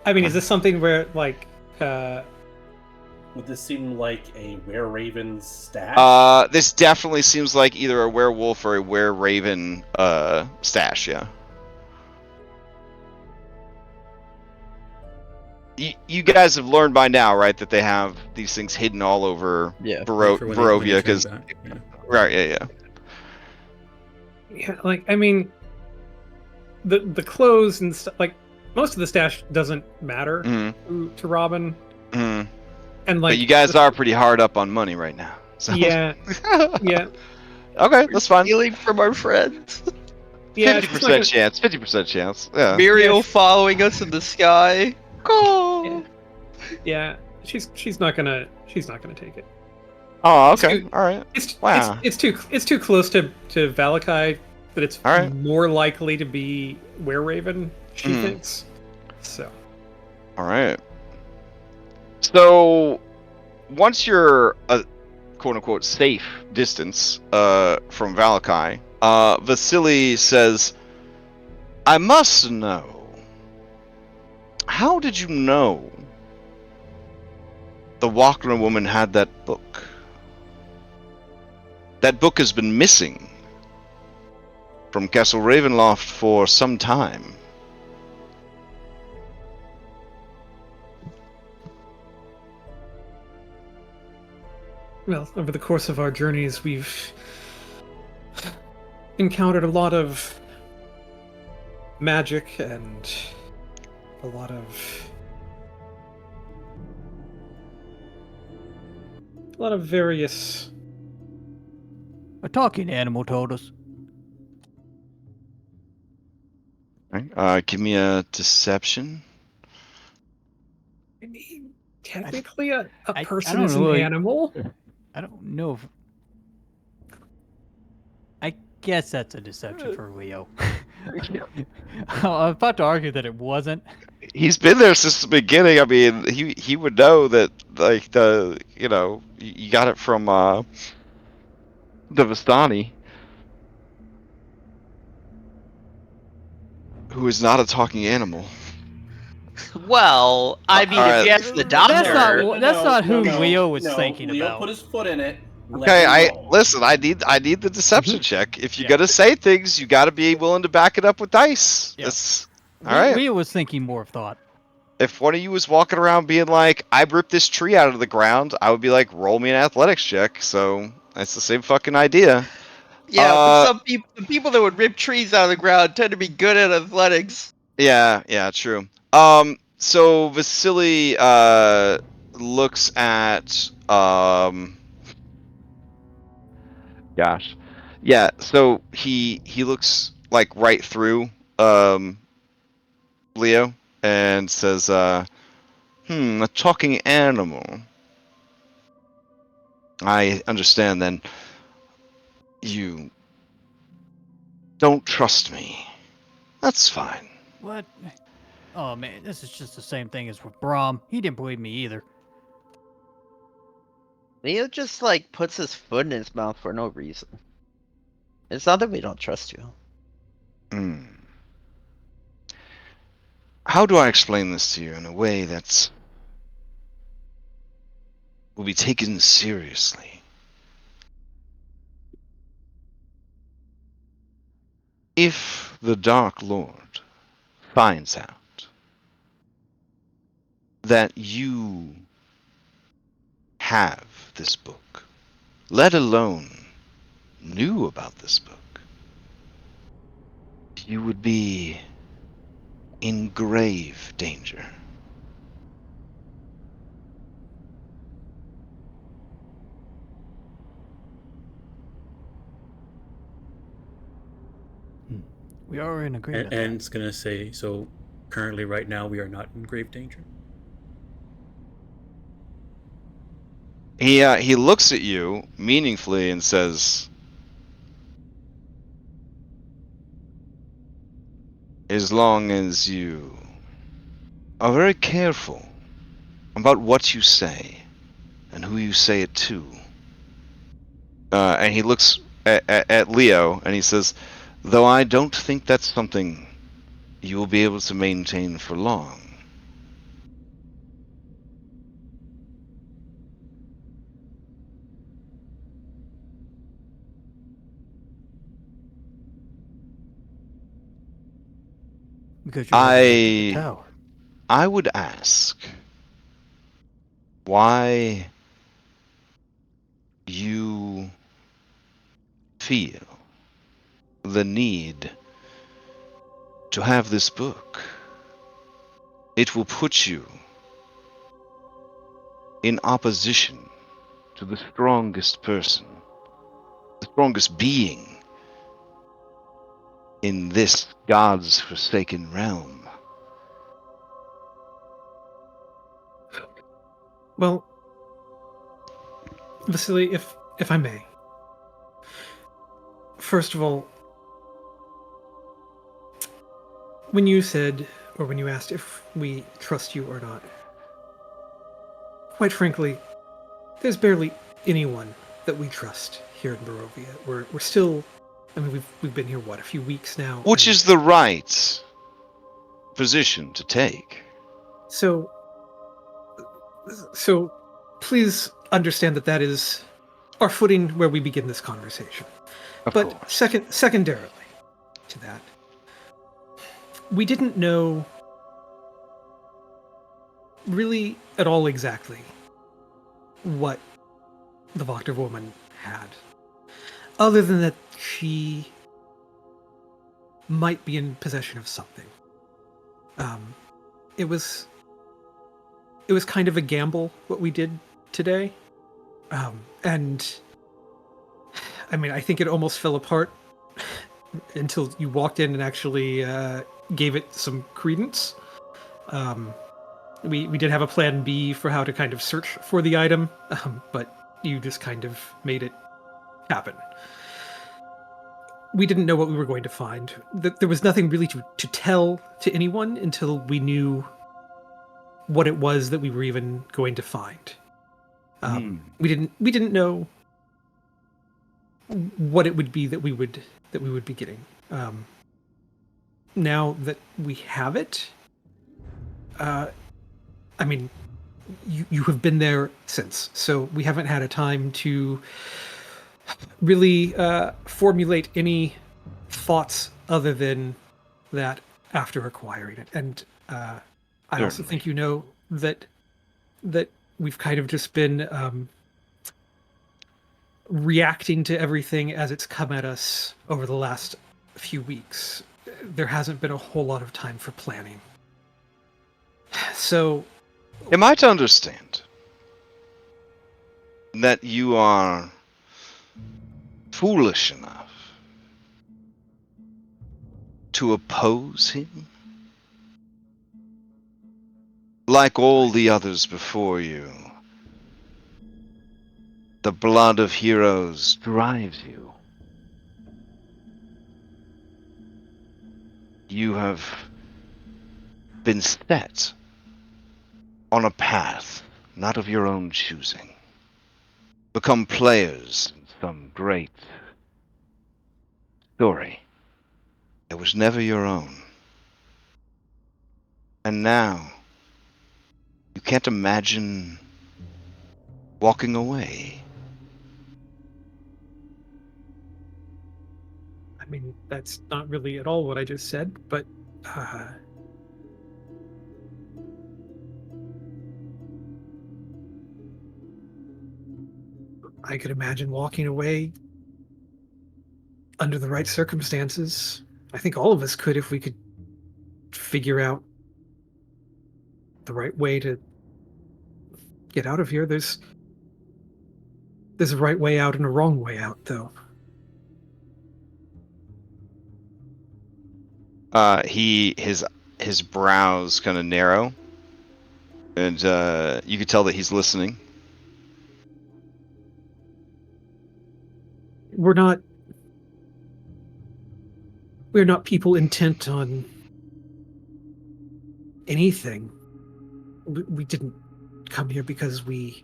I mean, is this something where like Would this seem like a were-raven's stash? This definitely seems like either a werewolf or a were-raven stash, yeah. You guys have learned by now, right, that they have these things hidden all over Yeah. For when they Barovia, turn because back, yeah. right, yeah. yeah, like I mean, the clothes and stuff. Like most of the stash doesn't matter to Robin, Mhm. and like But you guys are pretty hard up on money right now. So. yeah. Okay, that's fine. Stealing from our friends. Yeah, 50% chance. 50% chance. Yeah. Muriel Yes. following us in the sky. Go. Yeah, she's not gonna take it. Oh, okay. It's- All right. It's Wow. it's too close to Vallaki that it's All right. more likely to be were-raven. She Mhm. thinks so. All right. So, once you're a quote-unquote safe distance from Vallaki, Vasily says, "I must know. How did you know the Walker woman had that book? That book has been missing from Castle Ravenloft for some time." Well, over the course of our journeys, we've encountered a lot of magic and a lot of various. A talking animal told us. Alright, give me a deception. I mean, technically, a I person don't is an really- animal. I don't know if. I guess that's a deception for Leo. I was about to argue that it wasn't. He's been there since the beginning. I mean, he would know that, like, you got it from the Vistani, who is not a talking animal. Well, I mean, Alright. if you ask the That's doctor. not who Leo was thinking Leo about. put his foot in it. let Okay, him roll. listen. I need the deception check. If you're Yeah. gonna say things, you got to be willing to back it up with dice. Yeah. That's all right. Leo was thinking more of thought. If one of you was walking around being like, "I ripped this tree out of the ground," I would be like, "Roll me an athletics check." So that's the same fucking idea. Yeah, but the people that would rip trees out of the ground tend to be good at athletics. Yeah, true. So Vasily looks at gosh. Yeah, so he looks like right through Leo, and says, a talking animal. I understand then you don't trust me. That's fine. What? Oh man, this is just the same thing as with Brahm. He didn't believe me either. Leo just like puts his foot in his mouth for no reason. It's not that we don't trust you. Hmm. How do I explain this to you in a way that will be taken seriously? If the Dark Lord finds out that you have this book, let alone knew about this book, you would be in grave danger. We are in agreement. And it's gonna say, so currently, right now, we are not in grave danger. He looks at you meaningfully and says, as long as you are very careful about what you say and who you say it to. And he looks at Leo and he says, though I don't think that's something you will be able to maintain for long. Because you're headed back to the tower. I would ask why you feel the need to have this book. It will put you in opposition to the strongest person, the strongest being in this God's forsaken realm. Well, Vasily, if I may. First of all, when you said, or when you asked if we trust you or not, quite frankly, there's barely anyone that we trust here in Barovia. We're still, I mean, we've been here, what, a few weeks now? Which is the right position to take. So please understand that is our footing where we begin this conversation. Of but course. Secondarily to that, we didn't know really at all exactly what the Voctor woman had, other than that she might be in possession of something. It was kind of a gamble what we did today, and I mean, I think it almost fell apart until you walked in and actually gave it some credence. We did have a plan B for how to kind of search for the item, but you just kind of made it happen. We didn't know what we were going to find. There was nothing really to tell to anyone until we knew what it was that we were even going to find. We didn't know what it would be that we would be getting. Now that we have it, I mean, you have been there since, so we haven't had a time to really formulate any thoughts other than that after acquiring it. And I also think you know that we've kind of just been reacting to everything as it's come at us over the last few weeks. There hasn't been a whole lot of time for planning. So, am I to understand that you are foolish enough to oppose him? like all the others before you, the blood of heroes drives you. You have been set on a path not of your own choosing. Become players in some great story that was never your own. And now, you can't imagine walking away. I mean, that's not really at all what I just said, but I could imagine walking away under the right circumstances. I think all of us could if we could figure out the right way to get out of here. There's a right way out and a wrong way out, though. His brows kind of narrow, and you could tell that he's listening. We're not people intent on anything. We didn't come here because we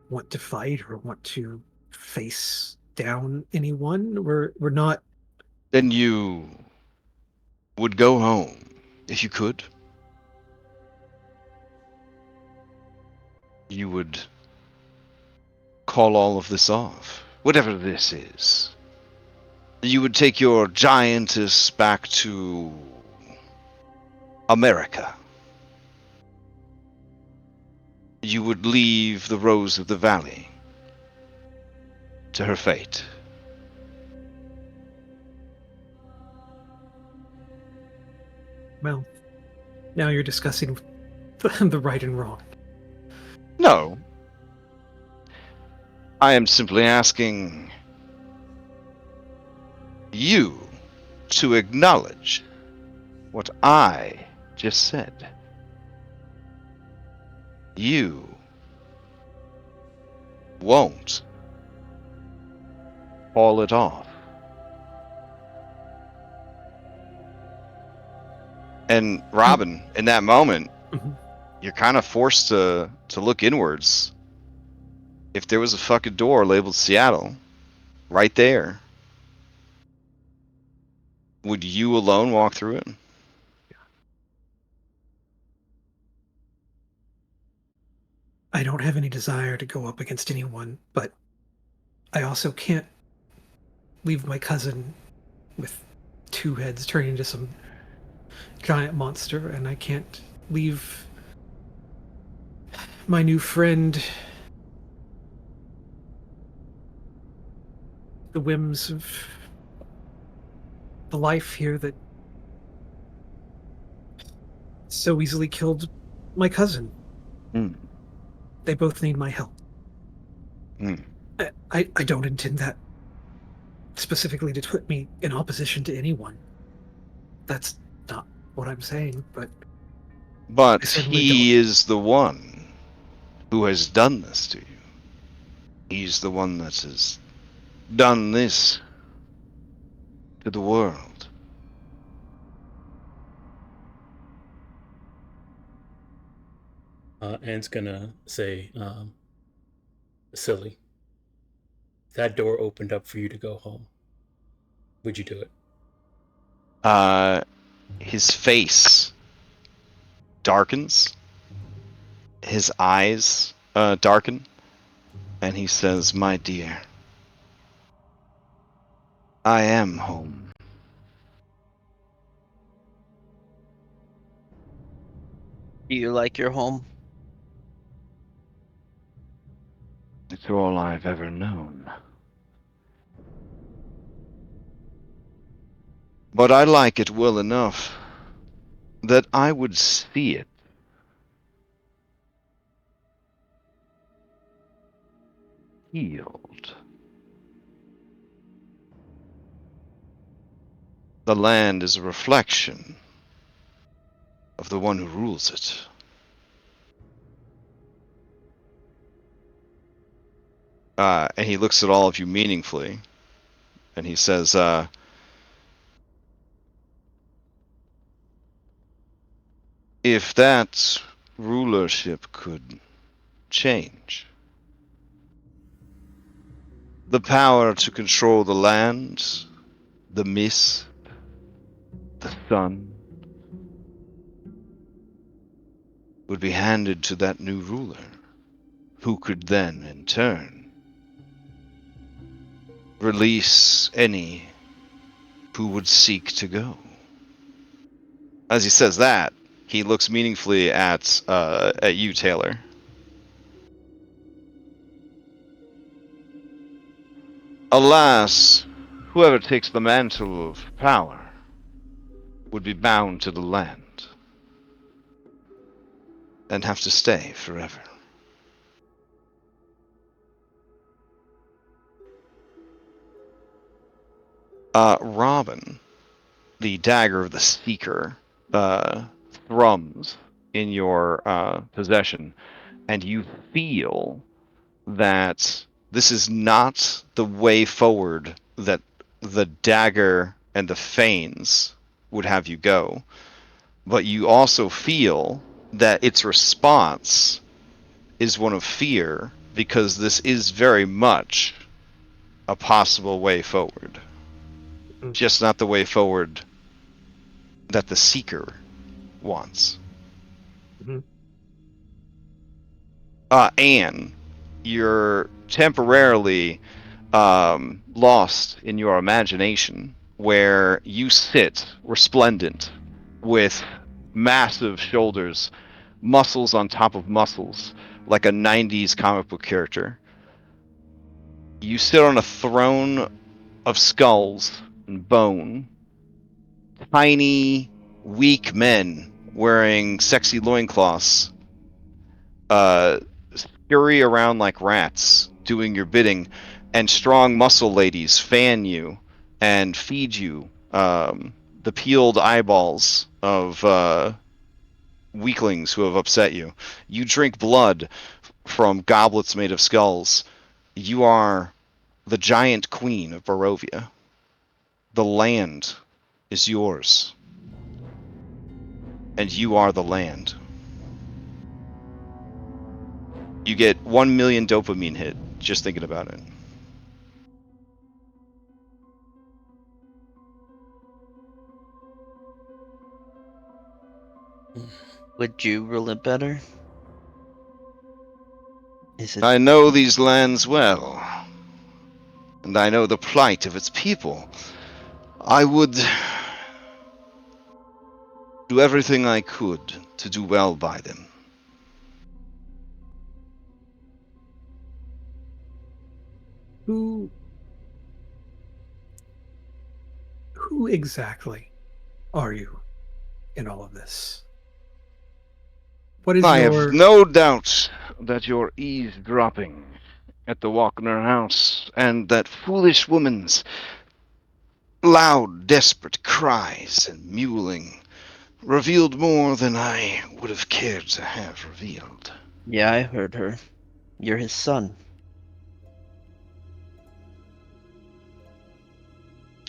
want to fight or want to face down anyone. We're not. Then you would go home if you could. You would call all of this off, whatever this is. You would take your giantess back to America. You would leave the Rose of the Valley to her fate. Well, now you're discussing the right and wrong. No. I am simply asking you to acknowledge what I just said. You won't call it off. And Robin, in that moment, you're kind of forced to look inwards. If there was a fucking door labeled Seattle, right there, would you alone walk through it? I don't have any desire to go up against anyone, but I also can't leave my cousin with two heads turning into some giant monster, and I can't leave my new friend the whims of the life here that so easily killed my cousin. They both need my help. I don't intend that specifically to put me in opposition to anyone. That's not what I'm saying, but he is the one who has done this to you. He's the one that has done this to the world. Anne's gonna say, silly. If that door opened up for you to go home, would you do it? His face darkens. His eyes darken. And he says, "My dear, I am home." Do you like your home? It's all I've ever known. But I like it well enough that I would see it healed. The land is a reflection of the one who rules it. And he looks at all of you meaningfully, and he says, if that rulership could change, the power to control the land, the mist, the sun, would be handed to that new ruler, who could then, in turn, release any who would seek to go. As he says that, he looks meaningfully at you, Taylor. Alas, whoever takes the mantle of power would be bound to the land and have to stay forever. Robin, the dagger of the Seeker, thrums in your possession, and you feel that this is not the way forward that the dagger and the Fanes would have you go, but you also feel that its response is one of fear, because this is very much a possible way forward. Just not the way forward that the Seeker wants. Mhm. Anne, you're temporarily lost in your imagination, where you sit resplendent with massive shoulders, muscles on top of muscles, like a 90s comic book character. You sit on a throne of skulls and bone. Tiny, weak men wearing sexy loincloths scurry around like rats, doing your bidding, and strong muscle ladies fan you and feed you the peeled eyeballs of weaklings who have upset you. You drink blood from goblets made of skulls. You are the giant queen of Barovia. The land is yours. And you are the land. You get 1 million dopamine hit just thinking about it. Would you rule it better? Is it? I know these lands well, and I know the plight of its people. I would do everything I could to do well by them. Who exactly are you in all of this? What is I your... have no doubt that you're eavesdropping at the Walkner house, and that foolish woman's loud, desperate cries and mewling revealed more than I would have cared to have revealed. Yeah, I heard her. You're his son.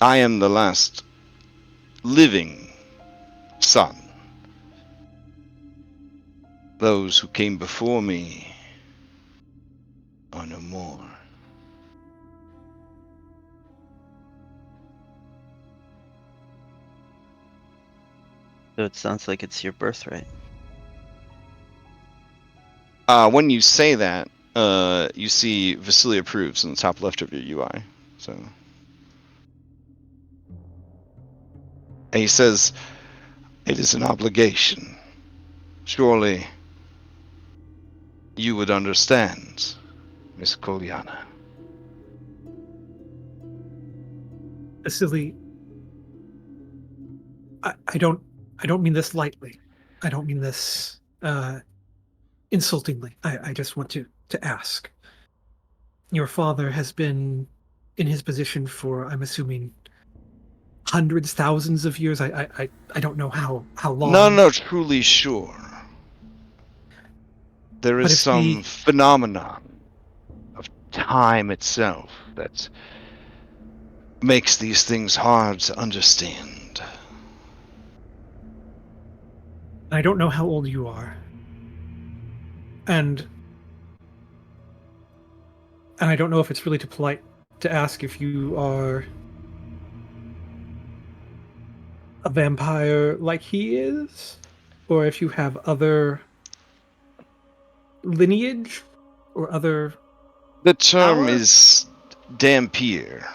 I am the last living son. Those who came before me are no more. So it sounds like it's your birthright. When you say that, you see Vasily approves in the top left of your UI. So, and he says, "It is an obligation. Surely you would understand, Miss Kolyana." Vasily, I don't mean this lightly. I don't mean this insultingly. I just want to ask. Your father has been in his position for, I'm assuming, hundreds, thousands of years. I don't know how long. None are truly sure. There But is if some the- phenomenon of time itself that makes these things hard to understand. I don't know how old you are. And I don't know if it's really too polite to ask if you are a vampire like he is, or if you have other lineage or other. The term Power? is Dampier.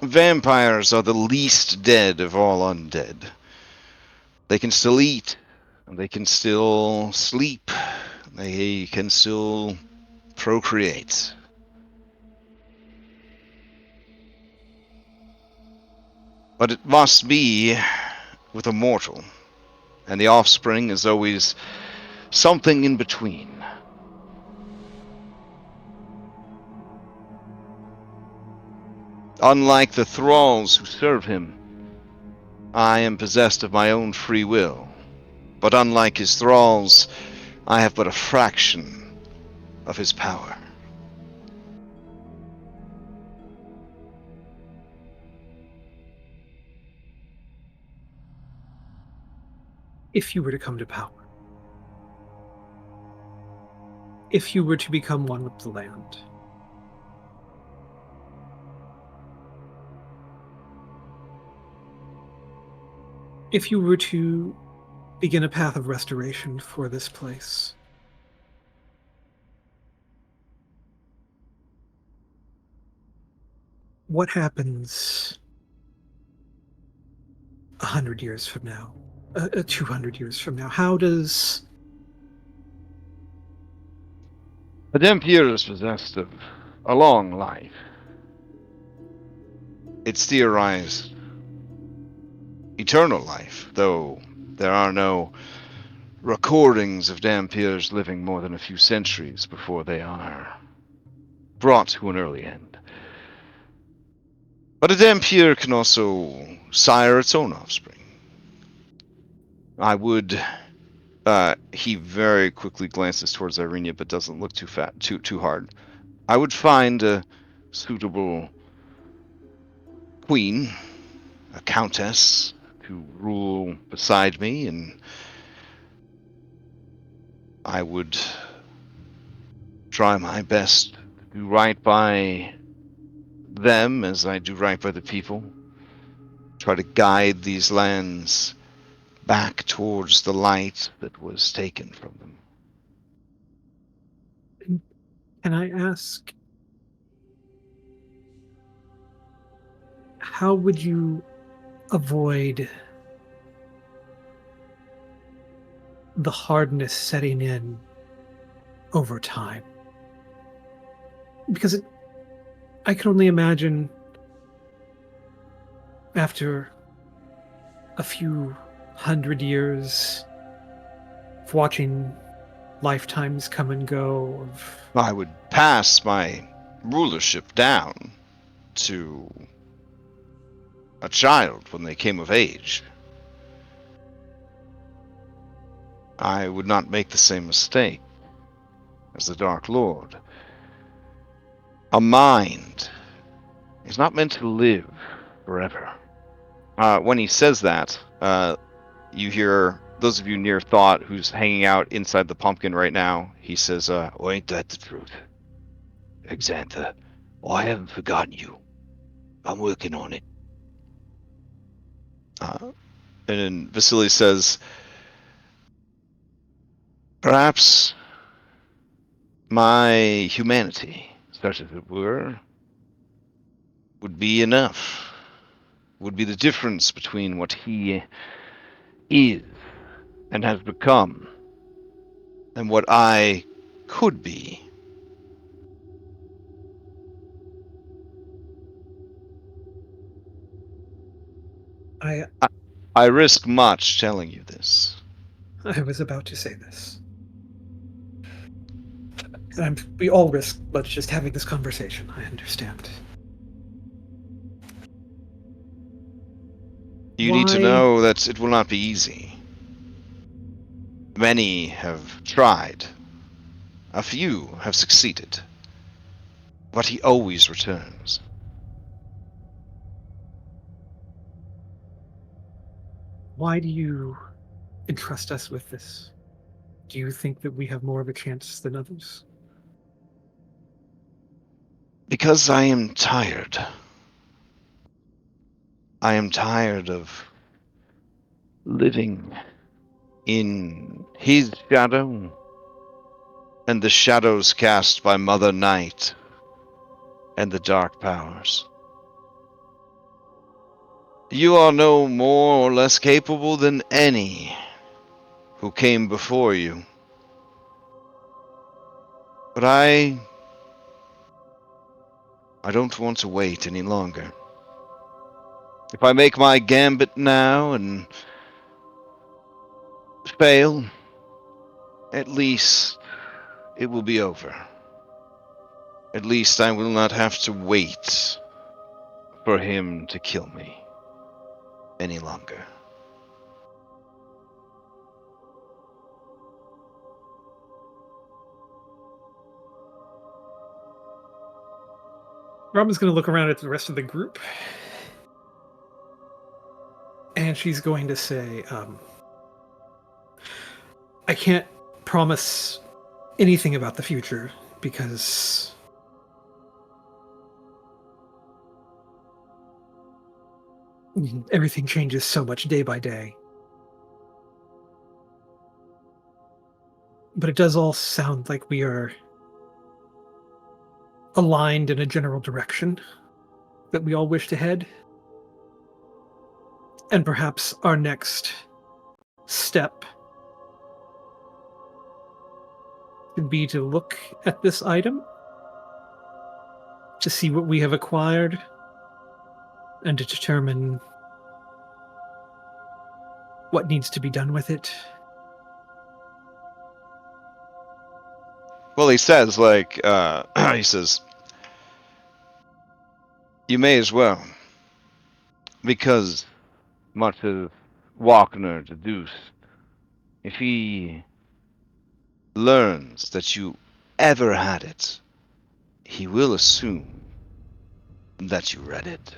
Vampires are the least dead of all undead. They can still eat, and they can still sleep, they can still procreate. But it must be with a mortal, and the offspring is always something in between. Unlike the thralls who serve him, I am possessed of my own free will. But unlike his thralls, I have but a fraction of his power. If you were to come to power, if you were to become one with the land, if you were to begin a path of restoration for this place, what happens 100 years from now, 200 years from now? How does The Dampier is possessed of a long life. It's theorized eternal life, though there are no recordings of Dampiers living more than a few centuries before they are brought to an early end. But a Dampier can also sire its own offspring. I would... he very quickly glances towards Irenia, but doesn't look too hard. I would find a suitable queen, a countess, to rule beside me, and I would try my best to do right by them as I do right by the people. Try to guide these lands back towards the light that was taken from them. Can I ask, how would you avoid the hardness setting in over time? Because I can only imagine after a few 100 years of watching lifetimes come and go of... I would pass my rulership down to a child when they came of age. I would not make the same mistake as the Dark Lord. A mind is not meant to live forever. When he says that, you hear, those of you near Thought who's hanging out inside the pumpkin right now, he says, "Oh, ain't that the truth? Exantha, I haven't forgotten you. I'm working on it." And then Vasily says, "Perhaps my humanity, such as it were, would be enough. Would be the difference between what he is and has become and what I could be." I risk much telling you this. I was about to say this. We all risk much just having this conversation, I understand. You need to Why- know that it will not be easy. Many have tried. A few have succeeded. but he always returns. Why do you entrust us with this? Do you think that we have more of a chance than others? Because I am tired. I am tired of living in his shadow and the shadows cast by Mother Night and the dark powers. You are no more or less capable than any who came before you. But I don't want to wait any longer. If I make my gambit now and fail, at least it will be over. At least I will not have to wait for him to kill me any longer. Robin's going to look around at the rest of the group. And she's going to say, I can't promise anything about the future because everything changes so much day by day. But it does all sound like we are aligned in a general direction that we all wish to head. And perhaps our next step would be to look at this item, to see what we have acquired, and to determine what needs to be done with it. Well, he says, he says, you may as well, because much as Wagner deduced, if he learns that you ever had it, he will assume that you read it.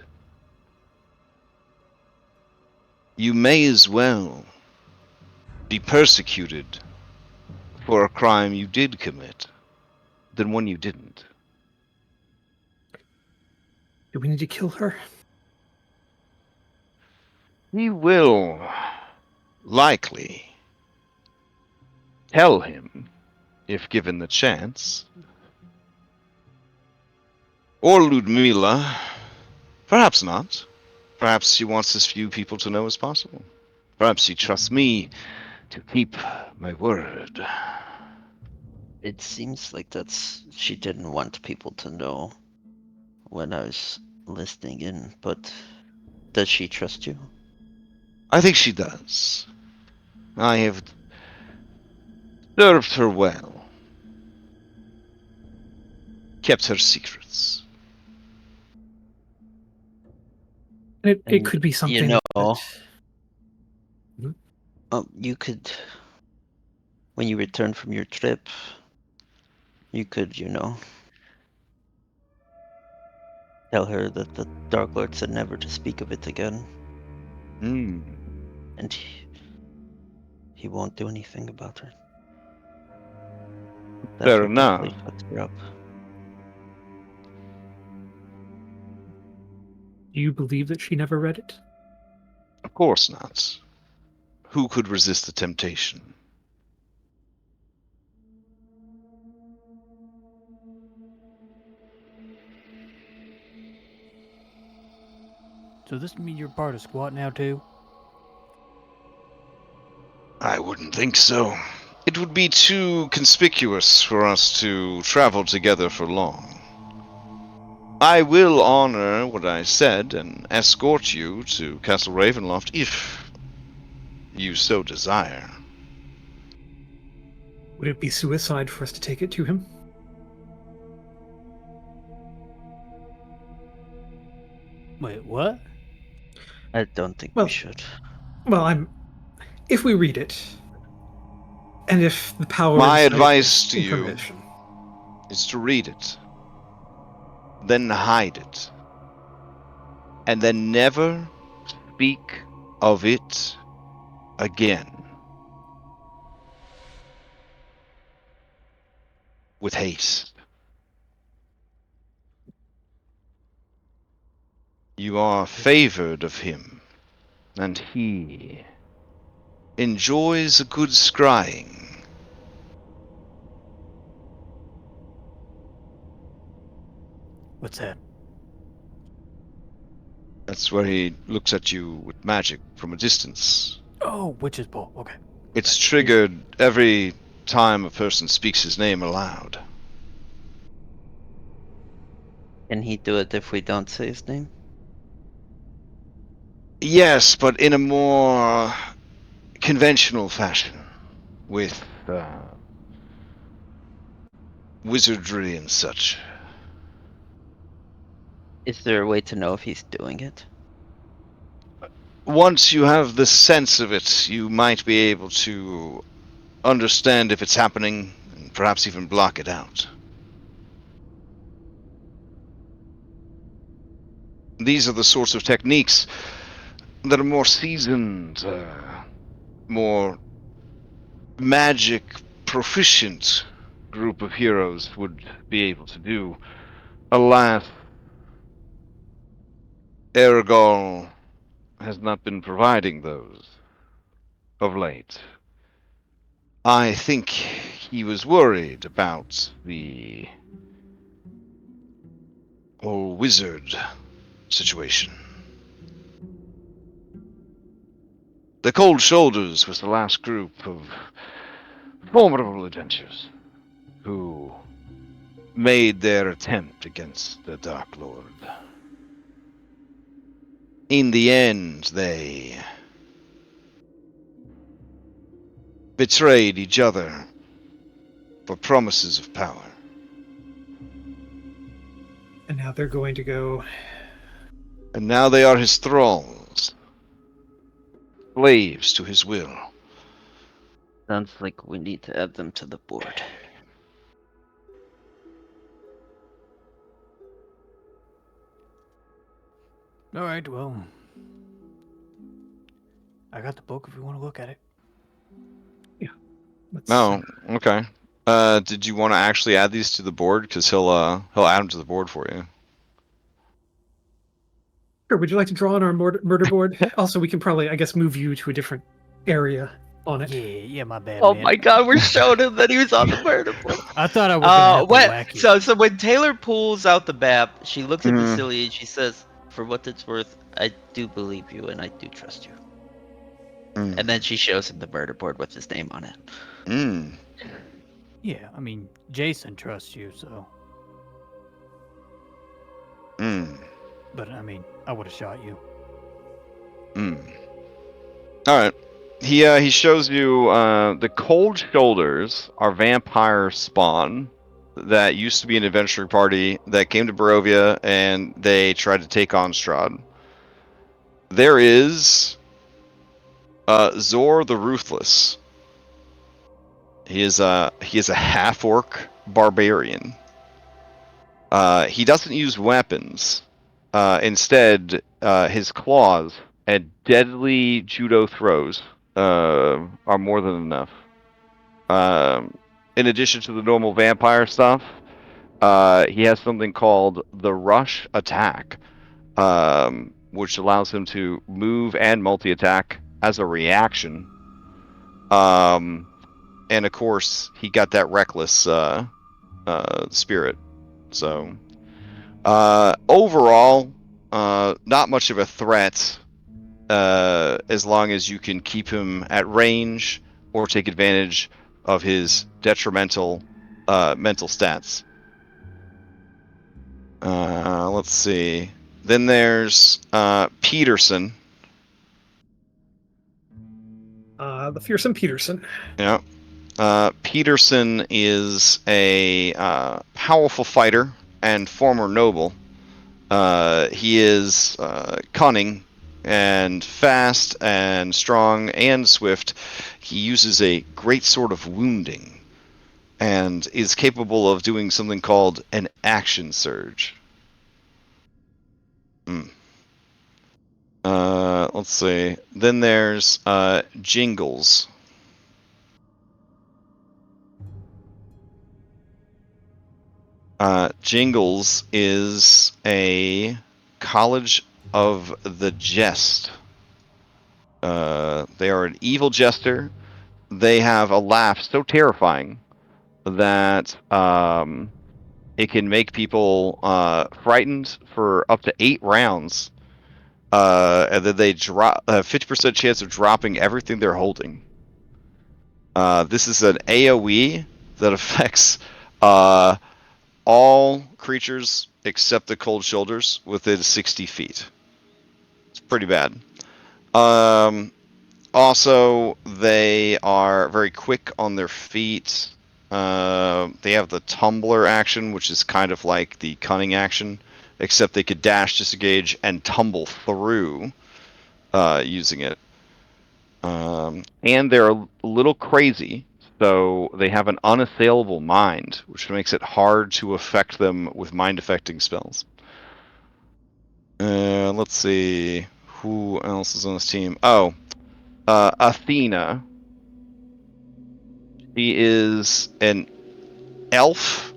You may as well be persecuted for a crime you did commit than one you didn't. Do we need to kill her? He will likely tell him, if given the chance. Or Ludmila. Perhaps not. Perhaps she wants as few people to know as possible. Perhaps she trusts me to keep my word. It seems like she didn't want people to know when I was listening in, but does she trust you? I think she does. I have served her well. Kept her secrets. It And, could be something you know, that... you could, when you return from your trip, you could, tell her that the Dark Lord said never to speak of it again. And he won't do anything about her. Fair enough. Fucks her up. Do you believe that she never read it? Of course not. Who could resist the temptation? So this mean you're part of SWAT now too? I wouldn't think so. It would be too conspicuous for us to travel together for long. I will honor what I said and escort you to Castle Ravenloft if you so desire. Would it be suicide for us to take it to him? Wait, what? I don't think Well, we should. Well, if we read it, and if the power... My inside advice this to you information... is to read it. then hide it, and then never speak of it again. With haste. You are favored of him, and he enjoys a good scrying. What's that? That's where he looks at you with magic from a distance. Oh, witch's bowl. Okay. It's triggered every time a person speaks his name aloud. Can he do it if we don't say his name? Yes, but in a more conventional fashion, with wizardry and such. Is there a way to know if he's doing it? Once you have the sense of it, you might be able to understand if it's happening, and perhaps even block it out. These are the sorts of techniques that a more seasoned, more magic proficient group of heroes would be able to do. Alas, Aragorn has not been providing those of late. I think he was worried about the whole wizard situation. The Cold Shoulders was the last group of formidable adventurers who made their attempt against the Dark Lord. In the end, they betrayed each other for promises of power. And now they're going to go. And now they are his thralls, slaves to his will. Sounds like we need to add them to the board. All right, well, I got the book if you want to look at it. Oh, okay. Did you want to actually add these to the board? Because he'll add them to the board for you. Sure. Would you like to draw on our murder board? Also, we can probably, I guess, move you to a different area on it. Yeah, my bad, Oh man. my god, we're showing him that he was on the murder board. I thought I was gonna have to what? whack you. So when Taylor pulls out the map, she looks at Mhm. Vasily and she says, "For what it's worth, I do believe you and I do trust you." And then she shows him the murder board with his name on it. Mm. Yeah, I mean, Jason trusts you, so. Mm. But I mean, I would have shot you. Mm. All right. He shows you the Cold Shoulders are vampire spawn that used to be an adventuring party that came to Barovia and they tried to take on Strahd. There is Zor the Ruthless. He is a half-orc barbarian. He doesn't use weapons. Instead, his claws and deadly judo throws are more than enough. In addition to the normal vampire stuff, he has something called the Rush Attack, which allows him to move and multi-attack as a reaction. And of course, he got that reckless spirit. So, overall, not much of a threat as long as you can keep him at range or take advantage of his detrimental mental stats. Let's see. Then there's Peterson. The fearsome Peterson. Yeah. Peterson is a powerful fighter and former noble. He is cunning and fast and strong and swift. He uses a great sort of wounding and is capable of doing something called an action surge. Let's see. Then there's Jingles. Jingles is a college of the jest. They are an evil jester. They have a laugh so terrifying that it can make people frightened for up to 8 rounds. And then they drop 50% chance of dropping everything they're holding. This is an AoE that affects all creatures except the cold shoulders within 60 feet. It's pretty bad. Also, they are very quick on their feet. They have the tumbler action, which is kind of like the cunning action, except they could dash, disengage, and tumble through using it. And they're a little crazy, so they have an unassailable mind, which makes it hard to affect them with mind-affecting spells. Let's see. Who else is on this team? Oh, Athena. She is an elf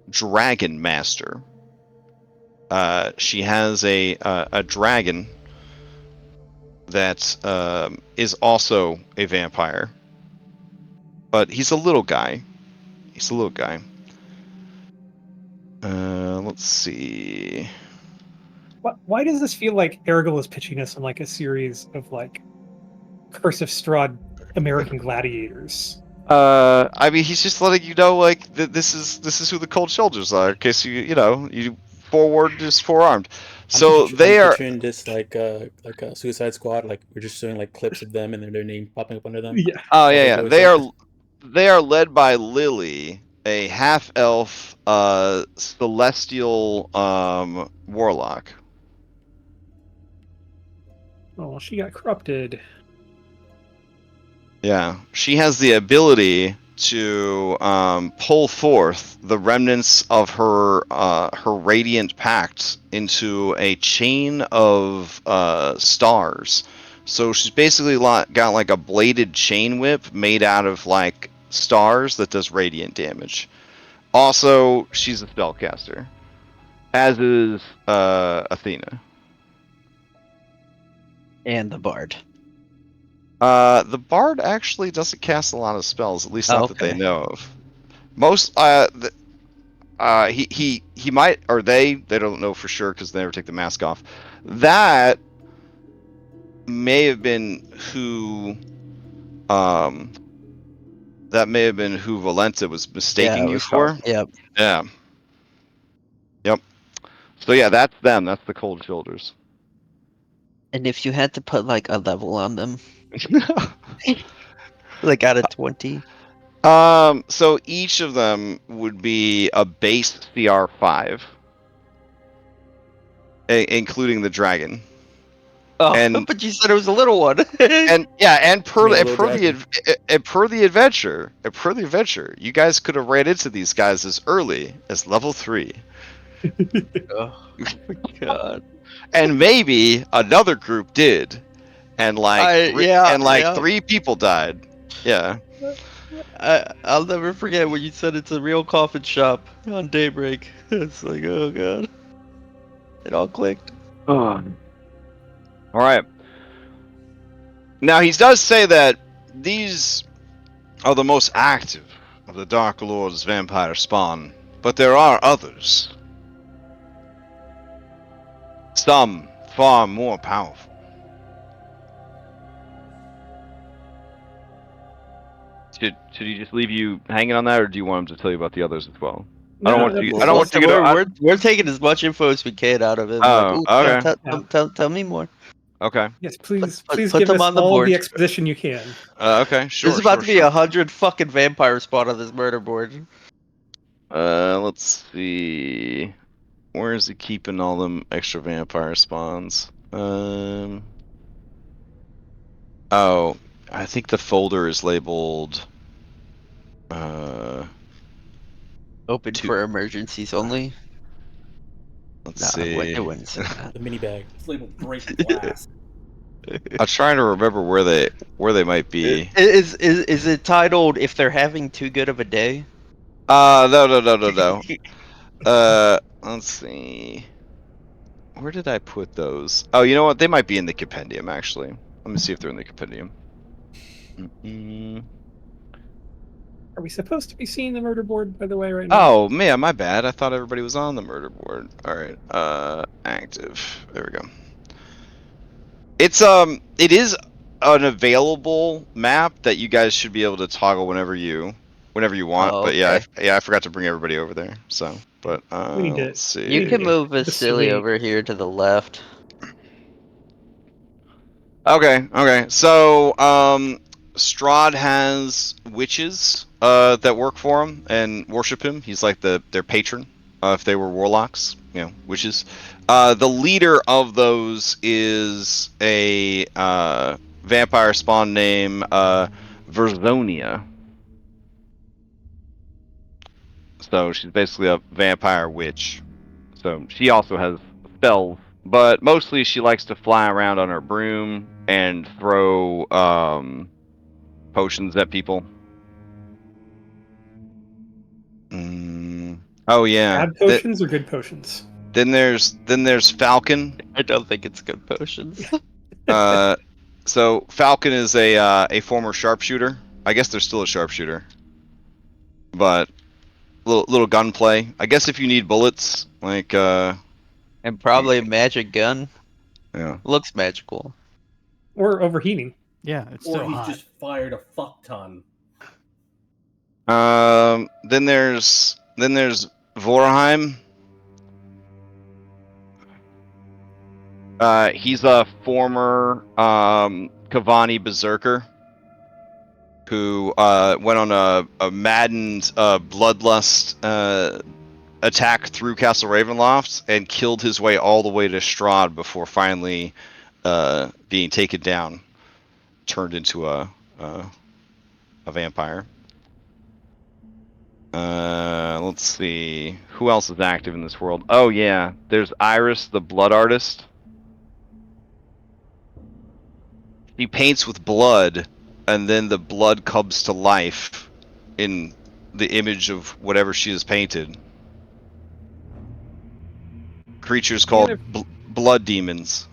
dragon master. She has a dragon that is also a vampire, but he's a little guy. Let's see. Why does this feel like Ergel is pitching us in like a series of like Curse of Strahd American Gladiators? I mean, he's just letting you know, like, this is who the cold shoulders are, in case you forward just forearmed. So they I'm are. picturing this like a Suicide Squad. Like we're just showing like clips of them and then their name popping up under them. Yeah. Oh As yeah, they yeah. voice They are led by Lily, a half elf, celestial warlock. Oh, she got corrupted. Yeah, she has the ability to pull forth the remnants of her radiant pact into a chain of stars. So she's basically got like a bladed chain whip made out of like stars that does radiant damage. Also, she's a spellcaster, as is Athena. And the bard. The bard actually doesn't cast a lot of spells, at least not that they Okay. know of. Most he might, or they don't know for sure because they never take the mask off. That may have been who Valenta was mistaking Yeah, it you was for. Yep. Yeah. Yep. So yeah, that's them. That's the cold shoulders. And if you had to put like a level on them, like out of 20. So each of them would be a base CR5, including the dragon. Oh, And but you said it was a little one. and yeah, and per Yeah, and little per dragon. the adventure, you guys could have ran into these guys as early as level 3, Oh my god. and maybe another group did, and Yeah. 3 people died. Yeah. I'll never forget when you said it's a real coffin shop on Daybreak. It's like, oh god. It all clicked. All right. Now he does say that these are the most active of the Dark Lord's vampire spawn, but there are others. Some far more powerful. Should he just leave you hanging on that, or do you want him to tell you about the others as well? I don't want you to. We're taking as much info as we can out of him. Oh, okay. Tell me more. Okay. Yes, please Put give them us on the all board. the exposition you can. Okay. Sure. There's about to be 100 fucking vampire spawn on this murder board. Let's see. Where is he keeping all them extra vampire spawns? Oh, I think the folder is labeled. Open for emergencies only. Let's Nah, see. I wouldn't say that. The mini bag. It's labeled break glass. I'm trying to remember where they might be. Is it titled "If They're Having Too Good of a Day"? No. Let's see. Where did I put those? Oh, you know what? They might be in the compendium, actually. Let me see if they're in the compendium. Are we supposed to be seeing the murder board, by the way, right now? Oh, man, my bad. I thought everybody was on the murder board. All right. Active. There we go. It is an available map that you guys should be able to toggle whenever you want. Oh, But yeah, okay. I forgot to bring everybody over there. So, but We need to- let's see. You can move Vasily. Vasily over here to the left. Okay. So, Strahd has witches that work for him and worship him. He's like their patron. If they were warlocks, witches. The leader of those is a vampire spawn named Verzonia. So she's basically a vampire witch. So she also has spells, but mostly she likes to fly around on her broom and throw potions at people. Oh yeah. Bad potions or good potions? Then there's Falcon. I don't think it's good potions. So Falcon is a former sharpshooter. I guess they're still a sharpshooter, but little gunplay. I guess if you need bullets, like And probably a magic gun. yeah. Looks magical. Or overheating. Yeah, it's Or still he's hot. just fired a fuck ton. Then there's Vorheim. He's a former Kavani berserker who went on a maddened bloodlust attack through Castle Ravenloft and killed his way all the way to Strahd before finally being taken down, turned into a vampire. Let's see. Who else is active in this world? Oh yeah, there's Iris, the blood artist. She paints with blood, and then the blood comes to life in the image of whatever she has painted. Creatures called blood demons.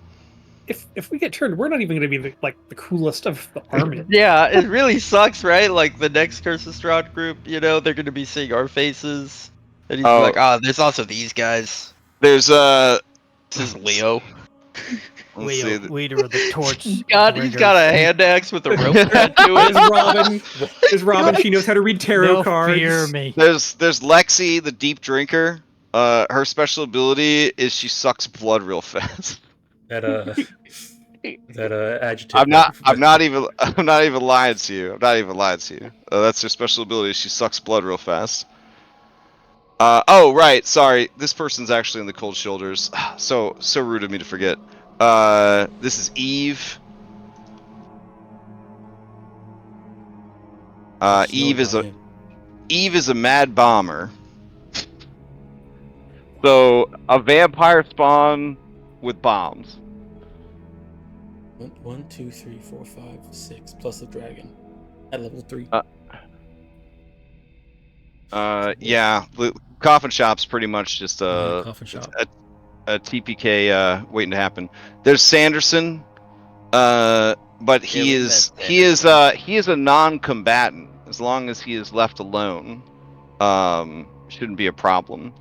If we get turned, we're not even going to be the coolest of the army. Yeah, it really sucks, right? Like the next Curse of Strahd group, they're gonna be seeing our faces, and he's like, there's also these guys. There's This is Leo. let's see. Leader of the torch. He's got a hand axe with a rope tied to There's it. Robin. There's Robin. She knows how to read tarot They'll cards. fear me. There's Lexi, the deep drinker. Her special ability is she sucks blood real fast. That adjective. I'm not even lying to you. That's her special ability. She sucks blood real fast. Oh right, sorry. This person's actually in the cold shoulders. So rude of me to forget. This is Eve. Eve is a mad bomber. So a vampire spawn with bombs. 1, 2, 3, 4, 5, 6 plus the dragon at level 3. Yeah, coffin shop's pretty much just Coffin shop. a TPK waiting to happen. There's Sanderson, but he is a non-combatant. As long as he is left alone, shouldn't be a problem.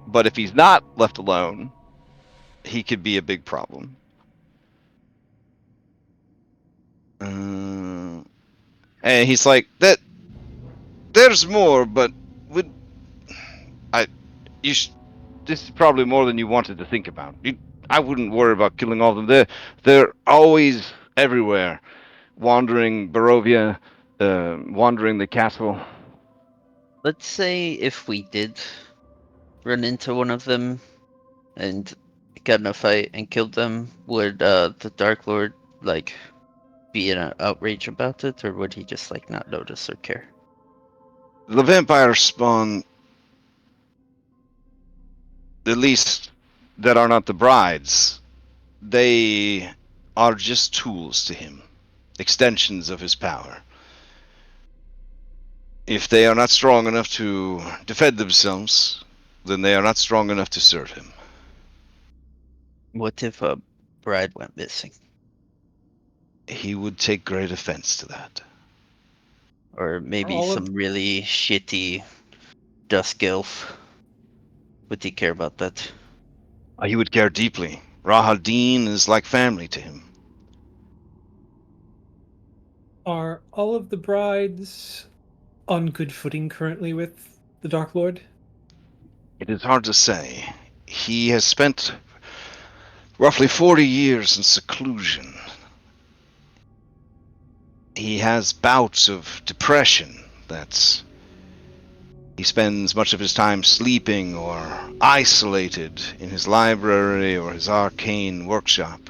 But if he's not left alone, he could be a big problem. And he's like, that. There's more, but this is probably more than you wanted to think about. I wouldn't worry about killing all of them. They're always everywhere, wandering Barovia, wandering the castle. Let's say if we did run into one of them and got in a fight and killed them, would the Dark Lord be in an outrage about it, or would he just not notice or care? The vampire spawn, at least that are not the brides, they are just tools to him, extensions of his power. If they are not strong enough to defend themselves, then they are not strong enough to serve him. What if a bride went missing? He would take great offense to that. Or maybe all some of- really shitty dusk elf. Would he care about that? He would care deeply. Rahaldeen is like family to him. Are all of the brides on good footing currently with the Dark Lord? It is hard to say. He has spent roughly 40 years in seclusion. He has bouts of depression that he spends much of his time sleeping or isolated in his library or his arcane workshop.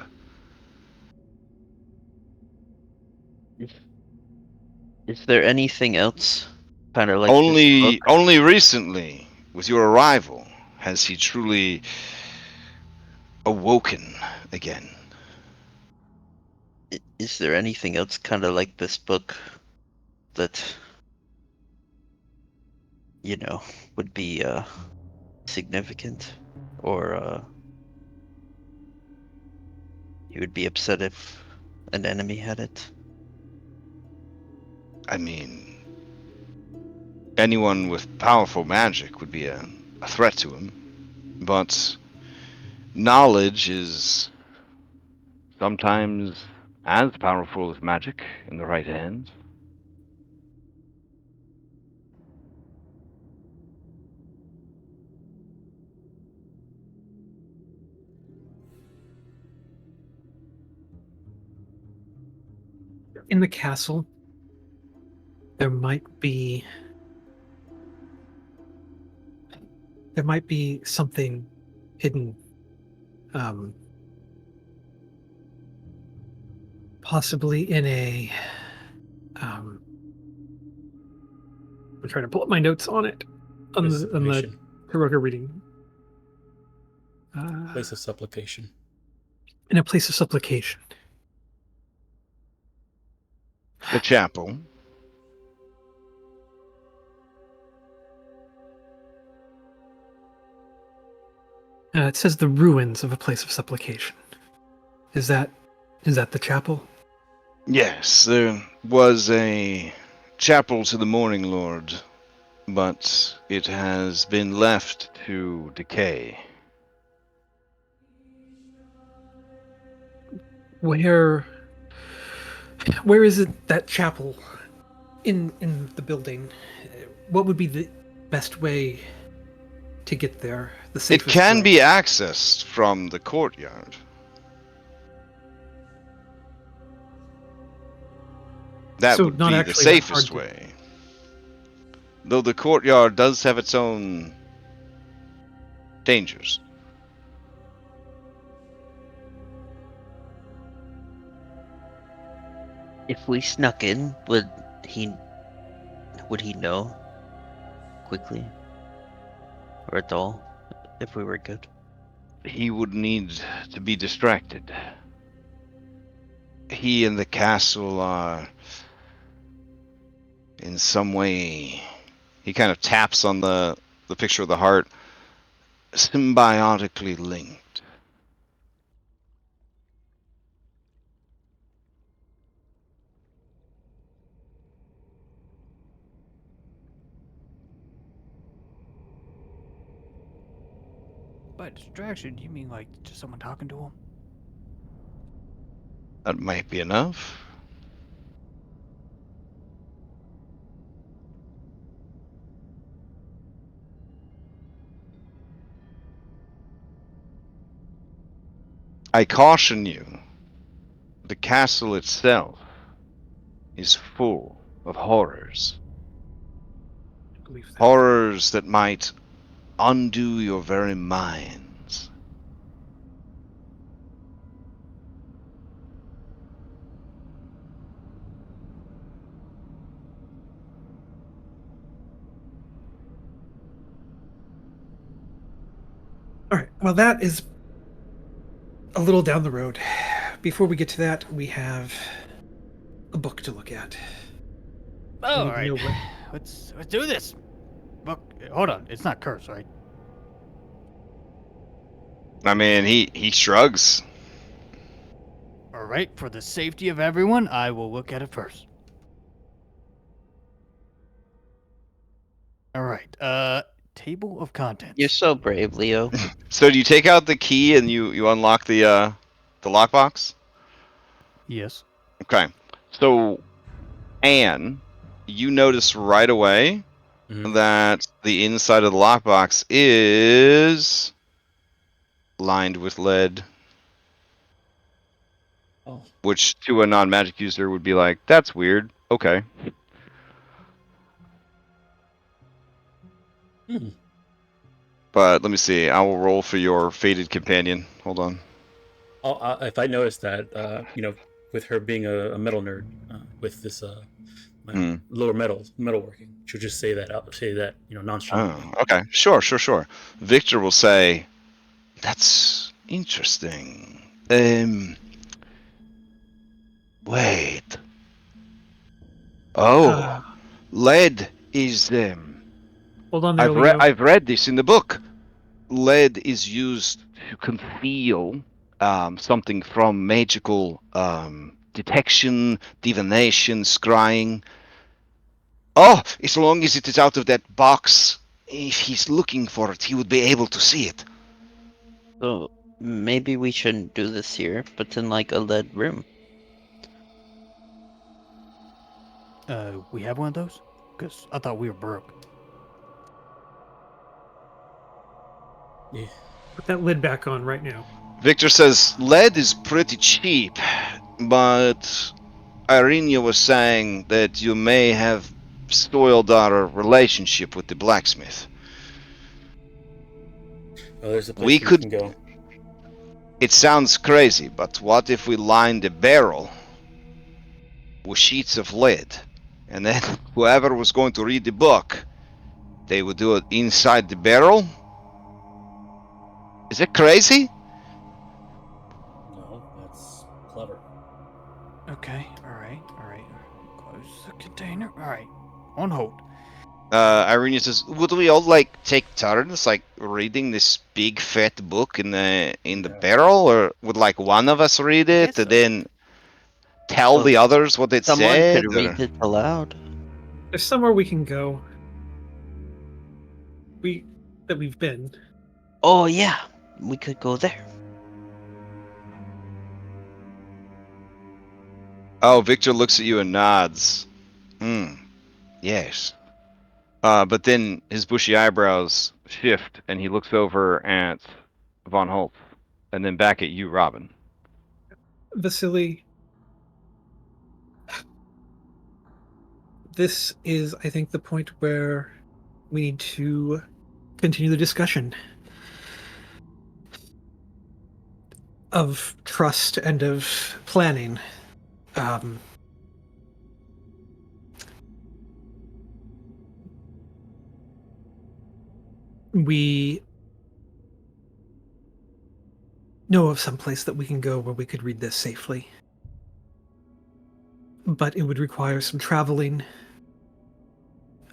Is there anything else? Kind of like this book? Only recently, with your arrival, has he truly awoken again. Is there anything else kind of like this book that, you know, would be significant? Or you would be upset if an enemy had it? I mean, anyone with powerful magic would be a threat to him, but knowledge is sometimes as powerful as magic in the right hands. In the castle, there might be something hidden, possibly in a. I'm trying to pull up my notes on it on the Supplication. Hiroka reading. Place of supplication. In a place of supplication. The chapel. It says the ruins of a place of supplication. Is that the chapel? Yes, there was a chapel to the Morning Lord, but it has been left to decay. Where is it, that chapel in the building? What would be the best way to get there? The It safest can way? be accessed from the courtyard. That So would not be the actually that hard safest to- way. Though the courtyard does have its own dangers. If we snuck in, would he know quickly? Or at all? If we were good? He would need to be distracted. He and the castle are in some way. He kind of taps on the picture of the heart, symbiotically linked. By distraction, you mean like just someone talking to him? That might be enough. I caution you, the castle itself is full of horrors. I believe that. Horrors that might undo your very minds. All right. Well, that is a little down the road. Before we get to that, we have a book to look at. All need to right, know what- let's do this. Look, hold on, it's not Curse, right? I mean, he shrugs. All right, for the safety of everyone, I will look at it first. All right, table of contents. You're so brave, Leo. So do you take out the key and you unlock the lockbox? Yes. Okay. So, Anne, you notice right away Mhm. that the inside of the lockbox is lined with lead, Oh. which to a non-magic user would be like, that's weird. Okay. Hmm. But let me see. I will roll for your fated companion. Hold on. Oh, if I noticed that, with her being a metal nerd, with this lower metalworking, she'll just say that nonchalantly. Oh, okay. Sure. Victor will say, that's interesting. Wait. Oh, lead is Hold on there, Leo. I've read this in the book. Lead is used to conceal something from magical detection, divination, scrying. Oh, as long as it is out of that box, if he's looking for it, he would be able to see it. So maybe we shouldn't do this here, but in like a lead room. We have one of those? Because I thought we were broke. Yeah. Put that lid back on right now. Victor says lead is pretty cheap, but Irenia was saying that you may have spoiled our relationship with the blacksmith. Oh, there's a place We where could- you can go. It sounds crazy, but what if we lined the barrel with sheets of lead, and then whoever was going to read the book, they would do it inside the barrel? Is it crazy? No, that's clever. Okay, all right. Close the container. All right, on hold. Irenia says, would we all like take turns like reading this big fat book in the Yeah. barrel, or would like one of us read it Yes, and then tell Well, the others what it Someone said? could or- read it aloud. There's somewhere we can go. We've been. Oh yeah, we could go there. Oh, Victor looks at you and nods. Yes. But then his bushy eyebrows shift and he looks over at Von Holtz and then back at you, Robin. Vasily, this is, I think, the point where we need to continue the discussion of trust and of planning. We know of some place that we can go where we could read this safely. But it would require some traveling.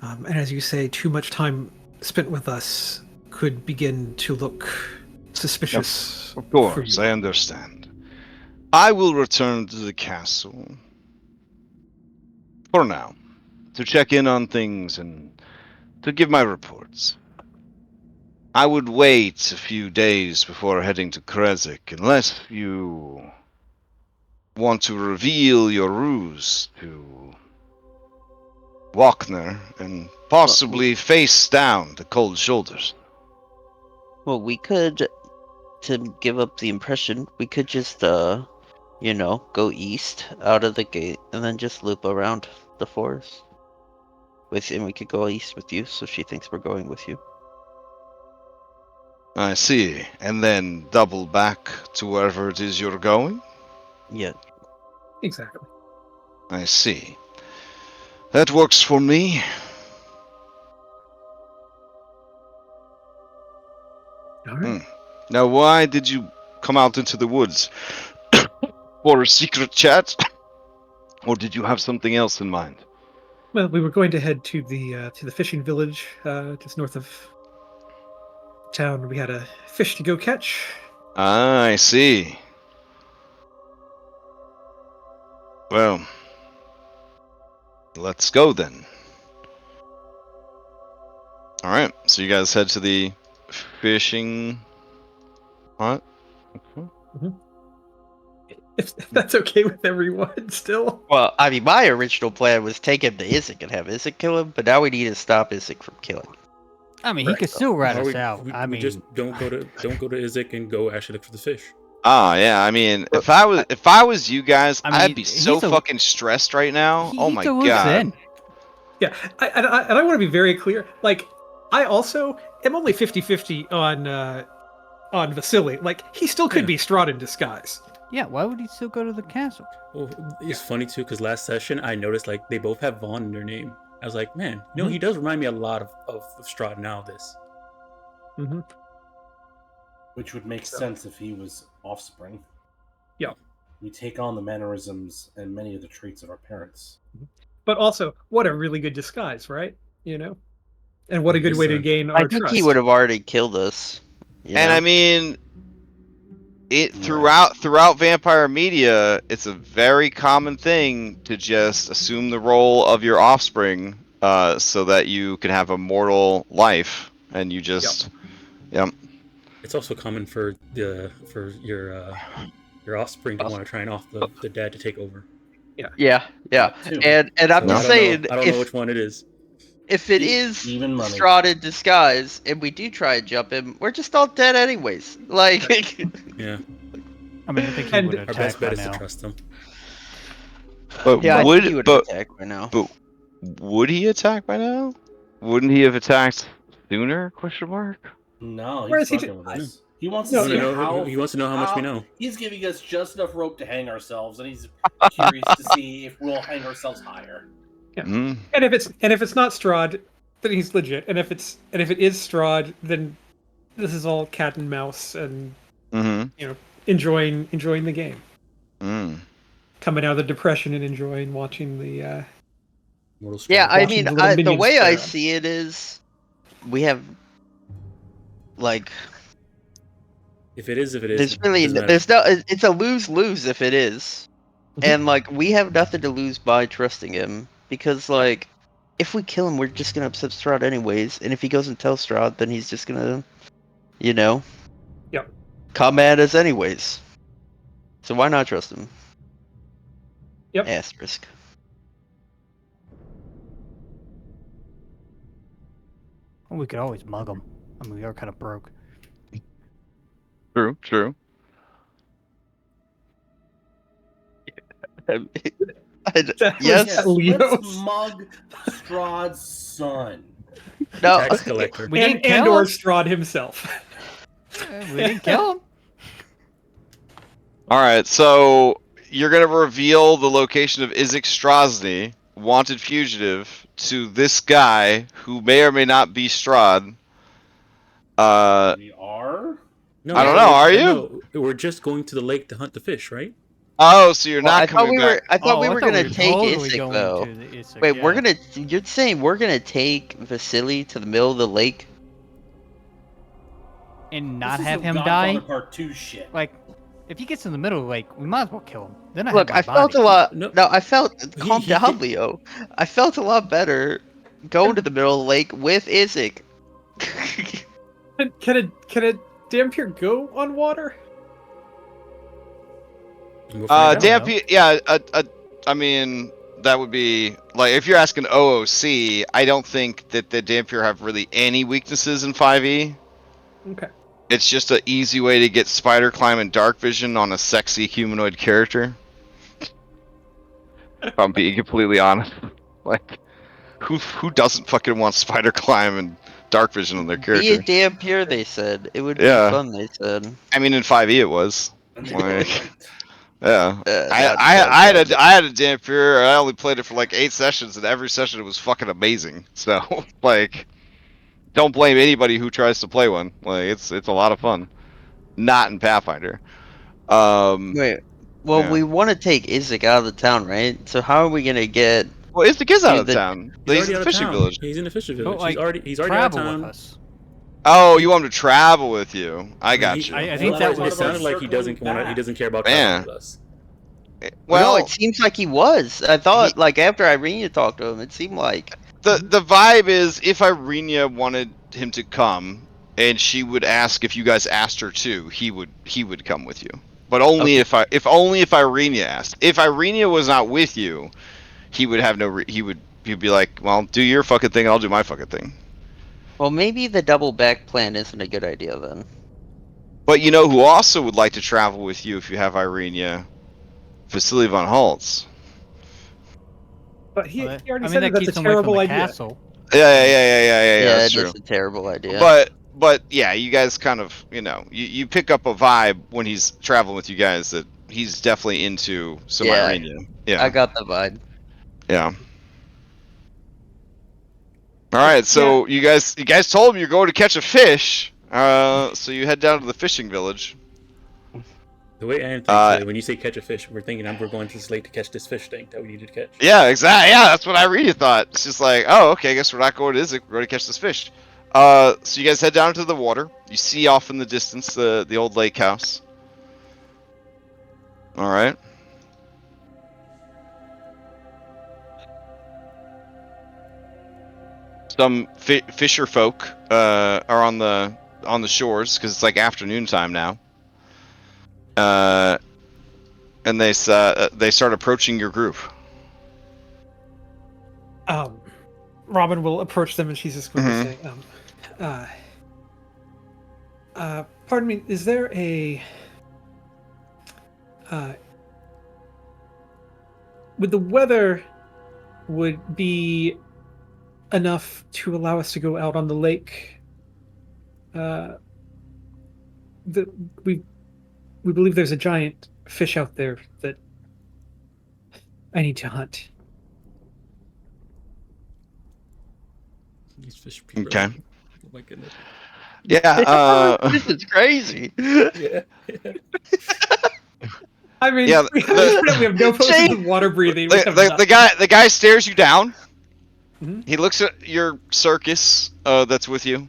And as you say, too much time spent with us could begin to look suspicious. Of for course, you. I understand. I will return to the castle for now to check in on things and to give my reports. I would wait a few days before heading to Krezik, unless you want to reveal your ruse to Wagner and possibly face down the cold shoulders. Well, we could, to give up the impression, we could just, go east out of the gate and then just loop around the forest. And we could go east with you, so she thinks we're going with you. I see. And then double back to wherever it is you're going? Yeah. Exactly. I see. That works for me. All right. Now, why did you come out into the woods for a secret chat, or did you have something else in mind? Well, we were going to head to the fishing village just north of town. We had a fish to go catch. Ah, I see. Well, let's go then. All right, so you guys head to the fishing hut. If that's okay with everyone, still. Well, I mean, my original plan was take him to Isaac and have Isaac kill him, but now we need to stop Isaac from killing. I mean, he could still rat How us we- out. we- I we mean, just don't go to Isaac and go actually look for the fish. Ah, yeah. I mean, if I was you guys, I mean, I'd be so he's a- fucking stressed right now. Oh my he's a loose god. end. Yeah, and I want to be very clear. Like, I also am only 50-50 on Vasily. Like, he still could Yeah. be Strahd in disguise. Yeah, why would he still go to the castle? Well, it's funny too because last session I noticed like they both have Vaughn in their name. I was like, man, he does remind me a lot of Strahd now. This. Mm-hmm. Which would make sense if he was offspring. Yeah. We take on the mannerisms and many of the traits of our parents. But also, what a really good disguise, right? You know, and what a good way to gain our I think trust. he would have already killed us. you And know? I mean, it throughout vampire media, it's a very common thing to just assume the role of your offspring, so that you can have a mortal life, and you just, yep. It's also common for your offspring to want to try and off the dad to take over. Yeah. Too. And I'm So just saying, I don't know which one it is. if it is Even money. Strahd in disguise, and we do try and jump him, we're just all dead anyways. Like, Yeah, I mean, I think he And would our attack best by bet is now. to trust him. But yeah, I think he would would attack right now. would he attack by now? Wouldn't he have attacked sooner? Question mark. No, Where he's is he fucking with us. He wants No, to He see wants to know- how he wants to know how much we know. He's giving us just enough rope to hang ourselves, and he's curious to see if we'll hang ourselves higher. Yeah. Mm. And if it's not Strahd, then he's legit. And if it is Strahd, then this is all cat and mouse and Mm-hmm. enjoying the game, Mm. coming out of the depression and enjoying watching the. Mortal Yeah, Strahd. I Watching mean, the little the minions way I play around. see it is, we have, like, If it is, there's it really, doesn't matter. there's no, it's a lose-lose if it is. And, like, we have nothing to lose by trusting him, because, like, if we kill him, we're just gonna upset Strahd anyways, and if he goes and tells Strahd, then he's just gonna, Yep. come at us anyways. So why not trust him? Yep. Asterisk. Well, we could always mug him. I mean, we are kind of broke. True. Yes. Leos. Let's mug Strahd's son. No. Tax collector. We didn't and kill or him. Strahd himself. We didn't kill him. All right, so you're gonna reveal the location of Isaac Strasny, wanted fugitive, to this guy who may or may not be Strahd. We are? No, I don't know, are you? No, we're just going to the lake to hunt the fish, right? Oh, so you're Well, not I thought coming we back. were. I thought we were gonna take totally Isaac going though. to the Isaac, Wait, we're yeah. gonna. You're saying we're gonna take Vasily to the middle of the lake? and not This is have some him Godfather die. Part 2 shit. Like, if he gets in the middle of the lake, we might as well kill him. Then I Look, have I my felt body. a lot. No. No, I felt. Calm he- down, Leo. I felt a lot better going to the middle of the lake with Isaac. Can a Dampier go on water? And we'll find out. Dampier, yeah, I mean, that would be, like, if you're asking OOC, I don't think that the Dampier have really any weaknesses in 5e. Okay. It's just an easy way to get spider climb and dark vision on a sexy humanoid character. If I'm being completely honest. Like, who doesn't fucking want spider climb and dark vision on their Be a character? damn pure, they said. It would be Yeah. fun, they said. I mean, in 5e it was. And they Like- don't. Yeah. That's I had a Dampier. I only played it for like 8 sessions, and every session it was fucking amazing. So, like, don't blame anybody who tries to play one. Like, it's a lot of fun. not in Pathfinder. Wait. Well, yeah. we want to take Isaac out of the town, right? So how are we gonna get? Well, Isaac is out to of the- town. He's He's already in out the of fishing town. village. He's in the fishing village. But, like, He's already out of travel town. with us. Oh, you want him to travel with you? I mean, got he- you. I think well, that it was sounded like he doesn't want to. He doesn't care about Man. traveling with us. Well, no, it seems like he was. I thought, like, after Irene talked to him, it seemed like. the vibe is if Irenia wanted him to come, and she would ask if you guys asked her to, he would come with you. But only if Irenia asked. If Irenia was not with you, he would have no. He'd be like, well, do your fucking thing, I'll do my fucking thing. Well, maybe the double back plan isn't a good idea then. But you know who also would like to travel with you if you have Irenia? Vasily von Holtz. But he Well, already I mean, said that that's a keeps him away from terrible the idea. castle. Yeah. That's true. That's a terrible idea. But yeah, you guys kind of, you pick up a vibe when he's traveling with you guys that he's definitely into some Yeah, Irenia. Yeah. I got the vibe. Yeah. All right, so you guys told him you're going to catch a fish. So you head down to the fishing village. The way Anne thinks, when you say catch a fish, we're thinking we're going to this lake to catch this fish tank that we need to catch. Yeah, exactly. Yeah, that's what Irenia thought. It's just like, oh, okay, I guess we're not going to Isaac. We're going to catch this fish. So you guys head down to the water. You see off in the distance the old lake house. All right. Some fisher folk are on the shores because it's like afternoon time now. And they start approaching your group. Robin will approach them, and she's just going to say, "Pardon me, is there a would the weather be enough to allow us to go out on the lake? We believe there's a giant fish out there that I need to hunt." These fish people. Okay. Oh my goodness. Yeah. This is crazy. Yeah. I mean, Yeah, we have no potions of water breathing. We have the guy stares you down. Mhm. He looks at your circus that's with you.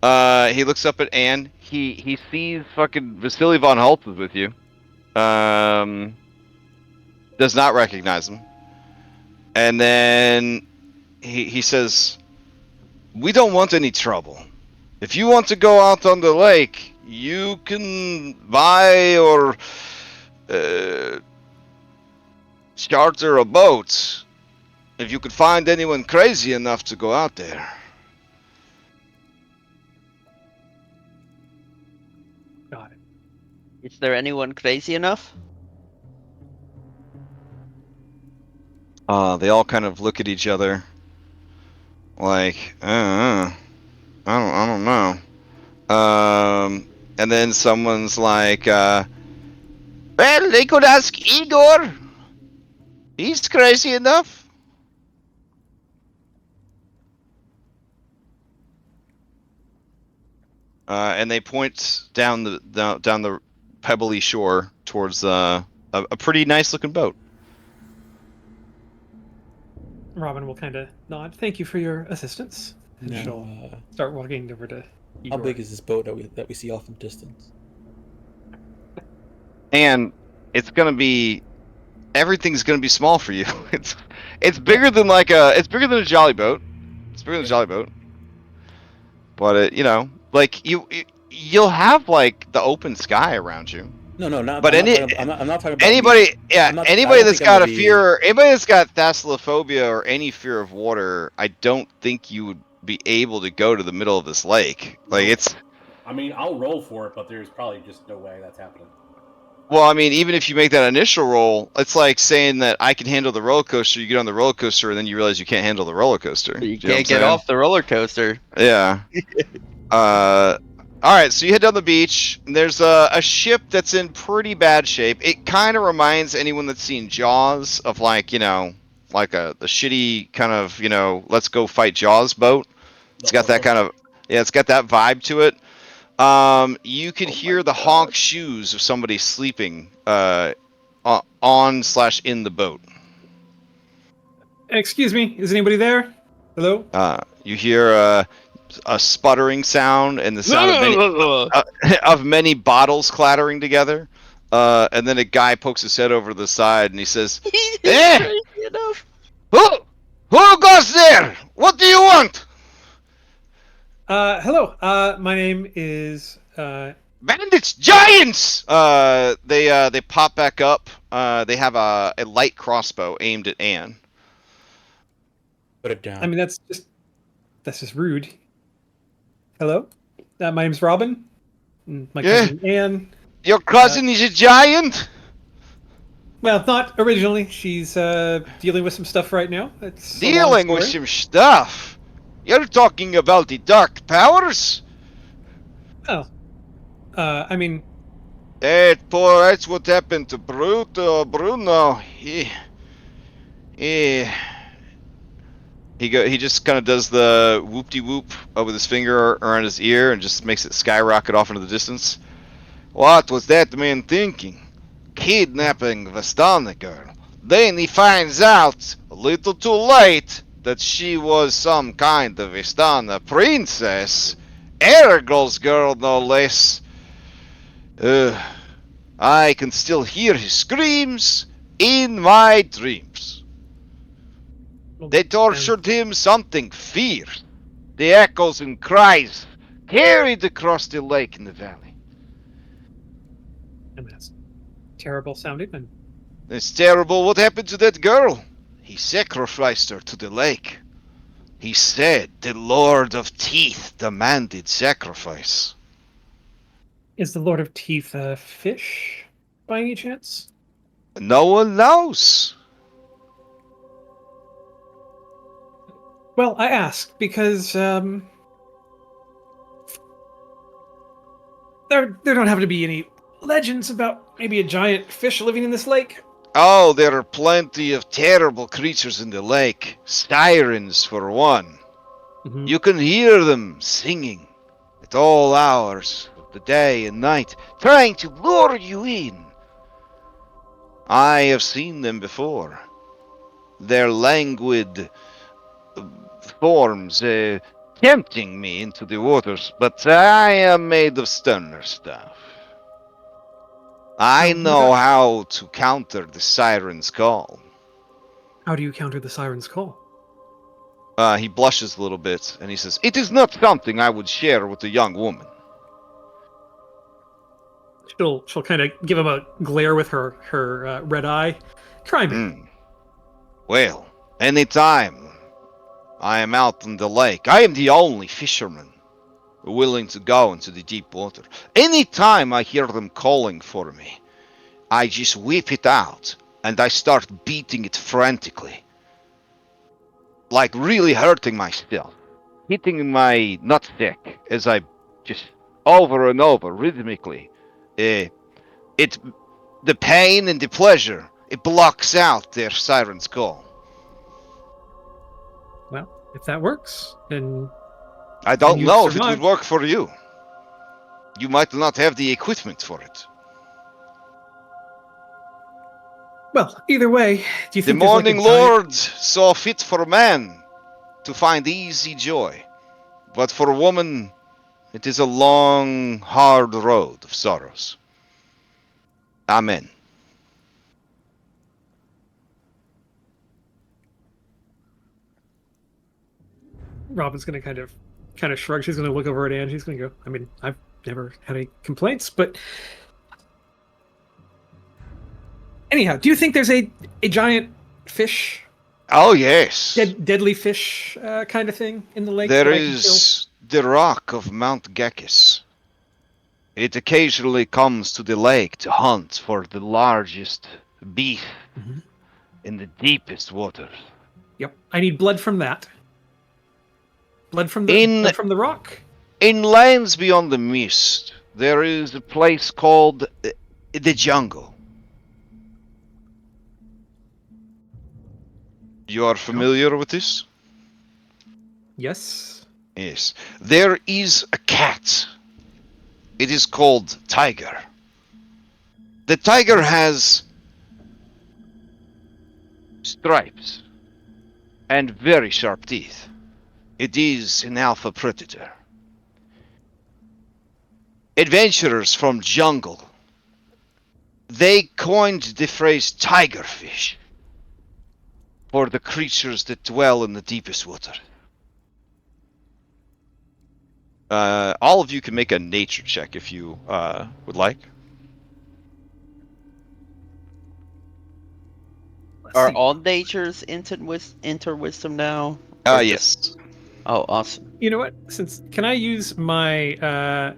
He looks up at Anne. He sees fucking Vasily von Holtz is with you. Does not recognize him. And then he says, "We don't want any trouble. If you want to go out on the lake, you can buy or charter a boat. If you could find anyone crazy enough to go out there." Got it. Is there anyone crazy enough? They all kind of look at each other, like, I don't know. And then someone's like, well, they could ask Igor. He's crazy enough. And they point down the pebbly shore towards a pretty nice looking boat. Robin will kind of nod. "Thank you for your assistance." And Now, she'll start walking over to how Igor. big is this boat that we see off in the distance? And everything's gonna be small for you. It's bigger than a jolly boat. It's bigger than a jolly boat. But you'll have like the open sky around you. No, not. But I'm not talking about anybody, yeah, I'm not- anybody I don't that's think I'm got a gonna be- fear, anybody that's got thalassophobia or any fear of water, I don't think you would be able to go to the middle of this lake. Like it's. I mean, I'll roll for it, but there's probably just no way that's happening. Well, I mean, even if you make that initial roll, it's like saying that I can handle the roller coaster. You get on the roller coaster, and then you realize you can't handle the roller coaster. You Do know what I'm can't get saying? off the roller coaster. Yeah. All right, so you head down the beach. And there's a ship that's in pretty bad shape. It kind of reminds anyone that's seen Jaws of like the shitty kind of let's go fight Jaws boat. It's got that kind of it's got that vibe to it. You could hear the honk shoes of somebody sleeping on/in the boat. Excuse me, is anybody there? Hello? You hear a sputtering sound and the sound of many bottles clattering together. And then a guy pokes his head over the side and he says, "Eh! Who goes there? What do you want?" Hello. My name is Bandits! Giants! They pop back up. They have a light crossbow aimed at Anne. Put it down. I mean, that's just rude. Hello? My name's Robin. My cousin Anne. Your cousin is a giant? Well, not originally. She's dealing with some stuff right now. It's Dealing with some stuff? You're talking about the dark powers? Oh. I mean... That's what happened to Bruno. He just kind of does the whoop-de-whoop with his finger around his ear and just makes it skyrocket off into the distance. What was that man thinking? Kidnapping Vestana girl. Then he finds out, a little too late, that she was some kind of Vestana princess. Ergol's girl, no less. I can still hear his screams in my dreams. They tortured him something fierce. The echoes and cries carried across the lake in the valley. I mean, that's terrible sounding. And It's terrible. What happened to that girl? He sacrificed her to the lake. He said the Lord of Teeth demanded sacrifice. is the Lord of Teeth a fish, by any chance? No one knows. Well, I ask because there don't have to be any legends about maybe a giant fish living in this lake. Oh, there are plenty of terrible creatures in the lake. Sirens, for one. Mm-hmm. You can hear them singing at all hours of the day and night, trying to lure you in. I have seen them before. Their languid forms tempting me into the waters, but I am made of sterner stuff. I know how to counter the siren's call. How do you counter the siren's call? He blushes a little bit, and he says, "It is not something I would share with a young woman." She'll kind of give him a glare with her red eye. Try me. Well, anytime I am out on the lake, I am the only fisherman willing to go into the deep water. Anytime I hear them calling for me, I just whip it out, and I start beating it frantically. Like really hurting myself. Hitting my nutsack as I just over and over, rhythmically. The pain and the pleasure, it blocks out their siren's call. Well, if that works, then I don't know if it survive. would work for you. You might not have the equipment for it. Well, either way, do you The think there's Morning like a giant... Lord saw fit for man to find easy joy, but for a woman, it is a long, hard road of sorrows. Amen. Robin's gonna kind of shrug. She's gonna look over at Anne. She's gonna go, I mean, I've never had any complaints, but anyhow, do you think there's a giant fish, Oh, yes. deadly fish kind of thing in the lake? There that I can is the rock of Mount Gekis. It occasionally comes to the lake to hunt for the largest beef in the deepest waters. kill? Yep. I need blood from that. Blood from the rock. In lands beyond the mist, there is a place called the jungle. You are familiar with this? Yes. Yes. There is a cat It is called tiger. The tiger has stripes and very sharp teeth. It is an alpha predator. Adventurers from jungle, they coined the phrase tigerfish for the creatures that dwell in the deepest water. All of you can make a nature check if you would like. Let's Are see. all natures enter wisdom now? Yes. Oh, awesome. You know what? Can I use my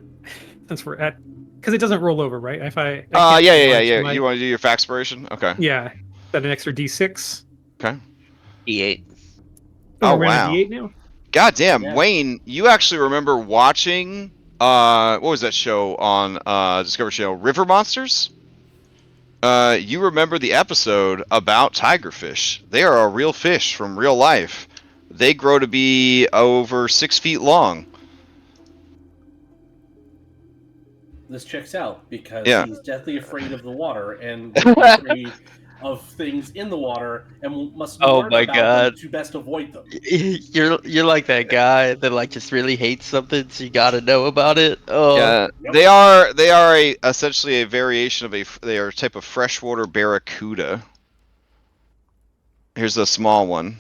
since we're at, because it doesn't roll over, right? If I can't Yeah. launch my- You want to do your factspiration? Okay. Yeah. Is that an extra D6? Okay. D8. Oh, we're on a wow. D8 now. God damn, Yeah. Wayne, you actually remember watching what was that show on Discovery Channel? River Monsters? You remember the episode about tigerfish. They are a real fish from real life. They grow to be over 6 feet long. This checks out because Yeah. he's deathly afraid of the water and would be afraid of things in the water and must Oh learn my about God. them to best avoid them. You're like that guy that like just really hates something, so you gotta know about it. Oh, Yeah, Yep. they are essentially a variation of they are a type of freshwater barracuda. Here's a small one.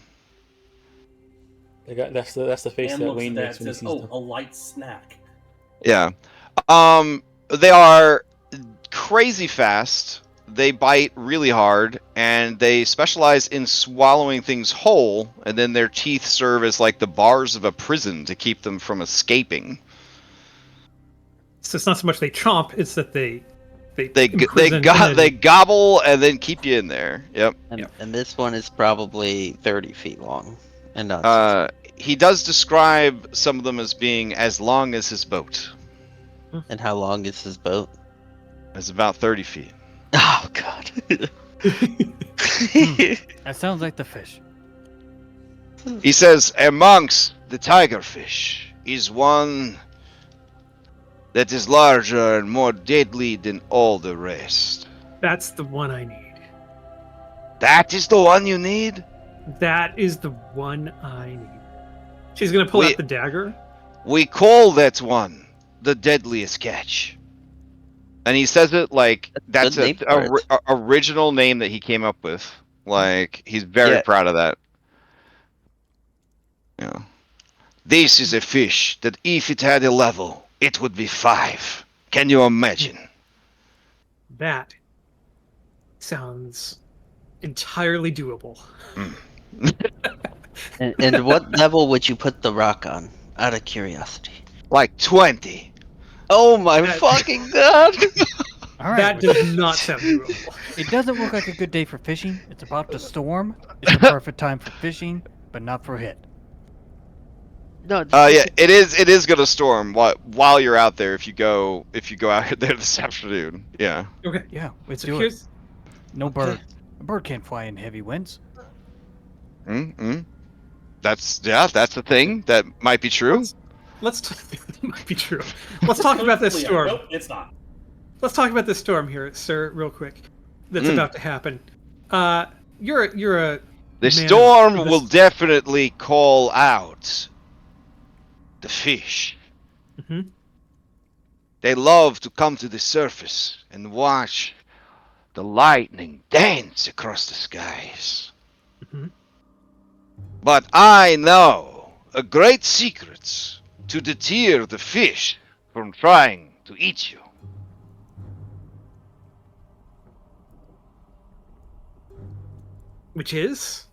That's the face And that looks Wayne at that makes and when he says, sees "Oh, them. a light snack." Yeah. They are crazy fast. They bite really hard, and they specialize in swallowing things whole, and then their teeth serve as like the bars of a prison to keep them from escaping. So it's not so much they chomp; it's that they They imprison and then- gobble and then keep you in there. Yep. and this one is probably 30 feet long, and not. He does describe some of them as being as long as his boat. And how long is his boat? It's about 30 feet. Oh God. That sounds like the fish. He says, amongst the tigerfish is one that is larger and more deadly than all the rest. That's the one I need. That is the one you need? That is the one I need. She's gonna pull out the dagger. We call that one the deadliest catch. And he says it like that's Good name for it. a original name that he came up with. Like, he's very Yeah. proud of that. Yeah. This is a fish that if it had a level, it would be 5. Can you imagine? That sounds entirely doable. And what level would you put the rock on? Out of curiosity. Like 20. Oh my That- fucking God! All right. That does not sound doable. It doesn't look like a good day for fishing. It's about to storm. It's the perfect time for fishing, but not for a hit. No. Yeah, it is gonna storm while you're out there if you go out there this afternoon. Yeah. Okay. Yeah, let's So do it. here's No Okay. bird. A bird can't fly in heavy winds. That's the thing. That might be true. it might be true. Let's talk about this Hopefully, storm. Nope, it's not. Let's talk about this storm here, sir, real quick. That's Mm. about to happen. You're a The man storm of this- will definitely call out the fish. Mhm. They love to come to the surface and watch the lightning dance across the skies. Mhm. But I know a great secret to deter the fish from trying to eat you. Which is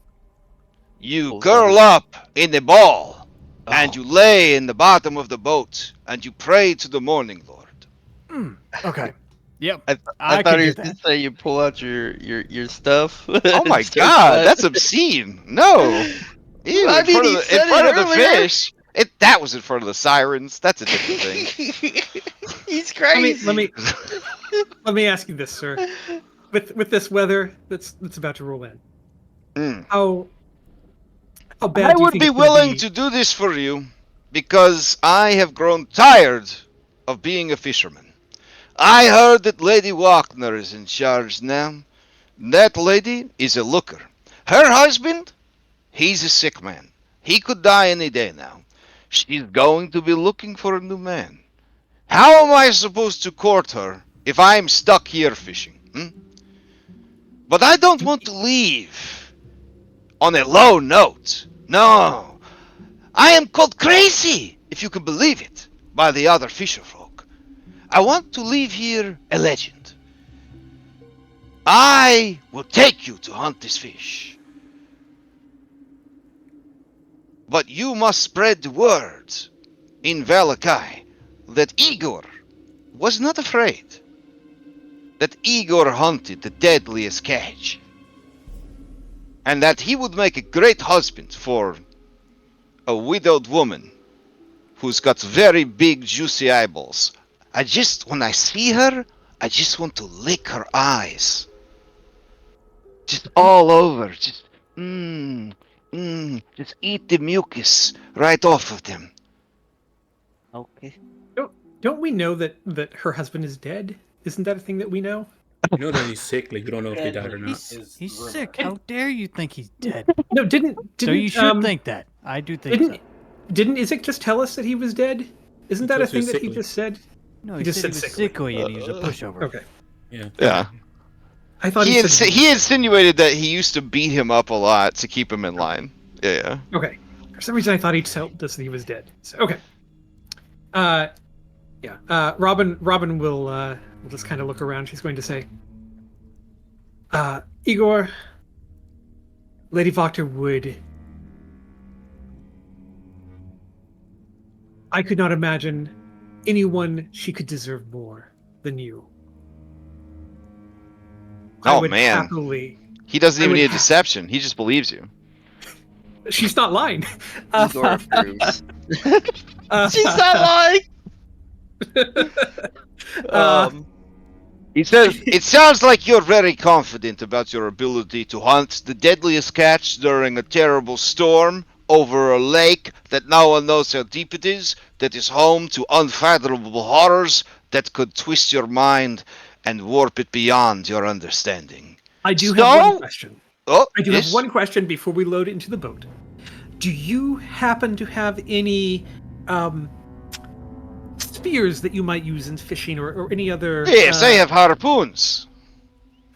You Oh, curl that up in a ball, and Oh. you lay in the bottom of the boat, and you pray to the morning lord. Okay. Yep. I could thought do he was that. gonna say you pull out your stuff. Oh my Start god, flying. that's obscene. No. Ew, I in mean, front of he the, said in front it of the earlier. fish. That was in front of the sirens. That's a different thing. He's crazy. let me ask you this, sir. With this weather that's about to roll in, Mm. how bad I do you would think be it's gonna willing to do this for you because I have grown tired of being a fisherman. I heard that Lady Wagner is in charge now. That lady is a looker. Her husband, he's a sick man. He could die any day now. She's going to be looking for a new man. How am I supposed to court her if I'm stuck here fishing? But I don't want to leave on a low note. No. I am called crazy, if you can believe it, by the other fisherfolk. I want to leave here a legend. I will take you to hunt this fish. But you must spread the word in Vallaki that Igor was not afraid. That Igor hunted the deadliest catch. And that he would make a great husband for a widowed woman who's got very big juicy eyeballs. When I see her, I just want to lick her eyes. Just all over, just eat the mucus right off of them. Okay. Don't we know that her husband is dead? Isn't that a thing that we know? You know that he's sick. Like, you don't know if he died or not. He's sick. How dare you think he's dead? No, didn't. So you should think that. I do think so. Didn't Isaac just tell us that he was dead? Isn't that a told us he thing was that he sickly. just said? No, He he just said he said was sickly. sickly and he was a pushover. Okay. Yeah. Yeah. I thought He said insinuated that he used to beat him up a lot to keep him in line. Yeah. Okay. For some reason, I thought he told us that he was dead. So, okay. Yeah. Robin will just kind of look around. She's going to say, Igor, Lady Wagner would. I could not imagine anyone she could deserve more than you. I Oh would man. happily. He doesn't I even would need a ha- deception. He just believes you. She's not lying. Igor approves. She's not lying. He says, it sounds like you're very confident about your ability to hunt the deadliest catch during a terrible storm over a lake that no one knows how deep it is, that is home to unfathomable horrors that could twist your mind and warp it beyond your understanding. I do have one question. Oh, I do yes? have one question before we load it into the boat. Do you happen to have any spears that you might use in fishing or any other? Yes, I have harpoons.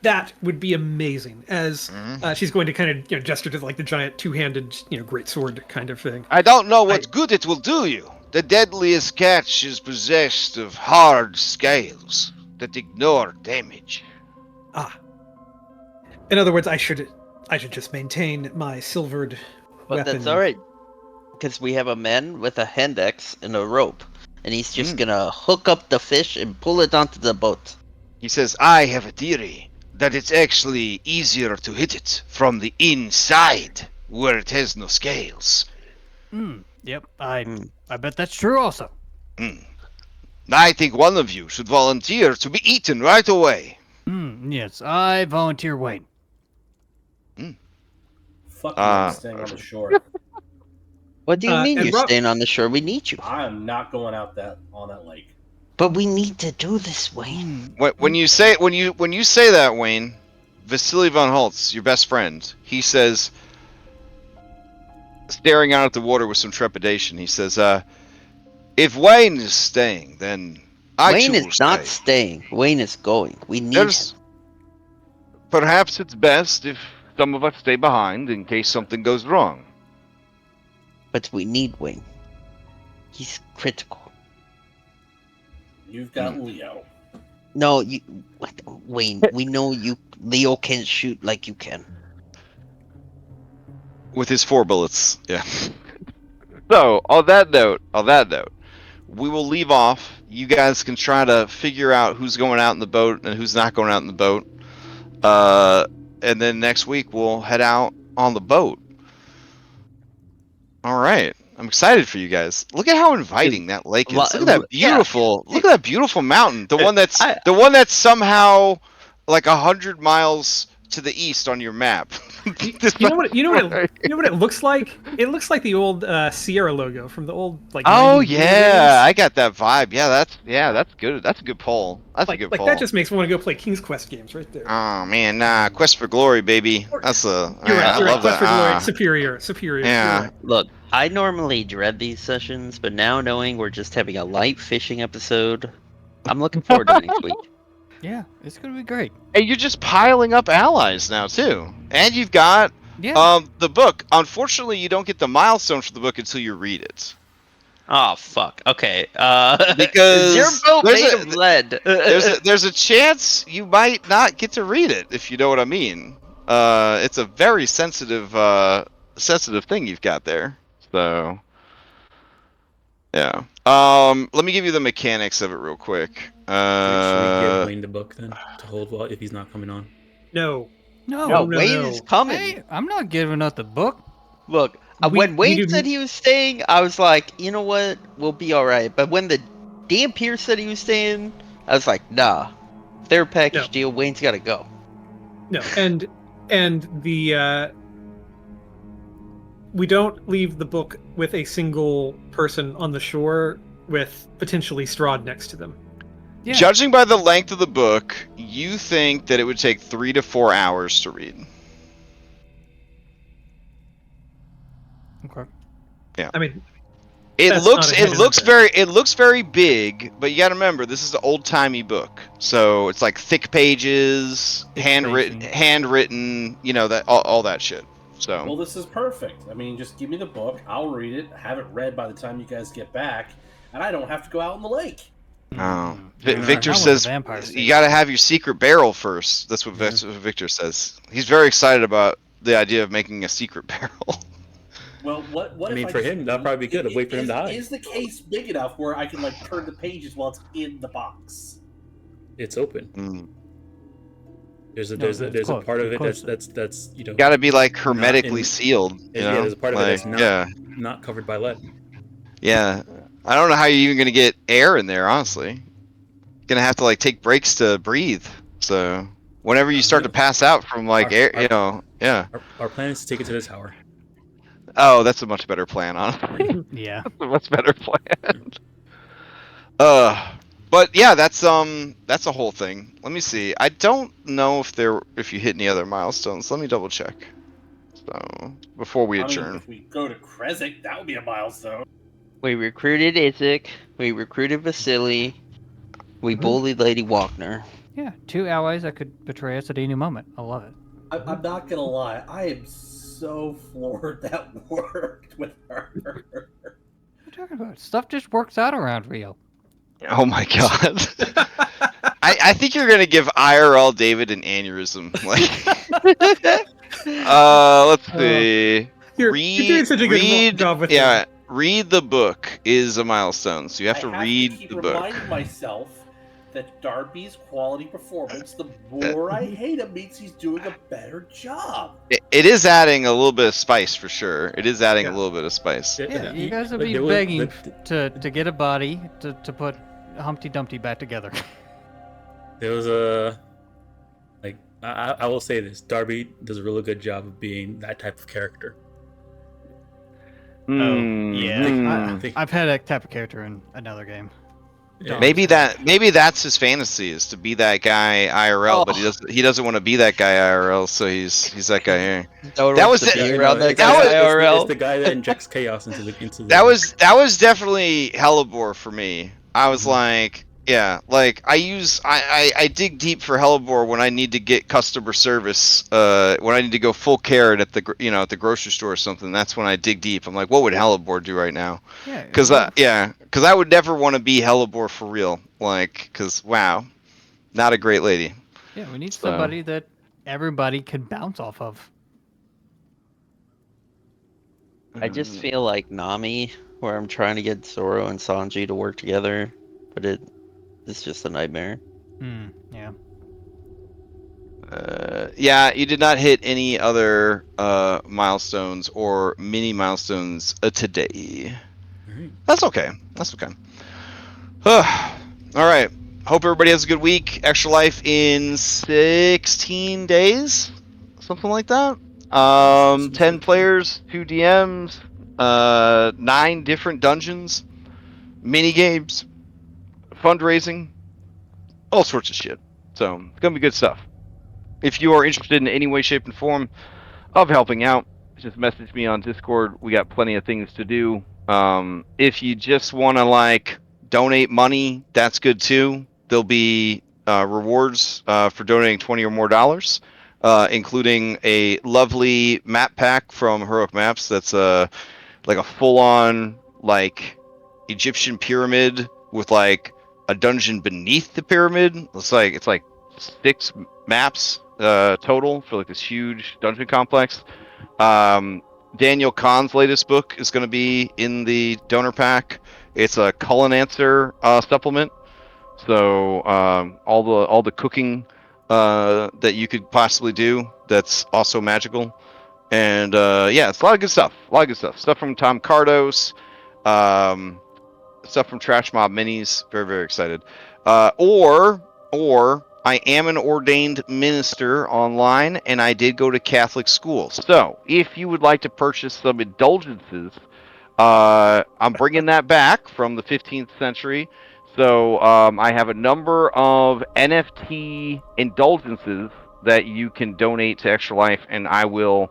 That would be amazing. As she's going to kind of gesture to like the giant two-handed great sword kind of thing. I don't know what good it will do you. The deadliest catch is possessed of hard scales that ignore damage. In other words, I should just maintain my silvered But weapon. that's alright. Because we have a man with a hand axe and a rope. And he's just gonna hook up the fish and pull it onto the boat. He says, I have a theory that it's actually easier to hit it from the inside, where it has no scales. Yep, I bet that's true also. I think one of you should volunteer to be eaten right away. Yes, I volunteer Wayne. Fuck you, I'm staying on the shore. What do you mean and you're Rob- staying on the shore? We need you. I am not going out on that lake. But we need to do this, Wayne. When you say that, Wayne, Vasily von Holtz, your best friend, he says, staring out at the water with some trepidation, he says, if Wayne is staying, then Wayne too will is not stay. staying. Wayne is going. We need him. Perhaps it's best if some of us stay behind in case something goes wrong. But we need Wayne. He's critical. You've got Leo. No, Wayne, we know Leo can't shoot like you can. With his 4 bullets, yeah. So, on that note, we will leave off. You guys can try to figure out who's going out in the boat and who's not going out in the boat. And then next week we'll head out on the boat. All right. I'm excited for you guys. Look at how inviting that lake is. Look at that beautiful. Look at that beautiful mountain. The one that's somehow like 100 miles to the east on your map. You know what it looks like? It looks like the old Sierra logo from the old like. Oh 90s video yeah, I games. got that vibe. That's good. That's a good poll. That's a good poll. That just makes me want to go play King's Quest games right there. Oh man, nah, Quest for Glory, baby. That's a. You're right. I love Quest for Glory, that. superior. Yeah. You're right. Look, I normally dread these sessions, but now knowing we're just having a light fishing episode, I'm looking forward to next week. Yeah, it's gonna be great. And you're just piling up allies now too, and you've got Yeah. the book. Unfortunately, you don't get the milestone for the book until you read it. Oh fuck. Okay. Because your boat there's made a- of lead. There's a chance you might not get to read it if you know what I mean. It's a very sensitive thing you've got there. So yeah. Let me give you the mechanics of it real quick. Should we give Wayne the book then to hold while if he's not coming on? No. No, No, no, Wayne no. is coming. hey, I'm not giving up the book. Look, We- when we Wayne do- said he was staying, I was like, you know what, we'll be all right. But when the damn Pierce said he was staying, I was like, nah. Third package No. deal. Wayne's got to go. No, and the we don't leave the book with a single person on the shore with potentially Strahd next to them. Yeah. Judging by the length of the book, you think that it would take 3 to 4 hours to read. Okay. I mean, It That's looks not a hidden event. it looks very big, but you got to remember this is an old-timey book. So it's like thick pages, Thick handwritten, spacing. you know, that all that shit. So Well, this is perfect. I mean, just give me the book. I'll read it. Have it read by the time you guys get back, and I don't have to go out in the lake. Oh. Yeah. Victor Not with says the vampire you state. got to have your secret barrel first. That's what Yeah. Victor says. He's very excited about the idea of making a secret barrel. Well, what I mean, if for just- him, that'd probably be good. Wait for him to hide. Is the case big enough where I can like turn the pages while it's in the box? It's open. Mm. There's a No, there's a it's there's closed. a part of It's it closed. that's you know Got to be like hermetically in- sealed. You yeah, know? there's a part of it that's Like, not yeah. not covered by lead. Yeah, I don't know how you're even gonna get air in there. Honestly, gonna have to like take breaks to breathe. So whenever you start to pass out from like air, you know, yeah. Our plan is to take it to the tower. Oh, that's a much better plan, honestly. Yeah. That's a much better plan. But yeah, that's a whole thing. Let me see. I don't know if you hit any other milestones. Let me double check. So before we I mean, adjourn. if we go to Krezk, that would be a milestone. We recruited Isaac. We recruited Vasily. We bullied Lady Walkner. Yeah. 2 allies that could betray us at any moment. I love it. I'm not gonna lie. I am so floored that worked with her. What are you talking about? Stuff just works out around Rio. Oh my god. I think you're gonna give IRL David an aneurysm. Like, let's see. you're doing such a good job with yeah, read the book is a milestone, so you have to read keep the book. reminding myself that Darby's quality performance, the more I hate him, means he's doing a better job. It is adding a little bit of spice for sure. It is adding a Yeah. little bit of spice. Yeah, you guys will But be there was- begging but to get a body to put Humpty Dumpty back together. There was a like I will say this: Darby does a really good job of being that type of character. yeah. I think I've had that type of character in another game. Yeah. Maybe that's his fantasy is to be that guy IRL, but he doesn't want to be that guy IRL, so he's that guy here. That was the it. around that it's guy the- it's IRL. the guy that injects chaos into the. That was definitely Hellebore for me. I was like, yeah, like I dig deep for Hellebore when I need to get customer service, when I need to go full carrot at the at the grocery store or something. That's when I dig deep. I'm like, what would Hellebore do right now? Yeah. Because I would never want to be Hellebore for real. Like, because wow, not a great lady. Yeah, we need So- somebody that everybody can bounce off of. I just feel like Nami, where I'm trying to get Zoro and Sanji to work together, but it's just a nightmare. Yeah. Yeah, you did not hit any other milestones or mini milestones today. Alright. That's okay. That's okay. All right. Hope everybody has a good week. Extra life in 16 days. something like that. 10 players, 2 DMs, 9 different dungeons, mini games, fundraising, all sorts of shit. So it's gonna be good stuff. If you are interested in any way, shape, and form of helping out, just message me on Discord. We got plenty of things to do. If you just want to like donate money, that's good too. There'll be rewards for donating $20 or more, including a lovely map pack from Heroic Maps. That's like a full-on like Egyptian pyramid with like a dungeon beneath the pyramid. It's like 6 maps total for like this huge dungeon complex. Daniel Kahn's latest book is going to be in the donor pack. It's a Culinanswer supplement, so all the cooking that you could possibly do that's also magical. And yeah, it's a lot of good stuff. Stuff from Tom Cardos, stuff from Trash Mob Minis. Very, very excited. Or I am an ordained minister online, and I did go to Catholic school. So if you would like to purchase some indulgences, I'm bringing that back from the 15th century. So I have a number of NFT indulgences that you can donate to Extra Life, and I will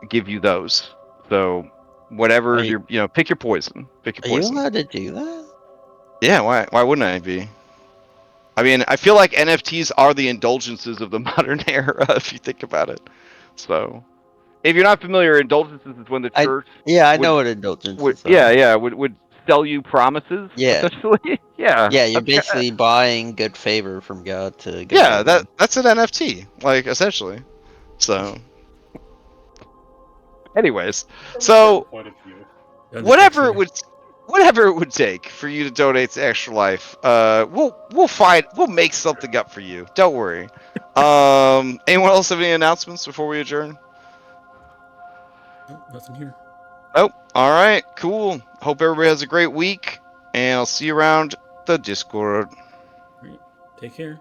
give you those. So whatever pick your poison. Pick your Are you poison. allowed to do that? Yeah, why wouldn't I be? I mean, I feel like NFTs are the indulgences of the modern era, if you think about it. So, if you're not familiar, indulgences is when the church I know what indulgences are. would sell you promises. Yeah. Essentially, yeah. Yeah, you're basically buying good favor from God to go. Yeah, that's an NFT, like essentially. So, anyways, so Point of view. whatever it would take for you to donate to Extra Life, we'll make something up for you. Don't worry. Anyone else have any announcements before we adjourn? Oh, nothing here. Oh, all right, cool. Hope everybody has a great week, and I'll see you around the Discord. All right, take care.